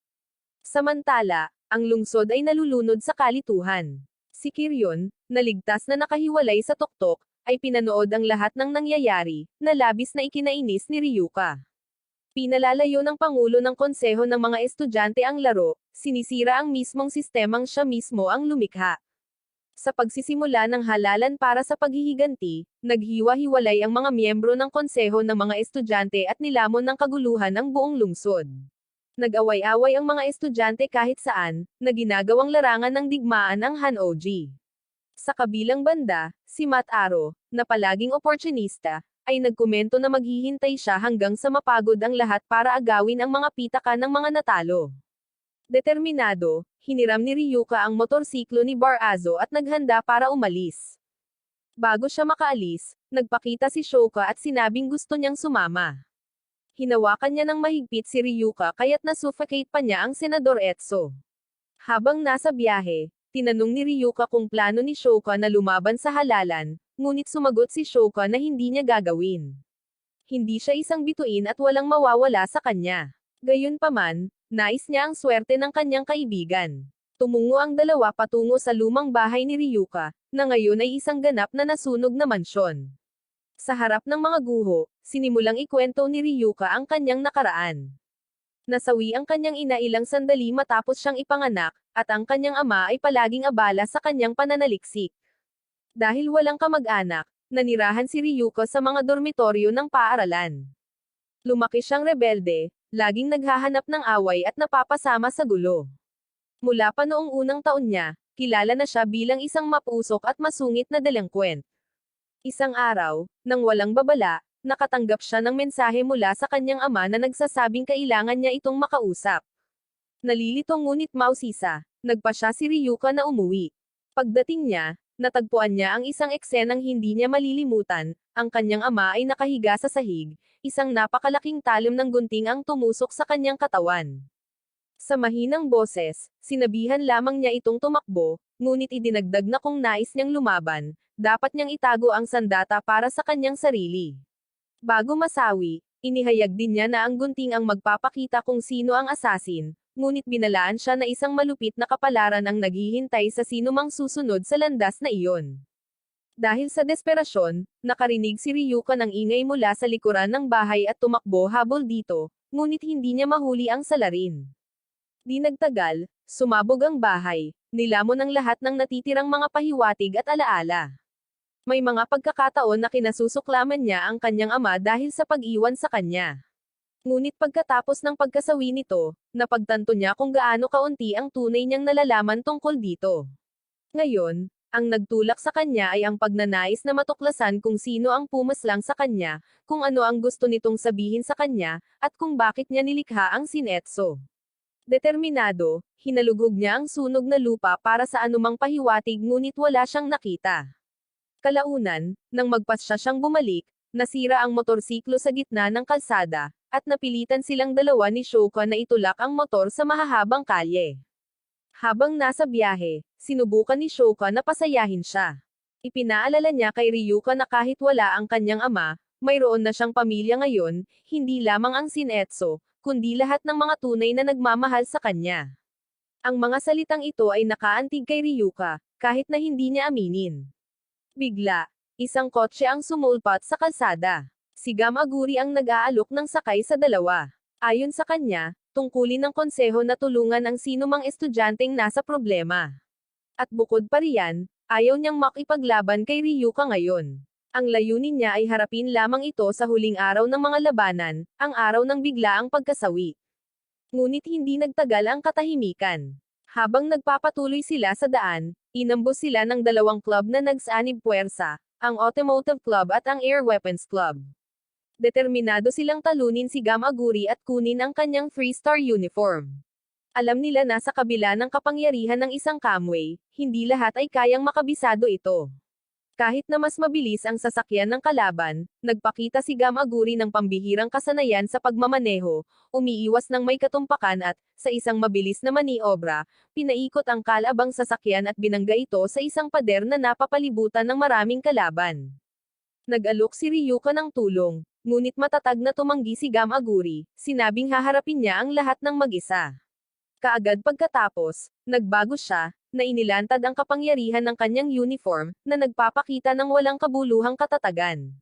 Samantala, ang lungsod ay nalulunod sa kalituhan. Si Kiryun, naligtas na nakahiwalay sa tuktok, ay pinanood ang lahat ng nangyayari, na labis na ikinainis ni Ryuka. Pinalalayo ng Pangulo ng Konseho ng mga estudyante ang laro, sinisira ang mismong sistemang siya mismo ang lumikha. Sa pagsisimula ng halalan para sa paghihiganti, naghiwa-hiwalay ang mga miyembro ng konseho ng mga estudyante at nilamon ng kaguluhan ang buong lungsod. Nag-away-away ang mga estudyante kahit saan, na ginagawang larangan ng digmaan ang Hanoji. Sa kabilang banda, si Matt Aro, na palaging oportunista, ay nagkomento na maghihintay siya hanggang sa mapagod ang lahat para agawin ang mga pitaka ng mga natalo. Determinado, hiniram ni Ryuka ang motorsiklo ni Barazo at naghanda para umalis. Bago siya makaalis, nagpakita si Shoka at sinabing gusto niyang sumama. Hinawakan niya ng mahigpit si Ryuka kaya't nasuffocate pa niya ang Senador Etso. Habang nasa biyahe, tinanong ni Ryuka kung plano ni Shoka na lumaban sa halalan, ngunit sumagot si Shoka na hindi niya gagawin. Hindi siya isang bituin at walang mawawala sa kanya. Gayunpaman, nais niya ang swerte ng kanyang kaibigan. Tumungo ang dalawa patungo sa lumang bahay ni Ryuka, na ngayon ay isang ganap na nasunog na mansyon. Sa harap ng mga guho, sinimulang ikwento ni Ryuka ang kanyang nakaraan. Nasawi ang kanyang ina ilang sandali matapos siyang ipanganak, at ang kanyang ama ay palaging abala sa kanyang pananaliksik. Dahil walang kamag-anak, nanirahan si Ryuka sa mga dormitoryo ng paaralan. Lumaki siyang rebelde, laging naghahanap ng away at napapasama sa gulo. Mula pa noong unang taon niya, kilala na siya bilang isang mapusok at masungit na delinkwent. Isang araw, nang walang babala, nakatanggap siya ng mensahe mula sa kanyang ama na nagsasabing kailangan niya itong makausap. Nalilito ngunit mausisa, nagpa siya si Ryuka na umuwi. Pagdating niya, natagpuan niya ang isang eksenang hindi niya malilimutan, ang kanyang ama ay nakahiga sa sahig, isang napakalaking talim ng gunting ang tumusok sa kanyang katawan. Sa mahinang boses, sinabihan lamang niya itong tumakbo, ngunit idinagdag na kung nais niyang lumaban, dapat niyang itago ang sandata para sa kanyang sarili. Bago masawi, inihayag din niya na ang gunting ang magpapakita kung sino ang asasin, ngunit binalaan siya na isang malupit na kapalaran ang naghihintay sa sinumang susunod sa landas na iyon. Dahil sa desperasyon, nakarinig si Ryuka ng ingay mula sa likuran ng bahay at tumakbo habol dito, ngunit hindi niya mahuli ang salarin. Di nagtagal, sumabog ang bahay, nilamon ang lahat ng natitirang mga pahiwatig at alaala. May mga pagkakataon na kinasusuklaman niya ang kanyang ama dahil sa pag-iwan sa kanya. Ngunit pagkatapos ng pagkasawi nito, napagtanto niya kung gaano kaunti ang tunay niyang nalalaman tungkol dito. Ngayon, ang nagtulak sa kanya ay ang pagnanais na matuklasan kung sino ang pumaslang sa kanya, kung ano ang gusto nitong sabihin sa kanya, at kung bakit niya nilikha ang Shinetsu. Determinado, hinalugog niya ang sunog na lupa para sa anumang pahiwatig ngunit wala siyang nakita. Kalaunan, nang magpasya siyang bumalik, nasira ang motorsiklo sa gitna ng kalsada, at napilitan silang dalawa ni Shoka na itulak ang motor sa mahahabang kalye. Habang nasa biyahe, sinubukan ni Shoka na pasayahin siya. Ipinaalala niya kay Ryuka na kahit wala ang kanyang ama, mayroon na siyang pamilya ngayon, hindi lamang ang Shinetsu, kundi lahat ng mga tunay na nagmamahal sa kanya. Ang mga salitang ito ay nakaantig kay Ryuka, kahit na hindi niya aminin. Bigla, isang kotse ang sumulpat sa kalsada. Si Gamaguri ang nag-aalok ng sakay sa dalawa. Ayon sa kanya, tungkulin ng konseho na tulungan ang sinumang estudyanteng nasa problema. At bukod pa riyan, ayaw niyang makipaglaban kay Ryuka ngayon. Ang layunin niya ay harapin lamang ito sa huling araw ng mga labanan, ang araw ng biglaang pagkasawi. Ngunit hindi nagtagal ang katahimikan. Habang nagpapatuloy sila sa daan, inambos sila ng dalawang club na nagsanib puwersa, ang Automotive Club at ang Air Weapons Club. Determinado silang talunin si Gamaguri at kunin ang kanyang 3-star uniform. Alam nila na sa kabila ng kapangyarihan ng isang kamway, hindi lahat ay kayang makabisado ito. Kahit na mas mabilis ang sasakyan ng kalaban, nagpakita si Gamaguri ng pambihirang kasanayan sa pagmamaneho, umiiwas ng may katumpakan at, sa isang mabilis na maniobra, pinaikot ang kalabang sasakyan at binangga ito sa isang pader na napapalibutan ng maraming kalaban. Nag-alok si Ryuka ng tulong, ngunit matatag na tumanggi si Gamaguri, sinabing haharapin niya ang lahat ng mag-isa. Kaagad pagkatapos, nagbago siya, na inilantad ang kapangyarihan ng kanyang uniform, na nagpapakita ng walang kabuluhang katatagan.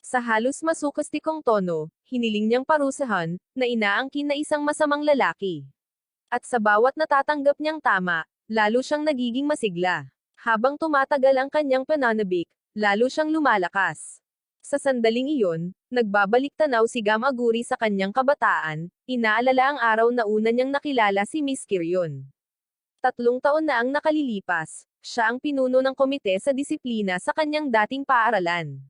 Sa halos masukastikong tono, hiniling niyang parusahan, na inaangkin na isang masamang lalaki. At sa bawat natatanggap niyang tama, lalo siyang nagiging masigla. Habang tumatagal ang kanyang pananabik, lalo siyang lumalakas. Sa sandaling iyon, nagbabalik tanaw si Gamaguri sa kanyang kabataan, inaalala ang araw na una niyang nakilala si Miss Kiryon. 3 taon na ang nakalilipas, siya ang pinuno ng komite sa disiplina sa kanyang dating paaralan.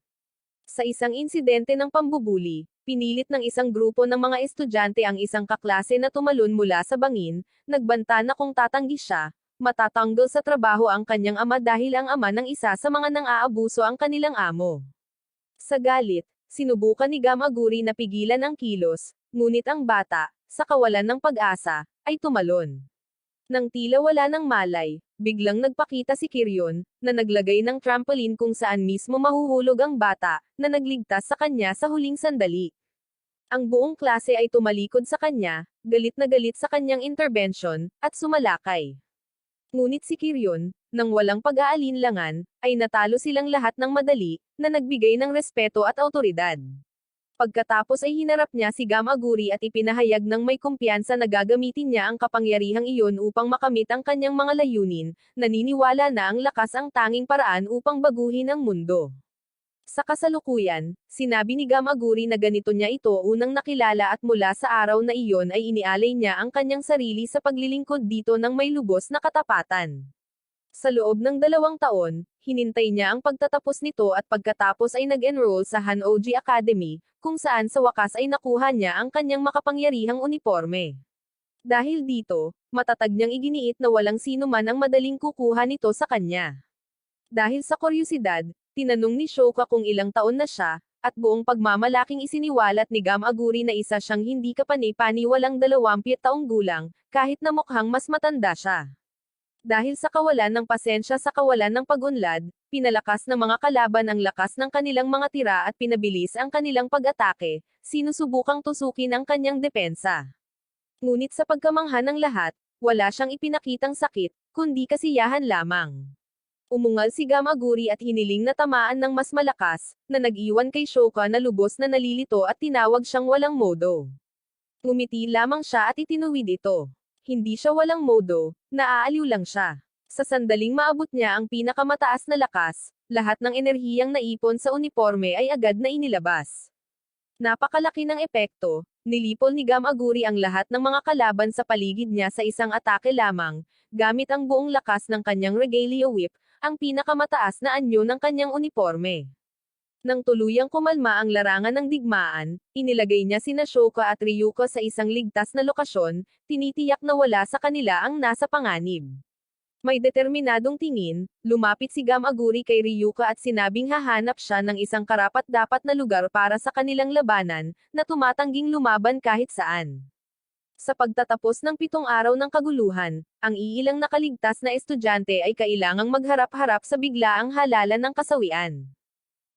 Sa isang insidente ng pambubuli, pinilit ng isang grupo ng mga estudyante ang isang kaklase na tumalon mula sa bangin, nagbanta na kung tatanggi siya, matatanggal sa trabaho ang kanyang ama dahil ang ama ng isa sa mga nang-aabuso ang kanilang amo. Sa galit, sinubukan ni Gamaguri na pigilan ang kilos, ngunit ang bata, sa kawalan ng pag-asa, ay tumalon. Nang tila wala ng malay, biglang nagpakita si Kiryon, na naglagay ng trampoline kung saan mismo mahuhulog ang bata, na nagligtas sa kanya sa huling sandali. Ang buong klase ay tumalikod sa kanya, galit na galit sa kanyang intervention, at sumalakay. Ngunit si Kiryon, nang walang pag-aalinlangan, ay natalo silang lahat ng madali, na nagbigay ng respeto at autoridad. Pagkatapos ay hinarap niya si Gamaguri at ipinahayag ng may kumpiyansa na gagamitin niya ang kapangyarihang iyon upang makamit ang kanyang mga layunin, naniniwala na ang lakas ang tanging paraan upang baguhin ang mundo. Sa kasalukuyan, sinabi ni Gamaguri na ganito niya ito unang nakilala at mula sa araw na iyon ay inialay niya ang kanyang sarili sa paglilingkod dito ng may lubos na katapatan. Sa loob ng 2 taon, hinintay niya ang pagtatapos nito at pagkatapos ay nag-enroll sa Hanoji Academy, kung saan sa wakas ay nakuha niya ang kanyang makapangyarihang uniforme. Dahil dito, matatag niyang iginiit na walang sino man ang madaling kukuha nito sa kanya. Dahil sa kuryosidad, tinanong ni Shoka kung ilang taon na siya, at buong pagmamalaking isiniwalat ni Gamaguri na isa siyang hindi kapani-paniwalang 20 taong gulang, kahit na mukhang mas matanda siya. Dahil sa kawalan ng pasensya sa kawalan ng pag-unlad, pinalakas ng mga kalaban ang lakas ng kanilang mga tira at pinabilis ang kanilang pag-atake, sinusubukang tusukin ang kanyang depensa. Ngunit sa pagkamangha ng lahat, wala siyang ipinakitang sakit, kundi kasiyahan lamang. Umungal si Gamaguri at hiniling na tamaan ng mas malakas, na nag-iwan kay Shoka na lubos na nalilito at tinawag siyang walang modo. Ngumiti lamang siya at itinuwid ito. Hindi siya walang modo, naaaliw lang siya. Sa sandaling maabot niya ang pinakamataas na lakas, lahat ng enerhiyang naipon sa uniforme ay agad na inilabas. Napakalaki ng epekto, nilipol ni Gamaguri ang lahat ng mga kalaban sa paligid niya sa isang atake lamang, gamit ang buong lakas ng kanyang regalia whip, ang pinakamataas na anyo ng kanyang uniforme. Nang tuluyang kumalma ang larangan ng digmaan, inilagay niya sina Shoka at Ryuko sa isang ligtas na lokasyon, tinitiyak na wala sa kanila ang nasa panganib. May determinadong tingin, lumapit si Gamaguri kay Ryuko at sinabing hahanap siya ng isang karapat-dapat na lugar para sa kanilang labanan, na tumatangging lumaban kahit saan. Sa pagtatapos ng 7 araw ng kaguluhan, ang iilang nakaligtas na estudyante ay kailangang magharap-harap sa biglaang halalan ng kasawian.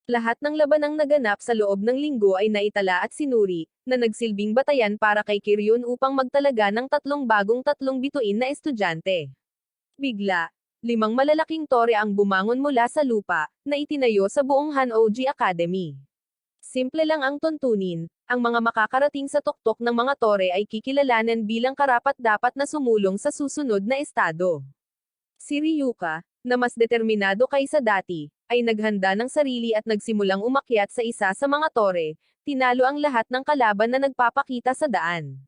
Lahat ng labanang naganap sa loob ng linggo ay naitala at sinuri, na nagsilbing batayan para kay Kiryon upang magtalaga ng 3 bagong 3 bituin na estudyante. Bigla, 5 malalaking tore ang bumangon mula sa lupa, na itinayo sa buong Hanoji Academy. Simple lang ang tuntunin, ang mga makakarating sa tuktok ng mga tore ay kikilalanan bilang karapat-dapat na sumulong sa susunod na estado. Si Ryuka, na mas determinado kaysa dati, ay naghanda ng sarili at nagsimulang umakyat sa isa sa mga tore, tinalo ang lahat ng kalaban na nagpapakita sa daan.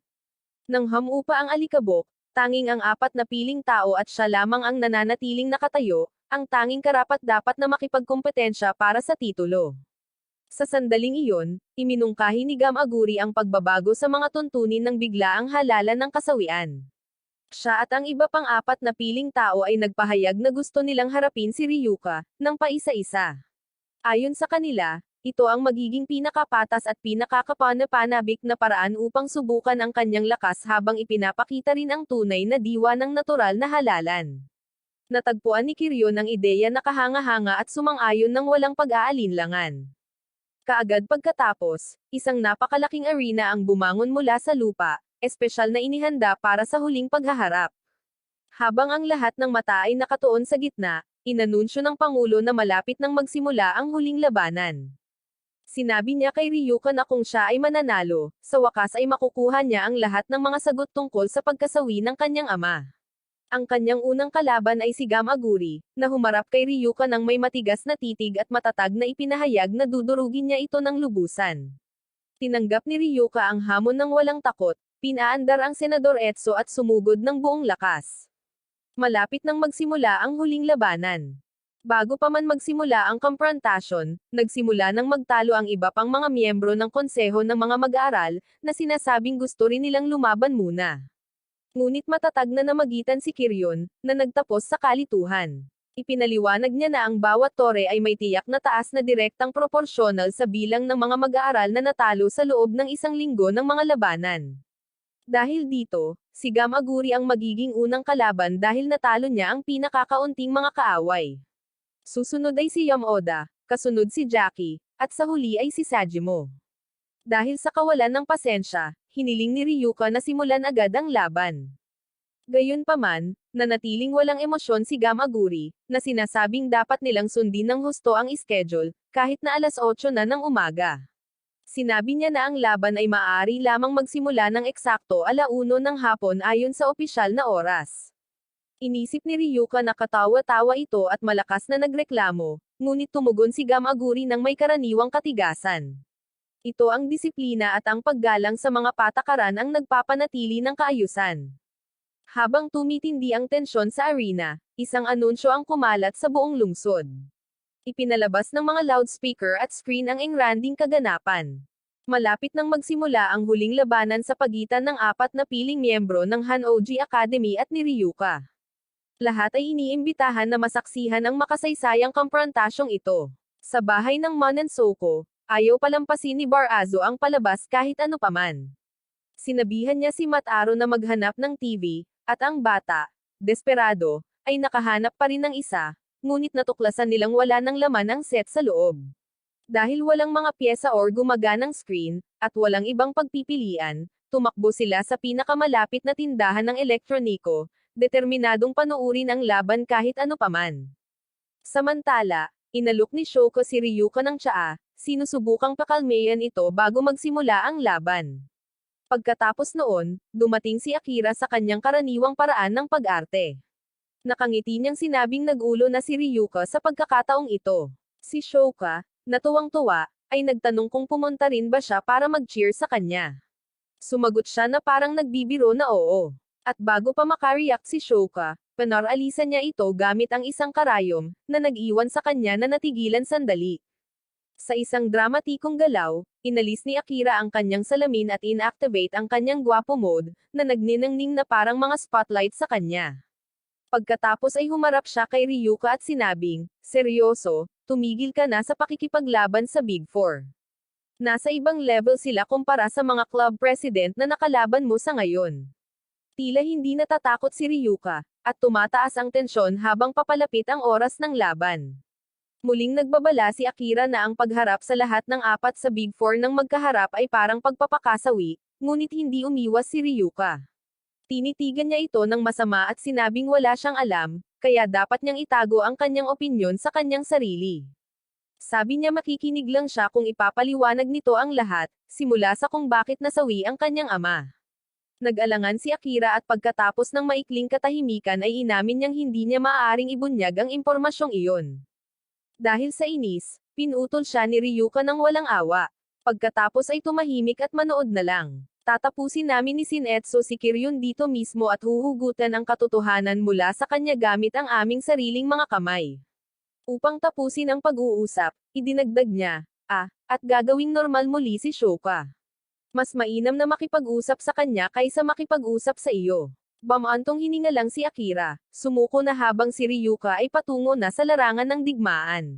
Nang hamupa ang alikabok, tanging ang 4 na piling tao at siya lamang ang nananatiling nakatayo, ang tanging karapat-dapat na makipagkompetensya para sa titulo. Sa sandaling iyon, iminungkahi ni Gamaguri ang pagbabago sa mga tuntunin ng biglaang halalan ng kasawian. Siya at ang iba pang 4 na piling tao ay nagpahayag na gusto nilang harapin si Ryuka, ng paisa-isa. Ayon sa kanila, ito ang magiging pinakapatas at pinakakapanpanabik na paraan upang subukan ang kanyang lakas habang ipinapakita rin ang tunay na diwa ng natural na halalan. Natagpuan ni Kiryon ang ideya na kahanga-hanga at sumang-ayon ng walang pag-aalinlangan. Kaagad pagkatapos, isang napakalaking arena ang bumangon mula sa lupa, espesyal na inihanda para sa huling paghaharap. Habang ang lahat ng mata ay nakatuon sa gitna, inanunsyo ng Pangulo na malapit nang magsimula ang huling labanan. Sinabi niya kay Ryuka na kung siya ay mananalo, sa wakas ay makukuha niya ang lahat ng mga sagot tungkol sa pagkasawi ng kanyang ama. Ang kanyang unang kalaban ay si Gamaguri, na humarap kay Ryuka ng may matigas na titig at matatag na ipinahayag na dudurugin niya ito ng lubusan. Tinanggap ni Ryuka ang hamon ng walang takot, pinaandar ang Senador Etso at sumugod ng buong lakas. Malapit nang magsimula ang huling labanan. Bago pa man magsimula ang komprontasyon, nagsimula nang magtalo ang iba pang mga miyembro ng konseho ng mga mag-aaral, na sinasabing gusto rin nilang lumaban muna. Ngunit matatag na namagitan si Kiryon, na nagtapos sa kalituhan. Ipinaliwanag niya na ang bawat tore ay may tiyak na taas na direktang proporsyonal sa bilang ng mga mag-aaral na natalo sa loob ng isang linggo ng mga labanan. Dahil dito, si Gamaguri ang magiging unang kalaban dahil natalo niya ang pinakakaunting mga kaaway. Susunod ay si Yamada, kasunod si Jackie, at sa huli ay si Sajimo. Dahil sa kawalan ng pasensya, hiniling ni Ryuka na simulan agad ang laban. Gayunpaman, nanatiling walang emosyon si Gamaguri, na sinasabing dapat nilang sundin ng husto ang schedule, kahit na 8:00 na ng umaga. Sinabi niya na ang laban ay maaari lamang magsimula ng eksakto 1:00 ng hapon ayon sa opisyal na oras. Inisip ni Ryuka na katawa-tawa ito at malakas na nagreklamo, ngunit tumugon si Gamaguri ng may karaniwang katigasan. Ito ang disiplina at ang paggalang sa mga patakaran ang nagpapanatili ng kaayusan. Habang tumitindi ang tensyon sa arena, isang anunsyo ang kumalat sa buong lungsod. Ipinalabas ng mga loudspeaker at screen ang engranding kaganapan. Malapit nang magsimula ang huling labanan sa pagitan ng 4 na piling miyembro ng Hanoji Academy at ni Ryuka. Lahat ay iniimbitahan na masaksihan ang makasaysayang komprontasyong ito. Sa bahay ng Monensoko, ayaw palampasin ni Barazo ang palabas kahit ano paman. Sinabihan niya si Mataro na maghanap ng TV, at ang bata, desperado, ay nakahanap pa rin ng isa, ngunit natuklasan nilang wala ng laman ang set sa loob. Dahil walang mga pyesa or gumaganang screen, at walang ibang pagpipilian, tumakbo sila sa pinakamalapit na tindahan ng elektroniko, determinadong panuurin ang laban kahit ano paman. Samantala, inalok ni Shoko si Ryuka ng tsaa, sinusubukang pakalmayan ito bago magsimula ang laban. Pagkatapos noon, dumating si Akira sa kanyang karaniwang paraan ng pag-arte. Nakangiti niyang sinabing nag-ulo na si Ryuka sa pagkakataong ito. Si Shoka, natuwang-tuwa, ay nagtanong kung pumunta rin ba siya para mag-cheer sa kanya. Sumagot siya na parang nagbibiro na oo. At bago pa makareact si Shoka, panaralisan niya ito gamit ang isang karayom, na nag-iwan sa kanya na natigilan sandali. Sa isang dramatikong galaw, inalis ni Akira ang kanyang salamin at inactivate ang kanyang gwapo mode, na nagniningning na parang mga spotlight sa kanya. Pagkatapos ay humarap siya kay Ryuka at sinabing, "Seryoso, tumigil ka na sa pakikipaglaban sa Big Four. Nasa ibang level sila kumpara sa mga club president na nakalaban mo sa ngayon." Tila hindi natatakot si Ryuka, at tumataas ang tensyon habang papalapit ang oras ng laban. Muling nagbabala si Akira na ang pagharap sa lahat ng 4 sa Big Four ng magkaharap ay parang pagpapakasawi, ngunit hindi umiwas si Ryuka. Tinitigan niya ito ng masama at sinabing wala siyang alam, kaya dapat niyang itago ang kanyang opinyon sa kanyang sarili. Sabi niya makikinig lang siya kung ipapaliwanag nito ang lahat, simula sa kung bakit nasawi ang kanyang ama. Nag-alangan si Akira at pagkatapos ng maikling katahimikan ay inamin niyang hindi niya maaaring ibunyag ang impormasyong iyon. Dahil sa inis, pinutol siya ni Ryuka ng walang awa. Pagkatapos ay tumahimik at manood na lang. Tatapusin namin ni Shinetsu si Kiryon dito mismo at huhugutan ang katotohanan mula sa kanya gamit ang aming sariling mga kamay. Upang tapusin ang pag-uusap, idinagdag niya, at gagawing normal muli si Shoka. Mas mainam na makipag-usap sa kanya kaysa makipag-usap sa iyo. Bamantong hininga lang si Akira, sumuko na habang si Ryuka ay patungo na sa larangan ng digmaan.